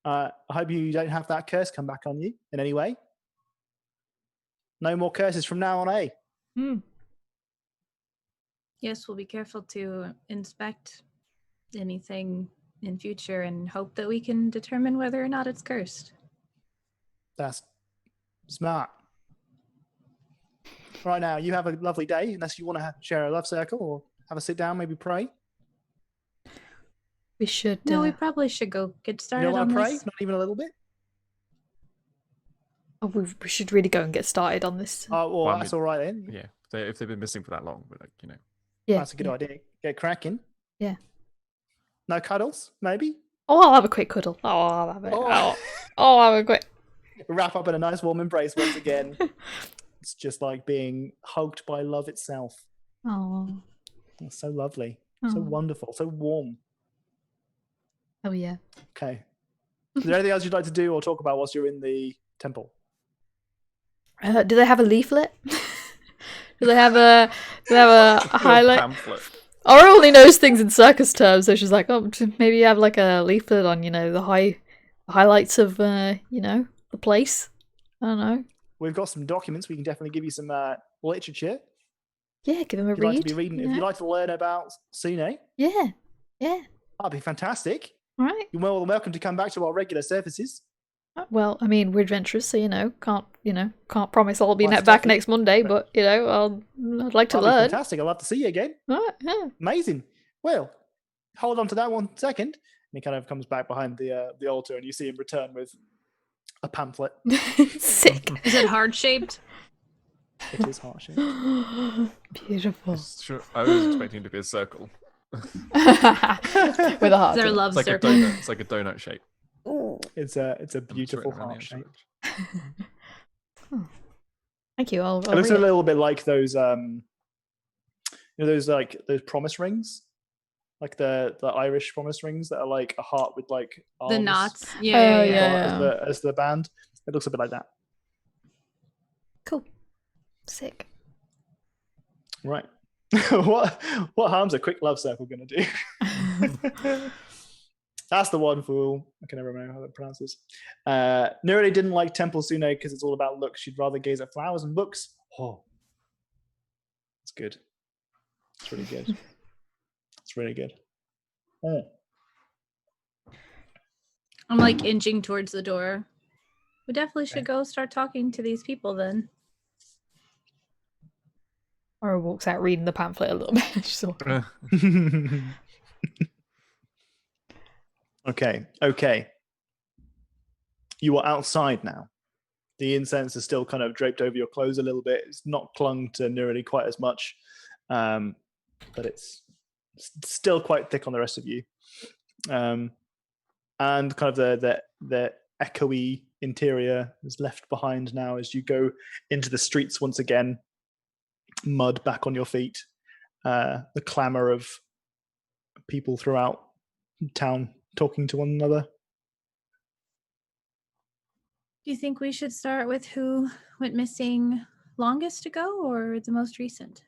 I hope you don't have that curse come back on you in any way. No more curses from now on, eh? Yes, we'll be careful to inspect anything in future and hope that we can determine whether or not it's cursed. That's smart. Right now, you have a lovely day, unless you want to share a love circle or have a sit down, maybe pray. We should. No, we probably should go get started You don't want on to pray? this. Not even a little bit? Oh, we should really go and get started on this. Oh, well, Well, I that's mean, all right then. Yeah, if they've been missing for that long, but like, you know. Yeah, That's a good idea. Get cracking. Yeah. No cuddles, maybe? Oh, I'll have a quick cuddle. Oh, I'll have it. Oh. I'll have a quick. Wrap up in a nice warm embrace once again. It's just like being hugged by love itself. Oh. It's so lovely. So wonderful. So warm. Oh yeah. Okay. Is there anything else you'd like to do or talk about whilst you're in the temple? Do they have a leaflet? do they have a highlight? Pamphlet. Aura only knows things in circus terms, so she's like, oh, maybe you have like a leaflet on, the highlights of, the place. I don't know. We've got some documents. We can definitely give you some literature. Yeah, give them a If you'd read. like to be reading, if you'd like to learn about Sune, Yeah. that'd be fantastic. All right. You're more than welcome to come back to our regular services. Well, I mean, we're adventurous, so can't promise I'll be Well, back next Monday, but I'd like to That'd be learn. fantastic. I'd love to see you again. All right, yeah. Amazing. Well, hold on to that 1 second. And he kind of comes back behind the altar, and you see him return with a pamphlet. Sick. Is it heart shaped? It is heart-shaped. Beautiful. Sure, I was expecting it to be a circle. With a heart. Their in it. love It's like a circle. donut. It's like a donut shape. It's a And it's beautiful written around the heart shape. outside. Thank you. I'll It looks read a little bit like those those promise rings, like the Irish promise rings that are like a heart with like The arms knots. Oh, Yeah. yeah. as the band. It looks a bit like that. Cool. Sick. Right. what harm's a quick love circle gonna do? That's the one fool. I can never remember how that pronounces. Neroli didn't like Temple Sune because it's all about looks. She'd rather gaze at flowers and books. Oh, it's good. It's really good. It's really good. Oh. I'm like inching towards the door. We definitely should go start talking to these people then. Or walks out reading the pamphlet a little bit. So. Okay. You are outside now. The incense is still kind of draped over your clothes a little bit. It's not clung to nearly quite as much, but it's still quite thick on the rest of you. And kind of the echoey interior is left behind now as you go into the streets once again. Mud back on your feet. The clamor of people throughout town talking to one another. Do you think we should start with who went missing longest ago or the most recent?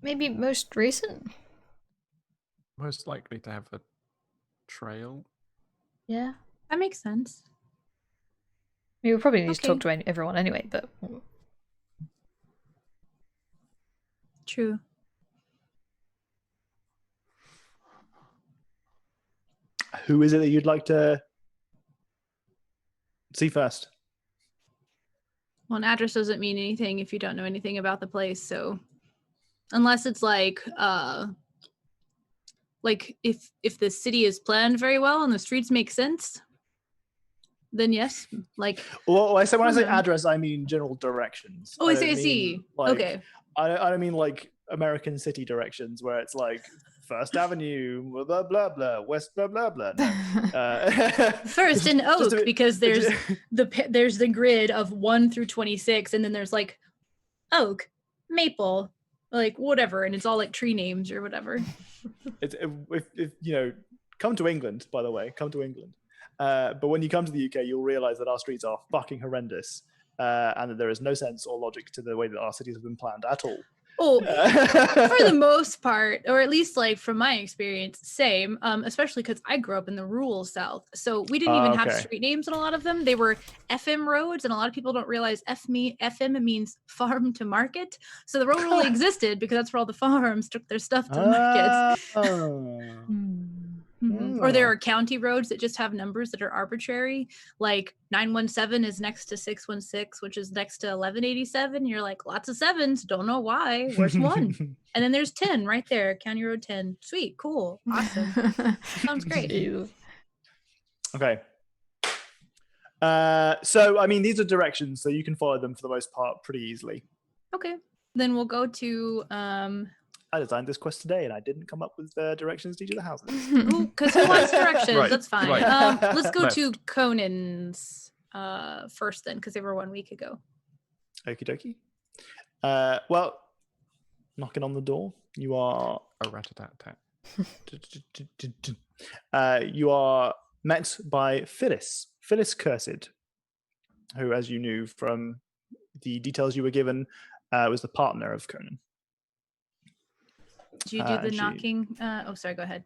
Maybe most recent? Most likely to have a trail. Yeah. That makes sense. I mean, we probably need to talk to everyone anyway, but... True. Who is it that you'd like to see first? Well, an address doesn't mean anything if you don't know anything about the place, so unless it's like if the city is planned very well and the streets make sense, then yes. Like, well, when I say address, I mean general directions. Oh, I see. Like, okay. I don't mean like American city directions where it's like First Avenue, blah blah blah, West blah blah blah. No. First in Oak, because there's the grid of 1 through 26, and then there's like Oak, Maple, like whatever, and it's all like tree names or whatever. If you know, come to England, by the way, come to England. But when you come to the UK, you'll realize that our streets are fucking horrendous, and that there is no sense or logic to the way that our cities have been planned at all. Oh, for the most part, or at least like from my experience, same. Especially because I grew up in the rural South, so we didn't even have street names in a lot of them. They were FM roads, and a lot of people don't realize FM means farm to market. So the road really existed because that's where all the farms took their stuff to markets. Or there are county roads that just have numbers that are arbitrary, like 917 is next to 616, which is next to 1187. You're like, lots of sevens, don't know why. Where's one? And then there's 10 right there, County Road 10. Sweet, cool, awesome. Sounds great. Okay. So, I mean, these are directions, so you can follow them for the most part pretty easily. Okay. Then we'll go to... I designed this quest today, and I didn't come up with directions to each of the houses. Because who wants directions? Right, That's fine. right. Let's go Left. to Conan's first then, because they were 1 week ago. Okie dokie. Well, knocking on the door, you are... A rat-a-tat-tat. You are met by Phyllis Cursed, who, as you knew from the details you were given, was the partner of Conan. Did you do the knocking? Sorry, go ahead.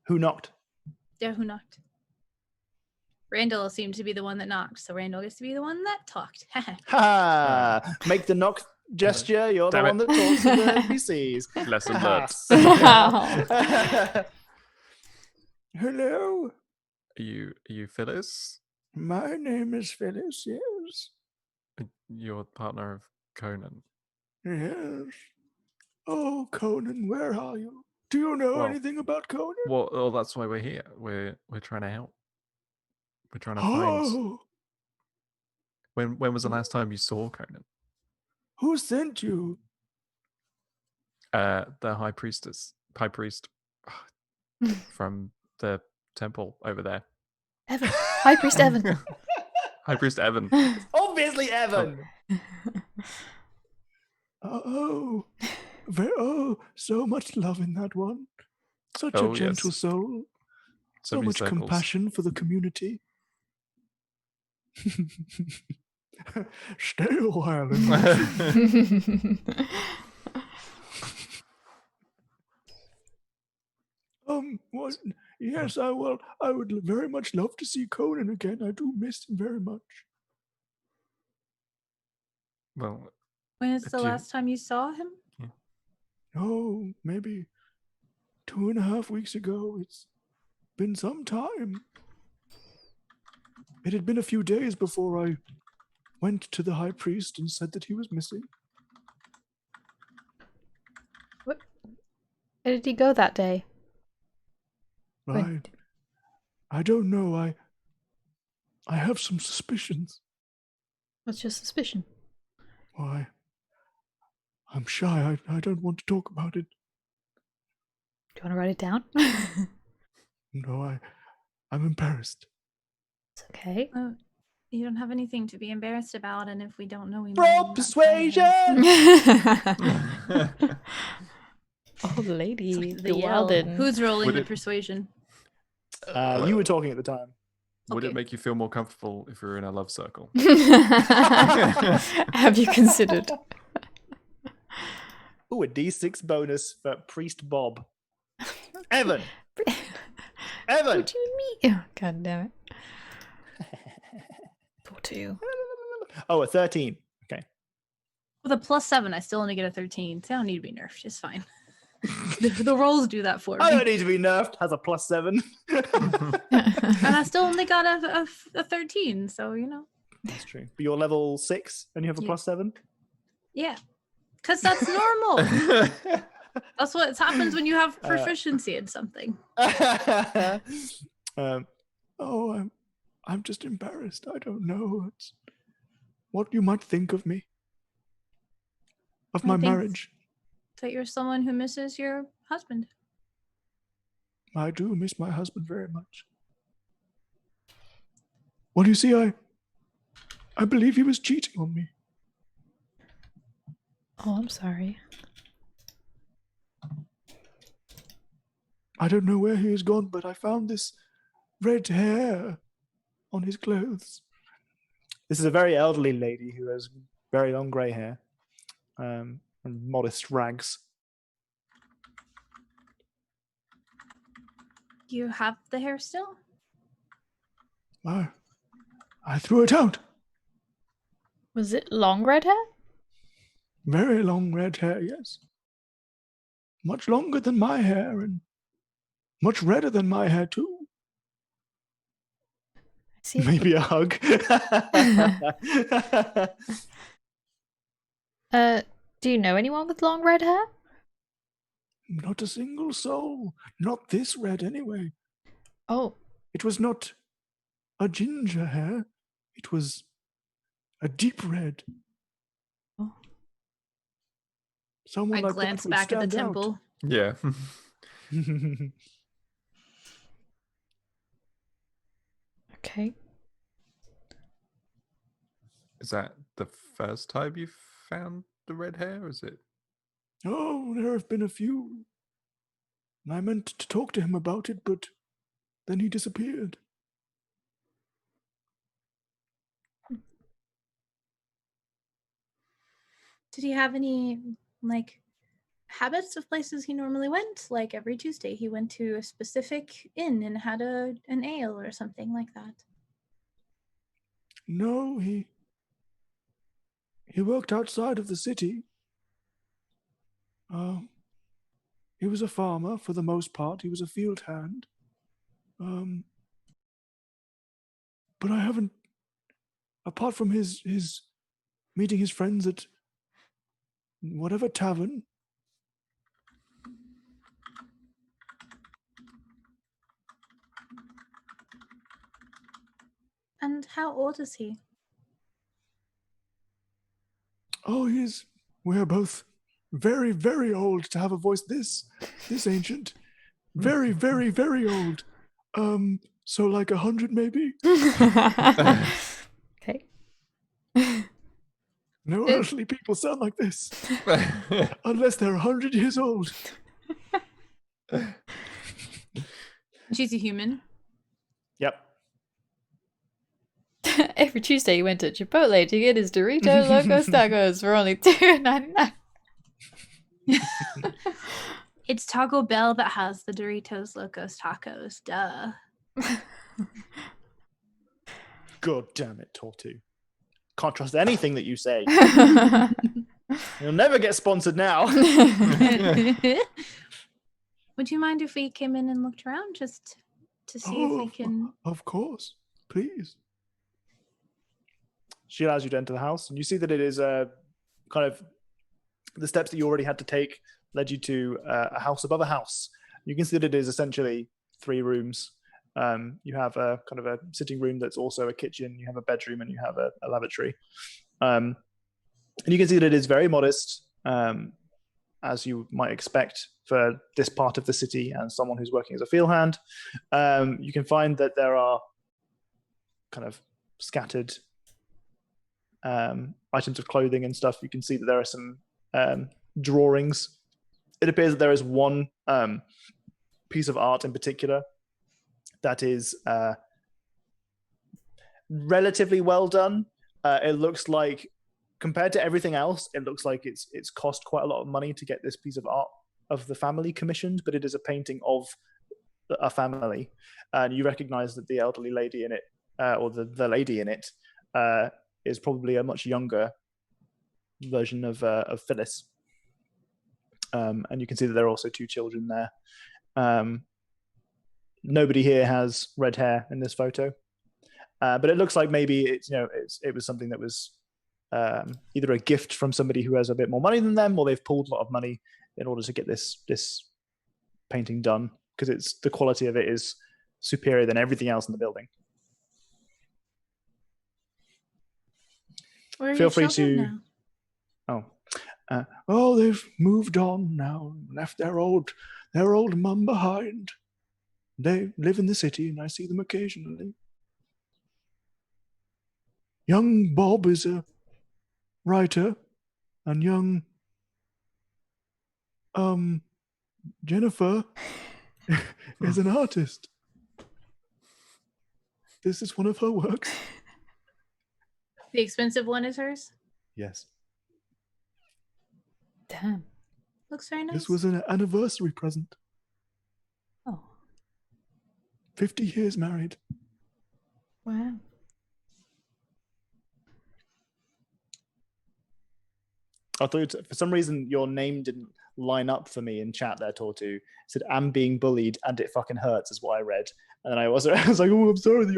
Who knocked? Yeah, who knocked? Randall seemed to be the one that knocked, so Randall gets to be the one that talked. Ha! Make the knock gesture. You're the one that talks to the NPCs. Lesson learned. Hello. Are you Phyllis? My name is Phyllis, yes. You're the partner of Conan. Yes. Oh, Conan, where are you? Do you know anything about Conan? Well, that's why we're here. We're trying to help. We're trying to find... When was the last time you saw Conan? Who sent you? The high priest from the temple over there. Evan. High Priest Evan. High Priest Evan. Obviously Evan. So much love in that one. Such a gentle soul. So much compassion for the community. Stay a while. Yes, I will. I would very much love to see Conan again. I do miss him very much. Well, when is the last time you saw him? Oh, maybe 2.5 weeks ago. It's been some time. It had been a few days before I went to the high priest and said that he was missing. What? Where did he go that day? When- I don't know. I have some suspicions. What's your suspicion? Why? I'm shy. I don't want to talk about it. Do you want to write it down? No, I'm embarrassed. It's okay. You don't have anything to be embarrassed about, and if we don't know, we Roll might persuasion! Oh, lady, The the yell. Wilden. Who's rolling Would the it- persuasion? You were talking at the time. Would Okay. it make you feel more comfortable if we were in a love circle? Have you considered? Ooh, a D6 bonus for Priest Bob. Evan! Evan! What do you mean? Oh, God damn it. 4-2. Oh, a 13. Okay. With a +7, I still only get a 13. So I don't need to be nerfed. It's fine. the rolls do that for I me. don't need to be nerfed. Has a +7. And I still only got a 13, so you know. That's true. But you're level 6 and you have a Yeah. +7? Yeah. Because that's normal. That's what happens when you have proficiency in something. I'm just embarrassed. I don't know. It's what you might think of me. Of I my think- marriage. That you're someone who misses your husband. I do miss my husband very much. Well, you see, I believe he was cheating on me. Oh, I'm sorry. I don't know where he has gone, but I found this red hair on his clothes. This is a very elderly lady who has very long grey hair and modest rags. You have the hair still? I threw it out. Was it long red hair? Very long red hair, yes. Much longer than my hair and much redder than my hair, too. I see. Maybe a hug. Do you know anyone with long red hair? Not a single soul. Not this red, anyway. Oh, It was not a ginger hair. It was a deep red. Oh. Someone I like glance that would back at the stand out. temple. Yeah. okay. Is that the first time you found the red hair? Or is it? Oh, there have been a few. I meant to talk to him about it, but then he disappeared. Did he have any, like, habits of places he normally went? Like every Tuesday he went to a specific inn and had an ale or something like that. No, he worked outside of the city. He was a farmer for the most part. He was a field hand. But I haven't, apart from his meeting his friends at whatever tavern. And how old is he? Oh, we're both very, very old to have a voice this ancient. Very, very, very old. So like 100 maybe? Okay. No earthly people sound like this. Unless they're 100 years old. She's a human. Yep. Every Tuesday he went to Chipotle to get his Dorito Locos Tacos for only $2.99. It's Taco Bell that has the Doritos Locos Tacos. Duh. God damn it, Tortu. Can't trust anything that you say. You'll never get sponsored now. Would you mind if we came in and looked around just to see if we can? Of course, please. She allows you to enter the house, and you see that it is kind of the steps that you already had to take led you to a house above a house. You can see that it is essentially 3 rooms. You have a kind of a sitting room that's also a kitchen. You have a bedroom, and you have a lavatory. And you can see that it is very modest, as you might expect for this part of the city and someone who's working as a field hand. You can find that there are kind of scattered items of clothing and stuff. You can see that there are some drawings. It appears that there is one piece of art in particular that is relatively well done. It looks like, compared to everything else, it looks like it's cost quite a lot of money to get this piece of art of the family commissioned, but it is a painting of a family, and you recognize that the elderly lady in it, or the lady in it, is probably a much younger version of Phyllis. And you can see that there are also 2 children there. Nobody here has red hair in this photo, but it looks like maybe it was something that was either a gift from somebody who has a bit more money than them, or they've pulled a lot of money in order to get this painting done, because the quality of it is superior than everything else in the building. Where are Feel your free children to. now? They've moved on now, left their old mum behind. They live in the city, and I see them occasionally. Young Bob is a writer, and young Jennifer is an artist. This is one of her works. The expensive one is hers? Yes. Damn. Looks very nice. This was an anniversary present. Oh. 50 years married. Wow. I thought for some reason your name didn't line up for me in chat there, Tortu. It said, "I'm being bullied and it fucking hurts," is what I read. And then I was like, "Oh, I'm sorry that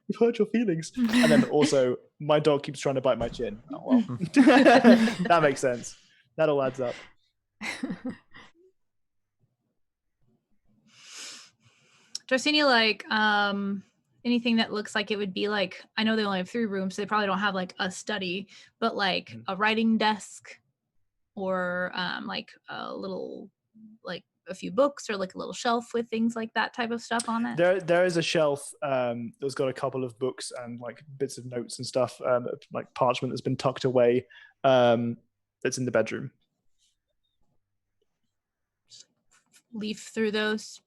we've hurt your feelings." And then also, my dog keeps trying to bite my chin. Oh, well. That makes sense. That all adds up. Do I see any anything that looks like it would be like, I know they only have 3 rooms, so they probably don't have like a study, but like a writing desk, or like a little, like a few books, or like a little shelf with things like that type of stuff on it? There is a shelf that's got a couple of books and like bits of notes and stuff, like parchment that's been tucked away, that's in the bedroom. Leaf through those.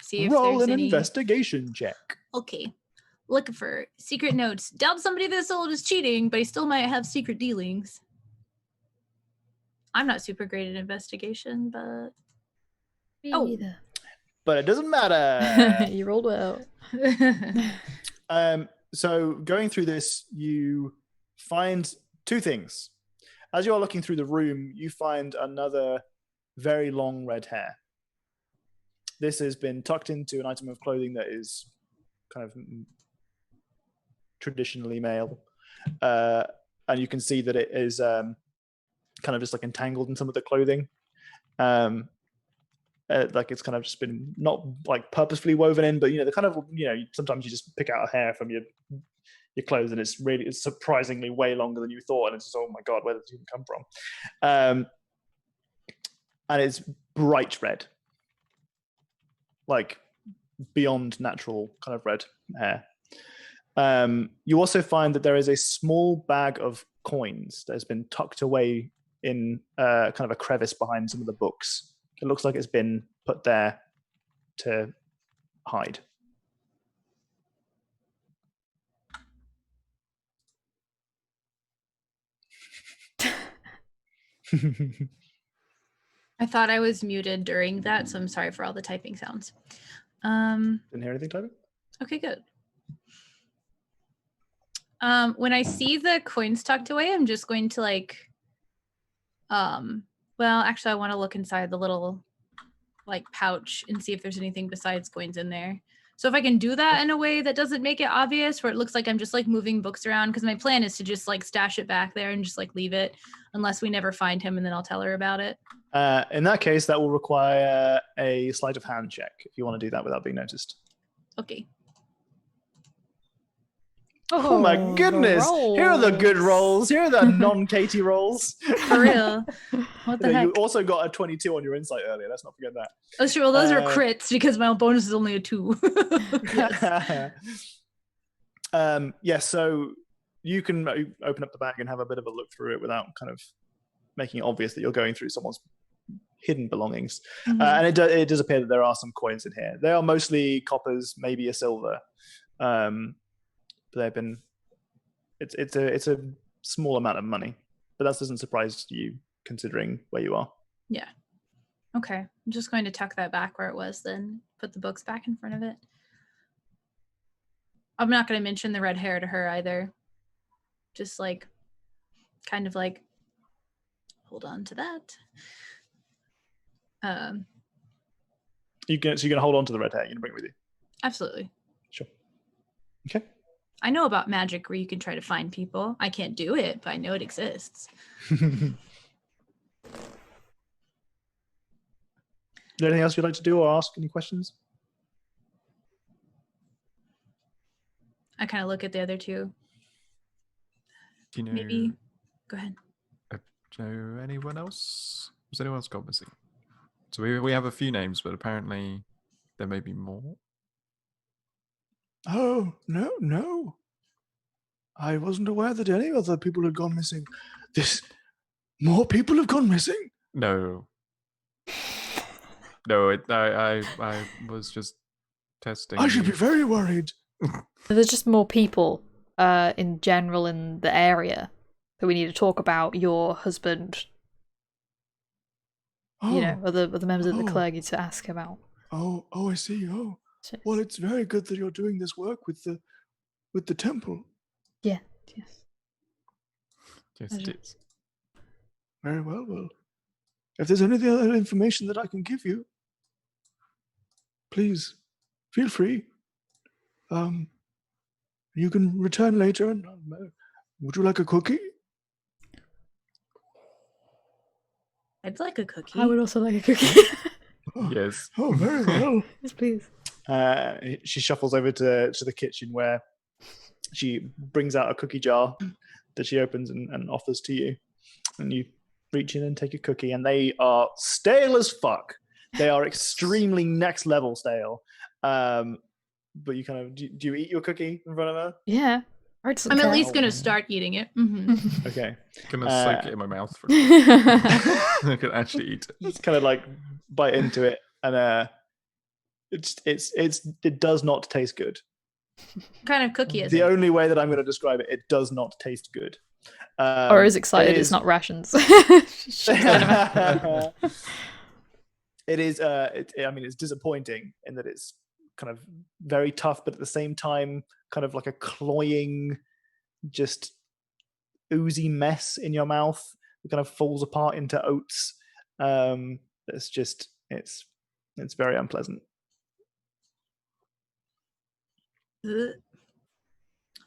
See if Roll there's an any investigation check. Okay. Looking for secret notes. Doubt somebody this old is cheating, but he still might have secret dealings. I'm not super great at investigation, but Me Oh. neither. But it doesn't matter. You rolled well. So going through this, you find 2 things. As you are looking through the room, you find another very long red hair. This has been tucked into an item of clothing that is kind of traditionally male. And you can see that it is kind of just like entangled in some of the clothing. Like it's kind of just been not like purposefully woven in, but the kind of, sometimes you just pick out a hair from your clothes and it's surprisingly way longer than you thought. And it's just, oh my God, where did this even come from? And it's bright red. Like beyond natural kind of red hair. You also find that there is a small bag of coins that has been tucked away in kind of a crevice behind some of the books. It looks like it's been put there to hide. I thought I was muted during that, so I'm sorry for all the typing sounds. Didn't hear anything typing? Okay, good. When I see the coins tucked away, I'm just going to like Well, actually, I want to look inside the little like pouch and see if there's anything besides coins in there. So if I can do that in a way that doesn't make it obvious, where it looks like I'm just like moving books around, because my plan is to just like stash it back there and just like leave it unless we never find him, and then I'll tell her about it. In that case, that will require a sleight of hand check if you want to do that without being noticed. Okay. Oh my goodness! rolls. Here are the good rolls. Here are the non-Katie rolls. For real. What the You heck? also got a 22 on your insight earlier. Let's not forget that. Oh, sure. Well, those are Uh, crits because my bonus is only a 2. Yeah, so you can open up the bag and have a bit of a look through it without kind of making it obvious that you're going through someone's hidden belongings. And it does appear that there are some coins in here. They are mostly coppers, maybe a silver. They've been it's a small amount of money, but that doesn't surprise you considering where you are. Yeah. Okay. I'm just going to tuck that back where it was, then put the books back in front of it. I'm not going to mention the red hair to her either. Just like, kind of like, hold on to that. So you're gonna hold on to the red hair. You're gonna bring it with you. Absolutely. Sure. Okay. I know about magic where you can try to find people. I can't do it, but I know it exists. Is there anything else you'd like to do or ask? Any questions? I kind of look at the other two. Do you know, Maybe. Go ahead. do you know anyone else? Has anyone else gone missing? So we have a few names, but apparently there may be more. Oh, no. I wasn't aware that any other people had gone missing. More people have gone missing? No. No, I was just testing. I should be very worried. There's just more people in general in the area that we need to talk about. Your husband, Oh, other members of the Oh. clergy to ask about. oh, I see. Oh, So- well, it's very good that you're doing this work with the temple. yeah, yes. Yes, Pleasure. it is. Very well. Well, if there's any other information that I can give you, please feel free. You can return later. And would you like a cookie? I'd like a cookie. I would also like a cookie. Oh, Yes. oh, very well. Yes, please. She shuffles over to the kitchen where she brings out a cookie jar that she opens and offers to you. And you reach in and take a cookie, and they are stale as fuck. They are extremely next level stale. But you kind of do you eat your cookie in front of her? Yeah. I'm at least going to start eating it. Mm-hmm. Okay. Gonna soak it in my mouth for least. I can actually eat it. Just kind of like bite into it, and it does not taste good. What kind of cookie is The it? only way that I'm going to describe it, it does not taste good. Or is excited it it's is- not rations. It is. I mean, it's disappointing in that it's kind of very tough, but at the same time, kind of like a cloying, just oozy mess in your mouth. It kind of falls apart into oats. It's just it's very unpleasant. Ugh.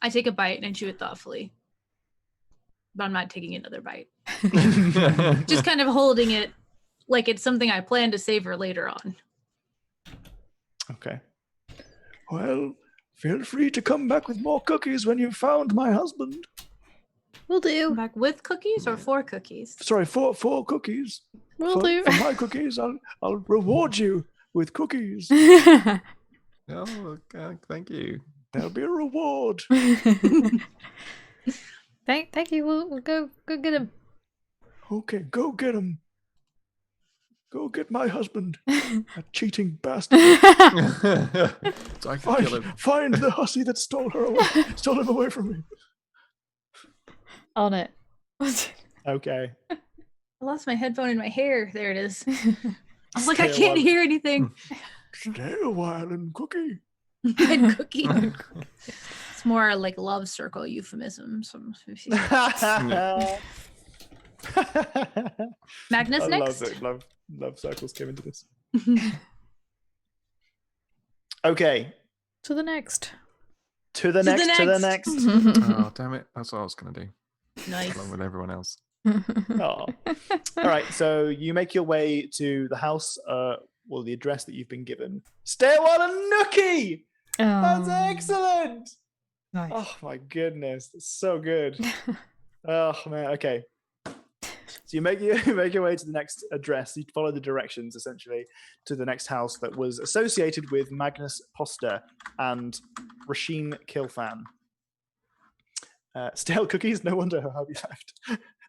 I take a bite and chew it thoughtfully. But I'm not taking another bite. Just kind of holding it like it's something I plan to savor later on. Okay. Well, feel free to come back with more cookies when you've found my husband. Will do. Back with cookies or for cookies? Sorry, four cookies. Will for, do. For my cookies, I'll reward you with cookies. Oh, thank you. There'll be a reward. Thank you. We'll go get him. Okay, go get him. Go get my husband. A cheating bastard. So I can kill him. Find the hussy that stole him away from me. On it. Okay. I lost my headphone in my hair. There it is. I was like, Stay I a can't while. hear anything. Stay a while and cookie. And cookie. It's more like love circle euphemism. Magnus I next. love it. Love circles came into this. Okay. To the next. To the next. Oh, damn it. That's what I was going to do. Nice. Along with everyone else. Oh. All right. So you make your way to the house, well, the address that you've been given. Stairwell and Nookie! That's excellent! Nice. Oh my goodness. That's so good. Oh man. Okay. So you make your way to the next address. You follow the directions essentially to the next house that was associated with Magnus Poster and Rasheen Kilfan. Stale cookies. No wonder how you left.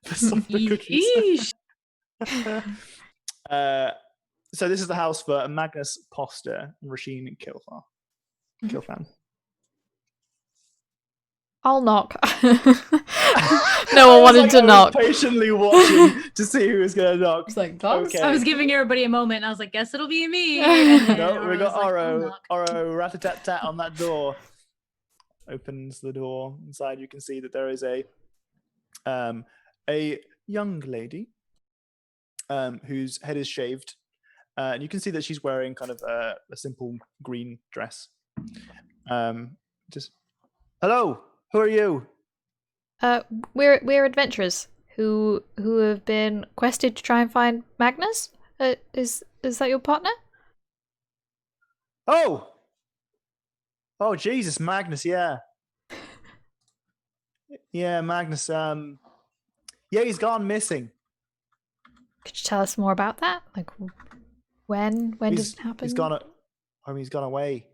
The softer cookies. So this is the house for Magnus Poster and Rasheen Kilfan. I'll knock. No one wanted to knock. I was patiently watching to see who was going to knock. It's like, Okay. I was giving everybody a moment. And I was like, guess it'll be me. And then No, we got was like, Oro. "I'll knock." Oro, rat-a-tat-tat on that door. Opens the door. Inside, you can see that there is a young lady whose head is shaved, and you can see that she's wearing kind of a simple green dress. Just hello. Who are you? We're adventurers who have been quested to try and find Magnus. Is that your partner? Oh, Jesus, Magnus. Yeah, Magnus. Yeah, he's gone missing. Could you tell us more about that? Like, when did it happen? He's gone. He's gone away.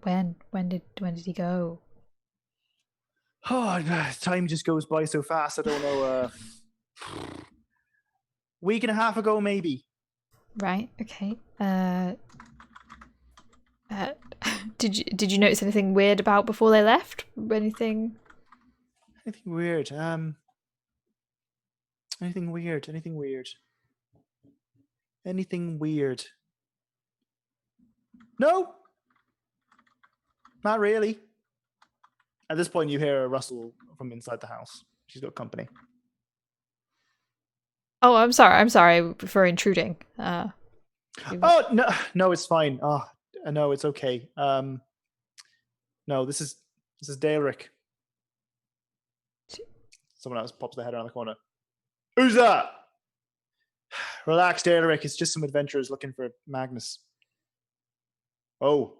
When did he go? Oh, time just goes by so fast. I don't know. Week and a half ago, maybe. Right. Okay. Did you notice anything weird about before they left? Anything? Anything weird? Anything weird? Anything weird? No, not really. At this point, you hear a rustle from inside the house. She's got company. Oh, I'm sorry for intruding. Oh no, it's fine. Oh no, it's okay. No, this is Daleric. Someone else pops their head around the corner. Who's that? Relax, Daleric. It's just some adventurers looking for Magnus. Oh.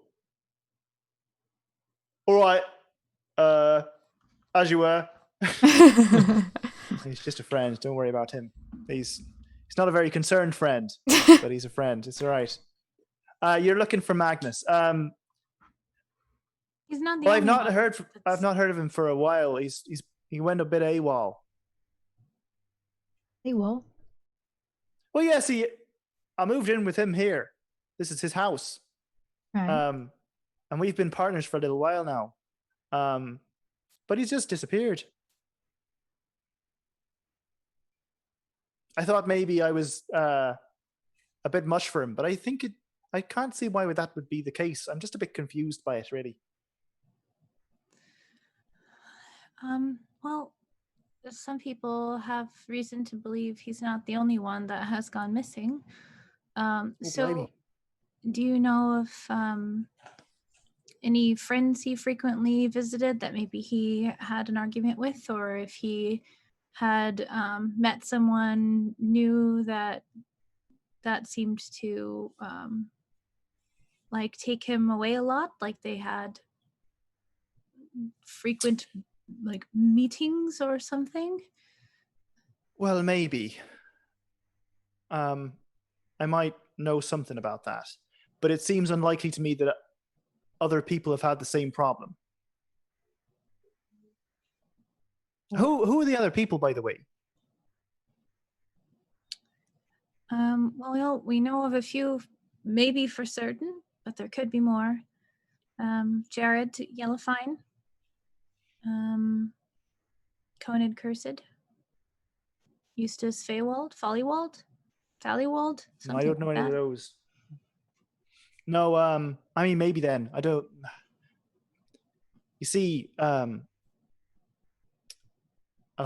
All right. As you were. He's just a friend. Don't worry about him. He's not a very concerned friend, but he's a friend. It's all right. You're looking for Magnus. He's not the Well, only one. I've not heard of him for a while. He went a bit AWOL. AWOL? Well, yeah. See, I moved in with him here. This is his house. Right. And we've been partners for a little while now. But he's just disappeared. I thought maybe I was a bit much for him, but I can't see why that would be the case. I'm just a bit confused by it, really. Well, some people have reason to believe he's not the only one that has gone missing. So, do you know of any friends he frequently visited that maybe he had an argument with, or if he had met someone new that seemed to like take him away a lot, like they had frequent like meetings or something? Well, maybe. I might know something about that, but it seems unlikely to me that other people have had the same problem. Who are the other people, by the way? Well, we know of a few, maybe for certain, but there could be more. Jared Yellowfine, Conid Cursed, Eustace Faywald, Fallywald, No, I don't know any of those. No, I mean, maybe then. I don't. You see, I'll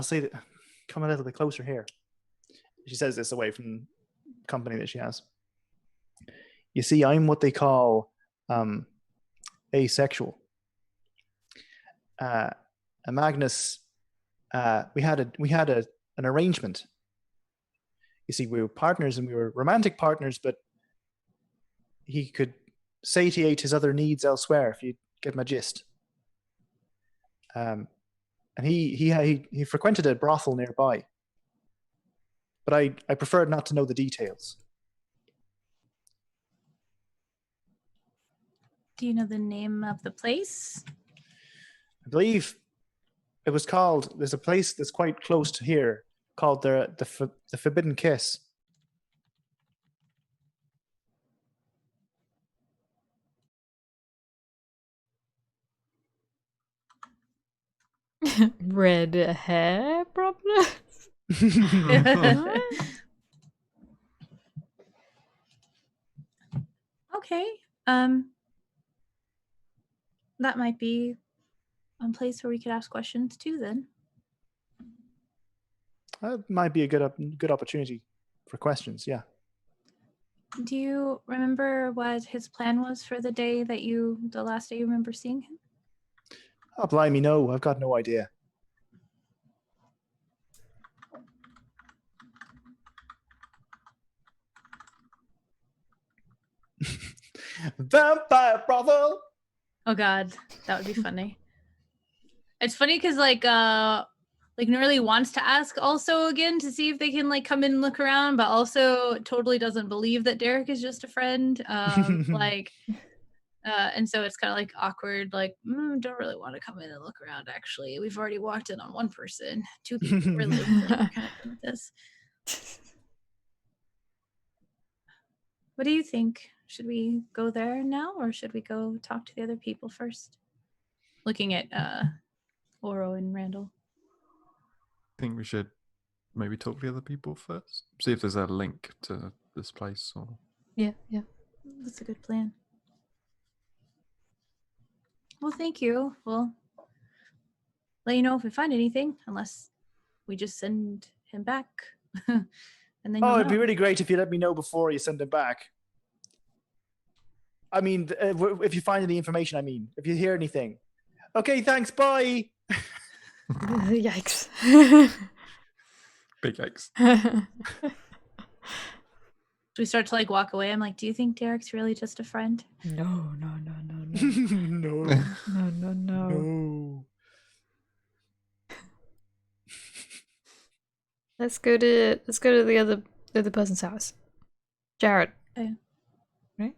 say that. Come a little bit closer here. She says this away from company that she has. You see, I'm what they call asexual. And Magnus, we had an arrangement. You see, we were partners and we were romantic partners, but he could satiate his other needs elsewhere, if you get my gist. And he frequented a brothel nearby, but I preferred not to know the details. Do you know the name of the place? I believe it was called. There's a place that's quite close to here called the Forbidden Kiss. Red hair problem? Okay. That might be a place where we could ask questions too then. That might be a good opportunity for questions. Yeah. Do you remember what his plan was for the last day you remember seeing him? Oh, blimey, no, I've got no idea. Vampire brothel. Oh God, that would be funny. It's funny because like Norley wants to ask also again to see if they can like come in and look around, but also totally doesn't believe that Derek is just a friend. And so it's kind of like awkward, like, don't really want to come in and look around, actually. We've already walked in on one person. 2 people, really. Like, kind of with this. What do you think? Should we go there now, or should we go talk to the other people first? Looking at Oro and Randall. I think we should maybe talk to the other people first. See if there's a link to this place. Or Yeah. That's a good plan. Well, thank you. We'll let you know if we find anything, unless we just send him back. And then it'd be really great if you let me know before you send him back. I mean, if you find any information, if you hear anything. Okay, thanks, bye. Yikes. big yikes. We start to like walk away. I'm like, do you think Derek's really just a friend? No. No. Let's go to the other person's house. Jared. Okay. Right?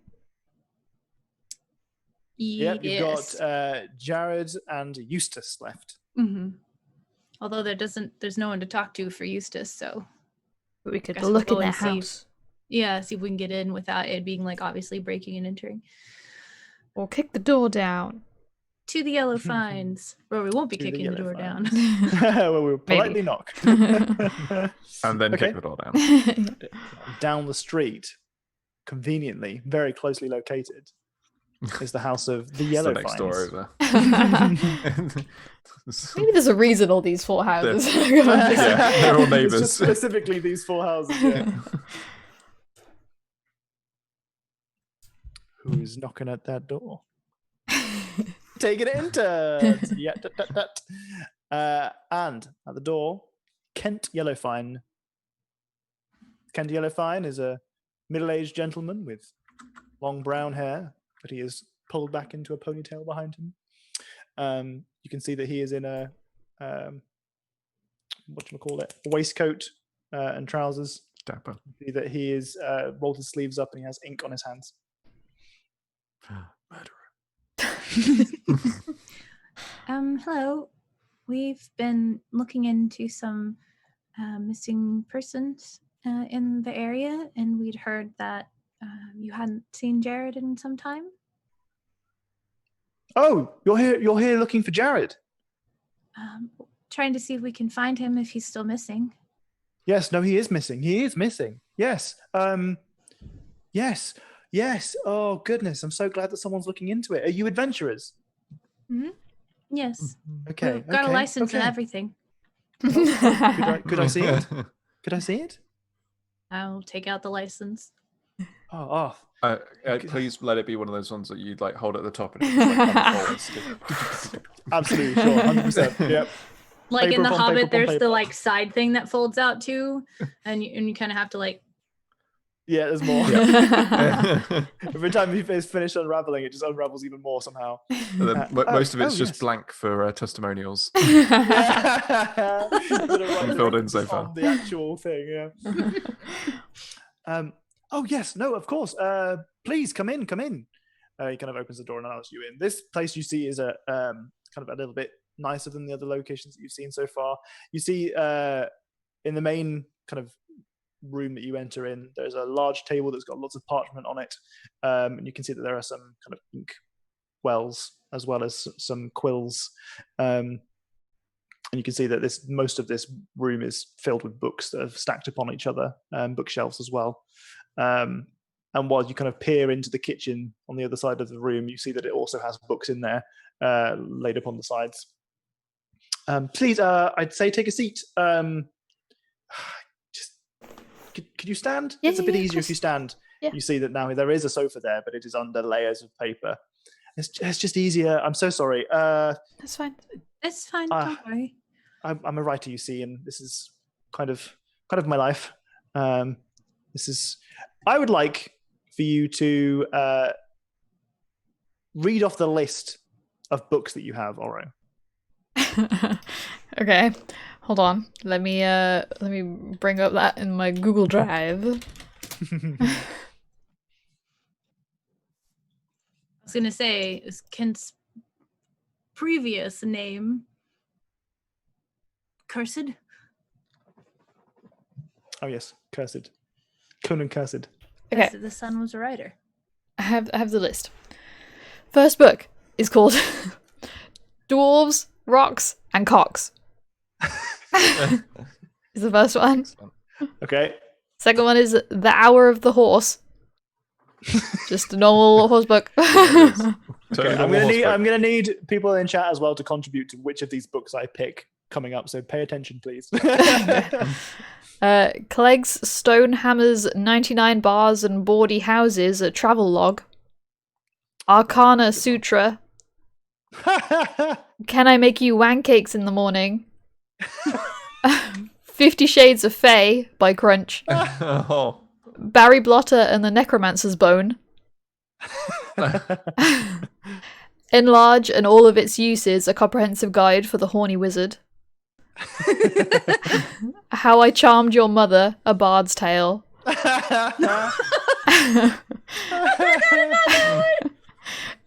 Yep, you've got Jared and Eustace left. Mm-hmm. Although there's no one to talk to for Eustace, so But we could look in their see house. if we can get in without it being like obviously breaking and entering. Or kick the door down. To the yellow finds. Where we won't be kicking the door down. Well, we'll politely knock. And then kick the door down. Down the street, conveniently, very closely located, is the house of the Yellow Next door over. Maybe there's a reason all these 4 houses. Yeah, they're all neighbors. It's just specifically these 4 houses. Yeah. Who's knocking at that door? Take it enter. Yeah. And at the door, Kent Yellowfine. Kent Yellowfine is a middle-aged gentleman with long brown hair that he has pulled back into a ponytail behind him. You can see that he is in a a waistcoat and trousers. Dapper. See that he is rolled his sleeves up and he has ink on his hands. Murderer. Hello. We've been looking into some missing persons in the area, and we'd heard that you hadn't seen Jared in some time. Oh, you're here looking for Jared? Trying to see if we can find him if he's still missing. Yes, no, he is missing. Yes. Yes. Oh, goodness. I'm so glad that someone's looking into it. Are you adventurers? Mm-hmm. Yes. Okay. We've got a license and everything. Could I see it? Could I see it? I'll take out the license. Oh, Please let it be one of those ones that you like hold at the top and it just, like, unfolds. absolutely, sure, 100%. Yep. Like Paper in The upon paper Hobbit, upon there's paper. the like side thing that folds out too, and you kind of have to like. Yeah, there's more. Yeah. Every time it's finished unraveling, it just unravels even more somehow. And then most of it's just yes. blank for testimonials. Yeah. Filled in so far. On the actual thing, yeah. Oh yes, no, of course. Please come in. He kind of opens the door and allows you in. This place you see is a kind of a little bit nicer than the other locations that you've seen so far. You see, in the main kind of room that you enter in, there's a large table that's got lots of parchment on it, and you can see that there are some kind of ink wells as well as some quills, and you can see that most of this room is filled with books that have stacked upon each other, bookshelves as well. And while you kind of peer into the kitchen on the other side of the room, you see that it also has books in there, laid upon the sides. Please, I'd say take a seat. Could you stand? Yeah, It's a bit yeah, of easier if course. you stand. Yeah. You see that now there is a sofa there, but it is under layers of paper. It's just easier. I'm so sorry. That's fine. It's fine. Don't worry. I'm a writer, you see, and this is kind of my life. This is. I would like for you to read off the list of books that you have, Oro. Okay, hold on. Let me bring up that in my Google Drive. I was gonna say, is Kent's previous name Cursed? Oh yes, Cursed. Conan Cursed. Okay. Yes, the son was a writer. I have the list. First book is called Dwarves, Rocks, and Cocks. Is the first one. Okay. Second one is The Hour of the Horse. Just a normal horse book. Okay, I'm gonna need people in chat as well to contribute to which of these books I pick coming up. So pay attention, please. Clegg's Stonehammer's 99 Bars and Bawdy Houses, a travel log. Arcana Sutra. Can I Make You Wancakes in the Morning? 50 Shades of Fae by Crunch. Oh. Barry Blotter and the Necromancer's Bone. Enlarge and All of Its Uses, a comprehensive guide for the horny wizard. How I Charmed Your Mother, a Bard's Tale.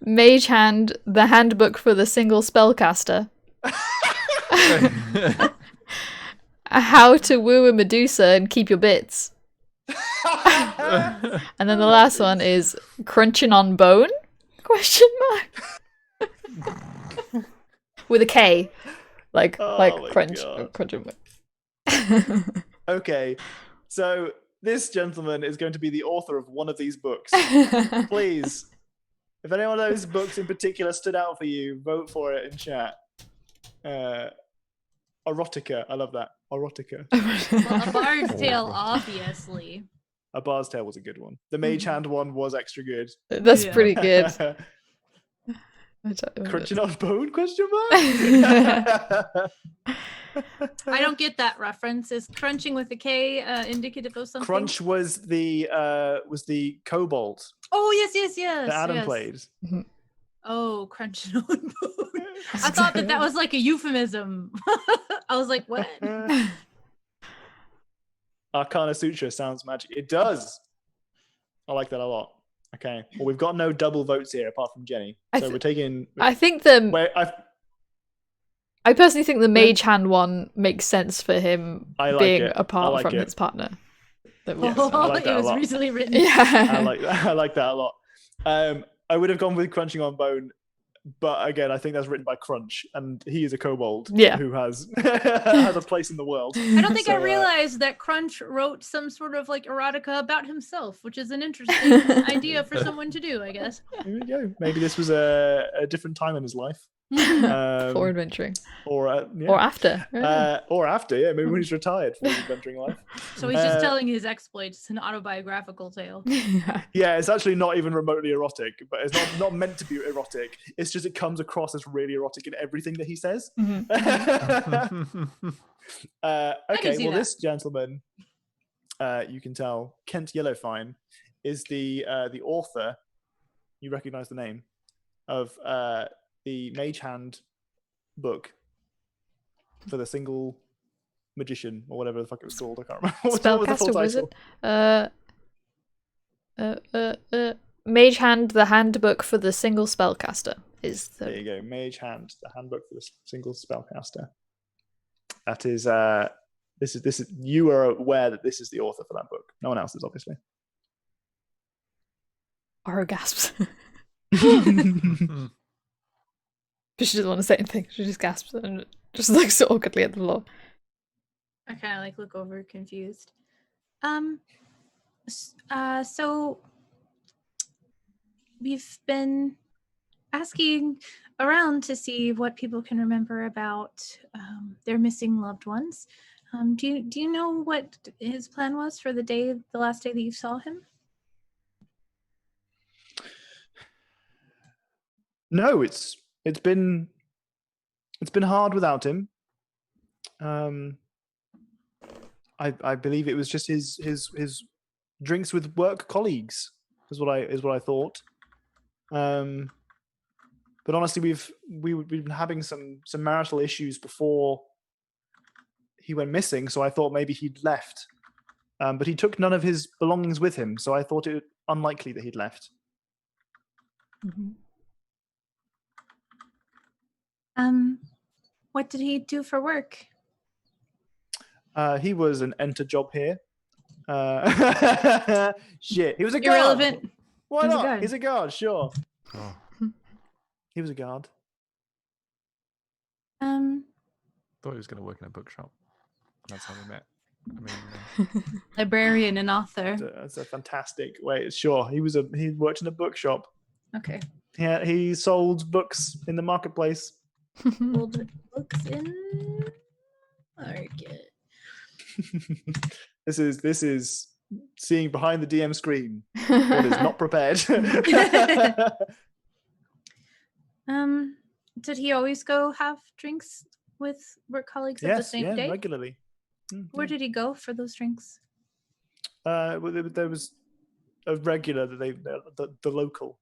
Mage Hand, the handbook for the single spellcaster. How to Woo a Medusa and Keep Your Bits. And then the last one is Crunching on Bone? Question mark. With a K. Like crunch. God. Crunching bone. Okay, so this gentleman is going to be the author of one of these books. Please, if any one of those books in particular stood out for you, vote for it in chat. Erotica, I love that. Erotica. Well, a Bard's Tale, obviously. A Bard's Tale was a good one. The Mage Hand one was extra good. That's pretty good. Crunching on bone? Question mark. I don't get that reference. Is crunching with a K indicative of something? Crunch was the kobold Oh yes. that Adam yes. played. Oh, crunching on bone. I thought that was like a euphemism. I was like, what? Arcana Sutra sounds magic. It does. I like that a lot. Okay. Well, we've got no double votes here apart from Jenny. So we're taking. I think I personally think the Mage Hand one makes sense for him being apart from his partner. Yes, I like that it was a lot. recently written. Yeah. I like that a lot. I would have gone with Crunching on Bone, but again, I think that's written by Crunch, and he is a kobold who has has a place in the world. I don't think I realized that Crunch wrote some sort of like erotica about himself, which is an interesting idea for someone to do, I guess. Here we go. Maybe this was a different time in his life. For adventuring. Or yeah. Or after. Or after, yeah, maybe when he's retired from his adventuring life. So he's just telling his exploits. It's an autobiographical tale. Yeah, it's actually not even remotely erotic, but it's not meant to be erotic. It's just it comes across as really erotic in everything that he says. Okay, well, this gentleman, you can tell, Kent Yellowfine, is the author. You recognize the name of the Mage Hand book for the single magician or whatever the fuck it was called. I can't remember. What was the full title? Mage Hand, the handbook for the single spellcaster. There you go. Mage Hand, the handbook for the single spellcaster. That is this is you are aware that this is the author for that book. No one else is, obviously. Aro gasps. But she doesn't want to say anything. She just gasps and just looks so awkwardly at the floor. I kind of like look over confused. So we've been asking around to see what people can remember about their missing loved ones. Do you know what his plan was for the last day that you saw him? No, it's been hard without him. I believe it was just his drinks with work colleagues is what I thought. But honestly, we've been having some marital issues before he went missing, so I thought maybe he'd left. But he took none of his belongings with him, so I thought it unlikely that he'd left. Mm-hmm. What did he do for work? He was an enter job here. Shit, he was a guard. Irrelevant. Why not? He's a guard, sure. Oh. He was a guard. Thought he was going to work in a bookshop. That's how we met. I mean, librarian and author. That's a fantastic way. Sure, he worked in a bookshop. Okay. Yeah, he sold books in the marketplace. Sold books in market. This is seeing behind the DM screen what is not prepared. Did he always go have drinks with work colleagues at the same day? Regularly. Where did he go for those drinks? Well, there was a regular that the local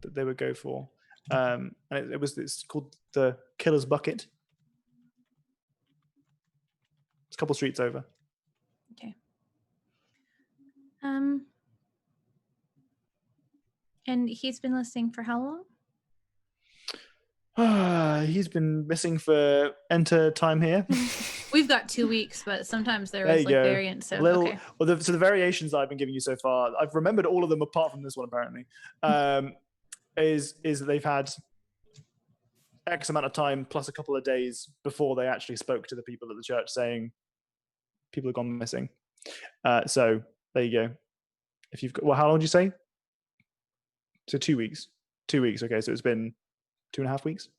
that they would go for, and it's called the Killer's Bucket. It's a couple streets over. Okay. And he's been listening for how long? He's been missing for enter time here. We've got 2 weeks, but sometimes there is variants. So okay. Well, so the variations I've been giving you so far, I've remembered all of them apart from this one apparently. Is that they've had X amount of time plus a couple of days before they actually spoke to the people at the church saying people have gone missing. So there you go. If you've got, how long did you say? So 2 weeks. 2 weeks. Okay, so it's been 2.5 weeks.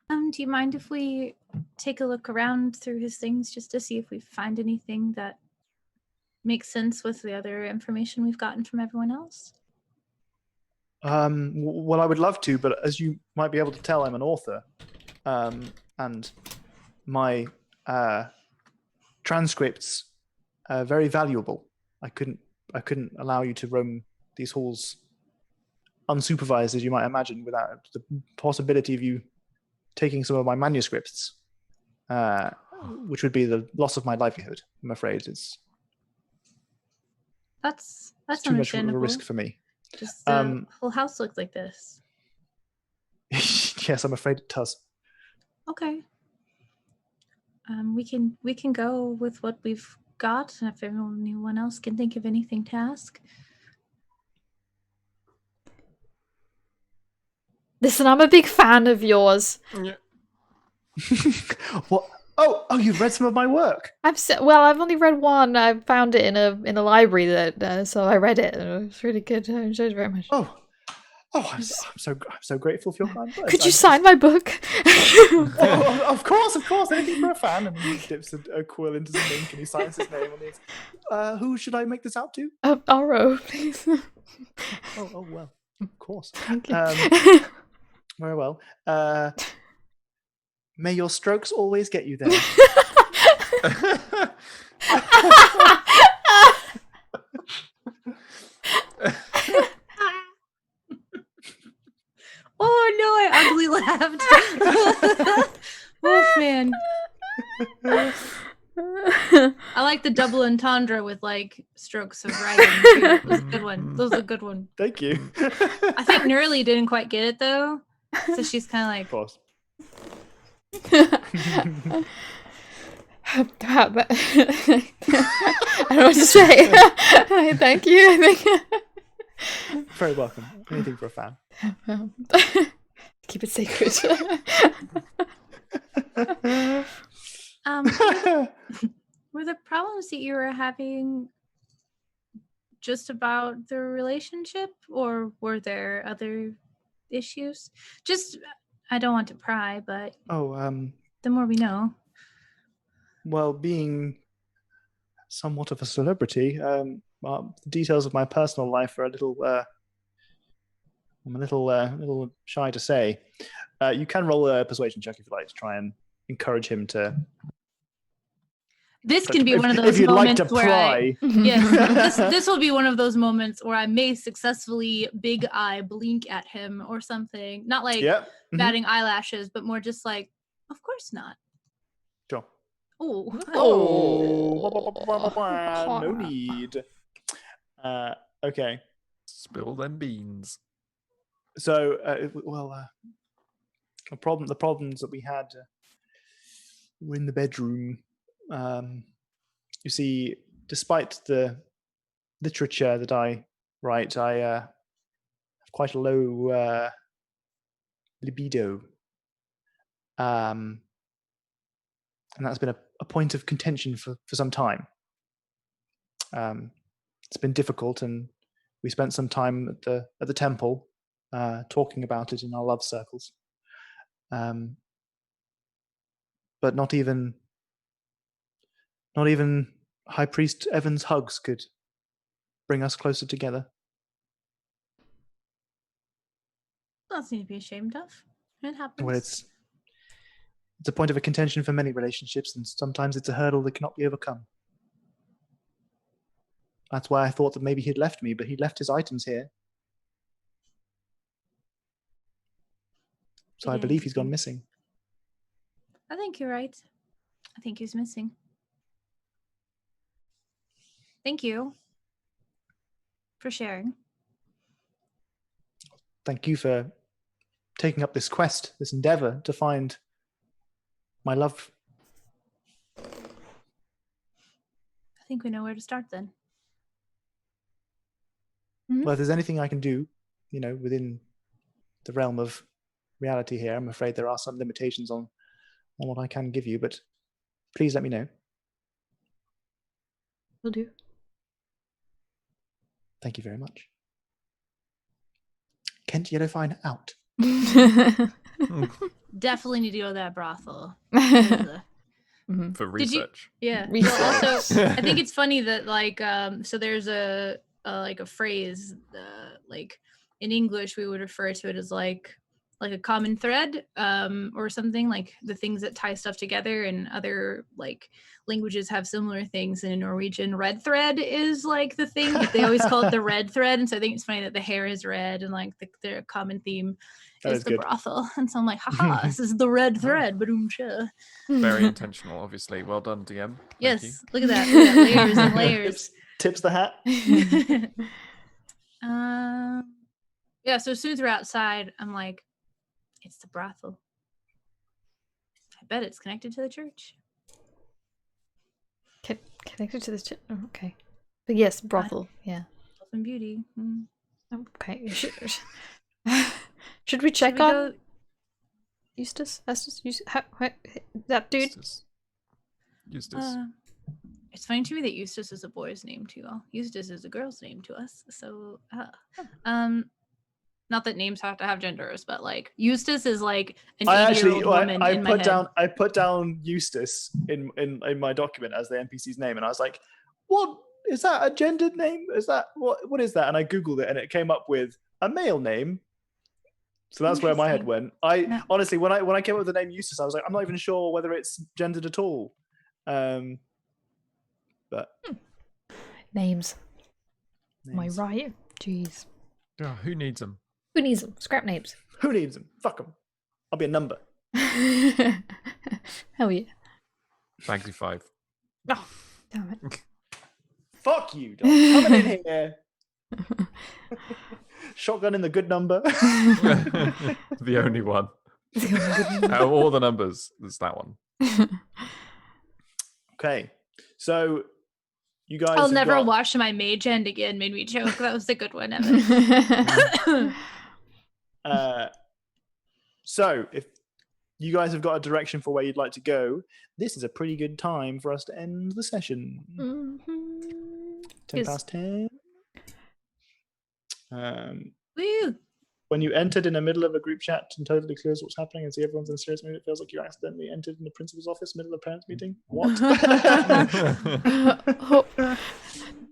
Do you mind if we take a look around through his things just to see if we find anything that makes sense with the other information we've gotten from everyone else? Well, I would love to, but as you might be able to tell, I'm an author, and my transcripts are very valuable. I couldn't allow you to roam these halls unsupervised, as you might imagine, without the possibility of you taking some of my manuscripts, which would be the loss of my livelihood. I'm afraid that's too much of a risk for me. Just the whole house looked like this. Yes, I'm afraid it does. Okay. We can go with what we've got, and if anyone else can think of anything to ask. Listen, I'm a big fan of yours. Yeah. What? Oh, you've read some of my work. I've only read one. I found it in a library so I read it, and it was really good. I enjoyed it very much. Oh, Oh, I'm so grateful for your kind words. Could you sign my book? Oh, of course. Anything for a fan. And he dips a quill into some ink and he signs his name on these. Who should I make this out to? Aro, please. Oh well, of course. Thank you. Very well. May your strokes always get you there. Oh no, I ugly laughed. Oh man. I like the double entendre with like strokes of writing. That was a good one. That was a good one. Thank you. I think Nerly didn't quite get it though. So she's kind of like, Of course. I don't know what to say. Thank you. I think. Very welcome. Anything for a fan. Keep it sacred. were the problems that you were having just about the relationship, or were there other issues? Just, I don't want to pry, but the more we know. Well, being somewhat of a celebrity, the details of my personal life are a little. I'm a little shy to say. You can roll a persuasion check if you like to try and encourage him to. This can be one of those if you'd moments like to where pry. this will be one of those moments where I may successfully big eye blink at him or something. Not like batting eyelashes, but more just like, of course not. Sure. Oh. No need. Okay. Spill them beans. So, the problems that we had were in the bedroom. You see, despite the literature that I write, I have quite a low libido, and that's been a point of contention for some time. It's been difficult, and we spent some time at the temple talking about it in our love circles. But not even High Priest Evan's hugs could bring us closer together. Nothing to be ashamed of. It happens. Well, it's a point of a contention for many relationships, and sometimes it's a hurdle that cannot be overcome. That's why I thought that maybe he'd left me, but he left his items here. So I believe he's gone missing. I think you're right. I think he's missing. Thank you for sharing. Thank you for taking up this quest, this endeavor to find my love. I think we know where to start then. Well, if there's anything I can do, within the realm of reality here, I'm afraid there are some limitations on what I can give you, but please let me know. Will do. Thank you very much. Kent Yellowfine out. Definitely need to go to that brothel. For research. Also, I think it's funny that so there's a phrase like in English we would refer to it as like a common thread or something, like the things that tie stuff together, and other like languages have similar things. And in Norwegian, red thread is like the thing. They always call it the red thread, and so I think it's funny that the hair is red and like their common theme is the brothel. And so I'm like, haha, this is the red thread. Very intentional, obviously. Well done, DM. Yes, you. look at that. Layers and layers. Tips the hat. Yeah, so as soon as we're outside, I'm like, it's the brothel. I bet it's connected to the church. Connected to the church? Oh, okay. But yes, brothel. Yeah. Health and beauty. Okay. Should we check on Eustace? That dude? Eustace. It's funny to me that Eustace is a boy's name too. Eustace is a girl's name to us. So, Not that names have to have genders, but like Eustace is like an I 80-year-old woman I in my put head. down I put down Eustace in my document as the NPC's name, and I was like, what is that, a gendered name? Is that what is that? And I googled it, and it came up with a male name. So that's where my head went. Yeah. Honestly, when I came up with the name Eustace, I was like, I'm not even sure whether it's gendered at all. But Names. Am I names. right? Jeez. Oh, who needs them? Who needs them? Scrap names. Who needs them? Fuck them. I'll be a number. Hell yeah. Bagsy 5. Oh, damn it. Fuck you, dog. Coming in here. Shotgun in the good number. The only one. Out of all the numbers, there's that one. Okay, so you guys. I'll have never got- watch my mage hand again. Made me joke. That was a good one, Evan. So if you guys have got a direction for where you'd like to go, this is a pretty good time for us to end the session. 10 Yes. past 10. Woo! When you entered in the middle of a group chat and totally clears what's happening and see everyone's in a serious mood, it feels like you accidentally entered in the principal's office middle of a parents meeting. What?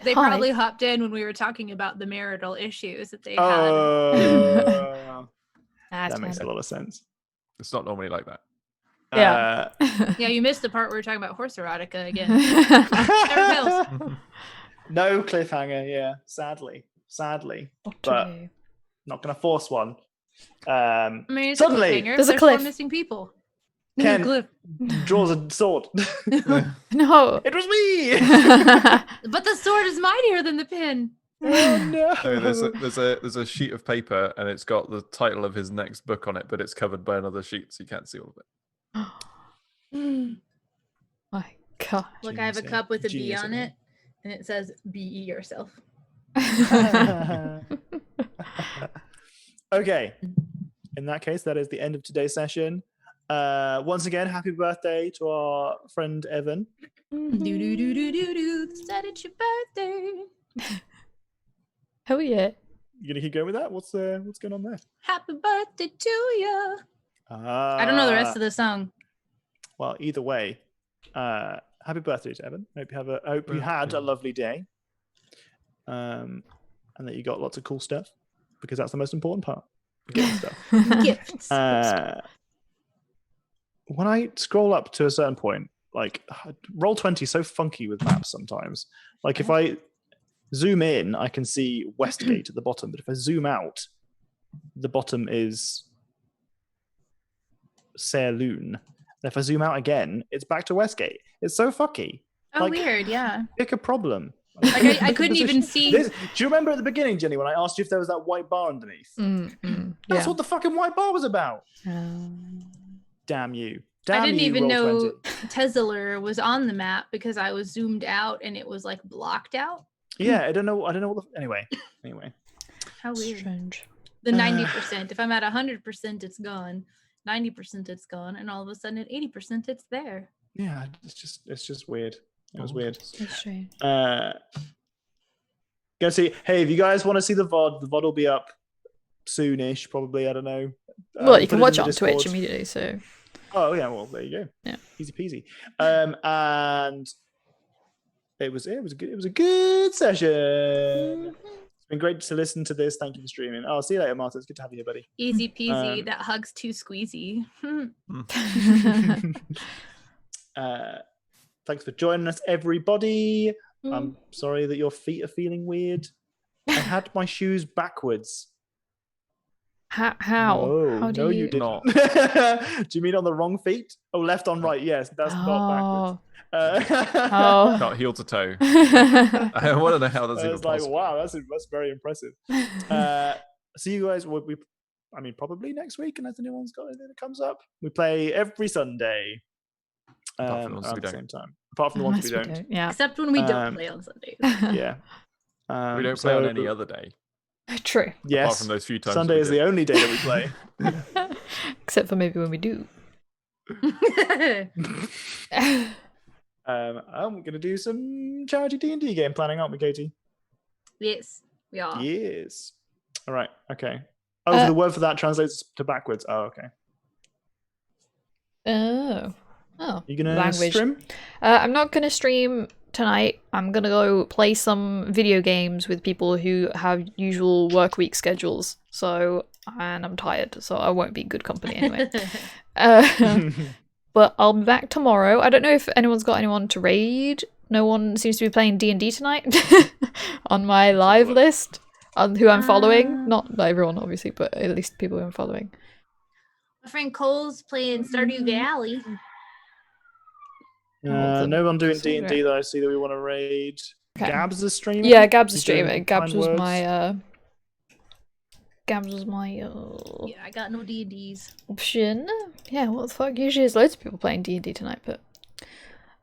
They Hi. probably hopped in when we were talking about the marital issues that they had. Oh, That's that makes a fine. lot of sense. It's not normally like that. Yeah. Yeah, you missed the part where we were talking about horse erotica again. Never fails. No cliffhanger, yeah. Sadly. What to But do? not going to force one. I mean, it's Suddenly, a cliffhanger. there's a There's cliff. 4 missing people. Ken- Cliff. Draws a sword. No. It was me! But the sword is mightier than the pin. Oh no! So there's a sheet of paper and it's got the title of his next book on it, but it's covered by another sheet, so you can't see all of it. My God. Look, I have a Genius, cup with a B genius, on okay. it, and it says "Be yourself." Okay. In that case, that is the end of today's session. Once again, happy birthday to our friend Evan. Do do do do do do. Said it's your birthday. Hell yeah. You gonna keep going with that? What's going on there? Happy birthday to you. I don't know the rest of the song. Well, either way, happy birthday to Evan. Hope you had a lovely day, and that you got lots of cool stuff, because that's the most important part. Getting stuff. Gifts. When I scroll up to a certain point, like Roll20 is so funky with maps sometimes. Like if I zoom in, I can see Westgate at the bottom, but if I zoom out, the bottom is Saloon. If I zoom out again, it's back to Westgate. It's so fucky. Oh, like- weird. Yeah. Pick a problem. Like I couldn't even see. Do you remember at the beginning, Jenny, when I asked you if there was that white bar underneath? That's Yeah. what the fucking white bar was about. Um, Damn you. I Damn didn't you, even know Roll20. Tesla was on the map because I was zoomed out and it was like blocked out. Yeah, I don't know what the anyway. How weird. strange. The 90%. If I'm at 100%, it's gone. 90% it's gone, and all of a sudden at 80% it's there. Yeah, it's just weird. It was weird. So strange. Go see. Hey, if you guys want to see the VOD will be up soonish, probably. I don't know. Well, you put can in watch the it on Twitch Discord. immediately, so. Oh yeah, well there you go. Yeah. Easy peasy. And it was a good session. It's been great to listen to this. Thank you for streaming. Oh, see you later, Martha. It's good to have you here, buddy. Easy peasy. That hug's too squeezy. Thanks for joining us, everybody. Mm. I'm sorry that your feet are feeling weird. I had my shoes backwards. How? No, How do no, you? didn't. Not. Do you mean on the wrong feet? Oh, left on right. Yes, that's not backwards. Oh. Not heel to toe. I want to know how that's I even was like, possible. wow, that's very impressive. See you guys. I mean, probably next week, unless anyone's got anything that comes up. We play every Sunday. Apart from the ones around we the don't. same time. Apart from the ones we Unless don't. Yeah. Except when we don't Um, play on Sundays. Yeah. We don't play on so- any other day, True. Yes. apart from those few times. Sunday we is did. the only day that we play. Except for maybe when we do. I'm gonna do some charity D&D game planning, aren't we, Katie? Yes, we are. Yes. All right. Okay. Oh, so the word for that translates to backwards. Oh, okay. Oh. You gonna language. stream? I'm not gonna stream tonight. I'm gonna go play some video games with people who have usual work week schedules. So, and I'm tired, so I won't be good company anyway. But I'll be back tomorrow. I don't know if anyone's got anyone to raid. No one seems to be playing D&D tonight on my live list. On who I'm following. Not everyone, obviously, but at least people who I'm following. My friend Cole's playing Stardew Valley. No one doing D&D that I see that we want to raid. Okay. Gabs is streaming? Yeah, Gabs is streaming. Doing Gabs kind was words? my Gabs was my Yeah, I got no D&Ds. option. Yeah, what the fuck? Usually there's loads of people playing D&D tonight, but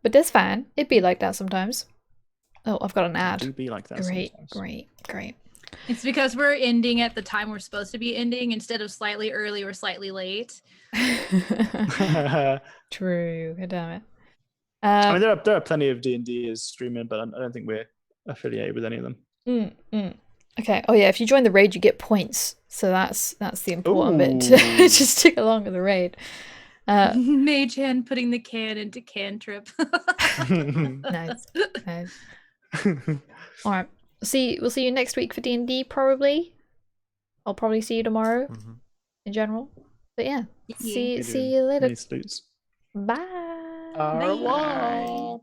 that's fine. It'd be like that sometimes. Oh, I've got an ad. Do be like that Great, sometimes. great. It's because we're ending at the time we're supposed to be ending instead of slightly early or slightly late. True. God damn it. I mean, there are plenty of D&Ders streaming, but I don't think we're affiliated with any of them. Okay. Oh yeah, if you join the raid, you get points. So that's the important bit to just stick along with the raid. Mage hand putting the can into cantrip. Nice. All right. We'll see you next week for D&D probably. I'll probably see you tomorrow in general. But yeah, see you later. Nice. Bye. Au revoir.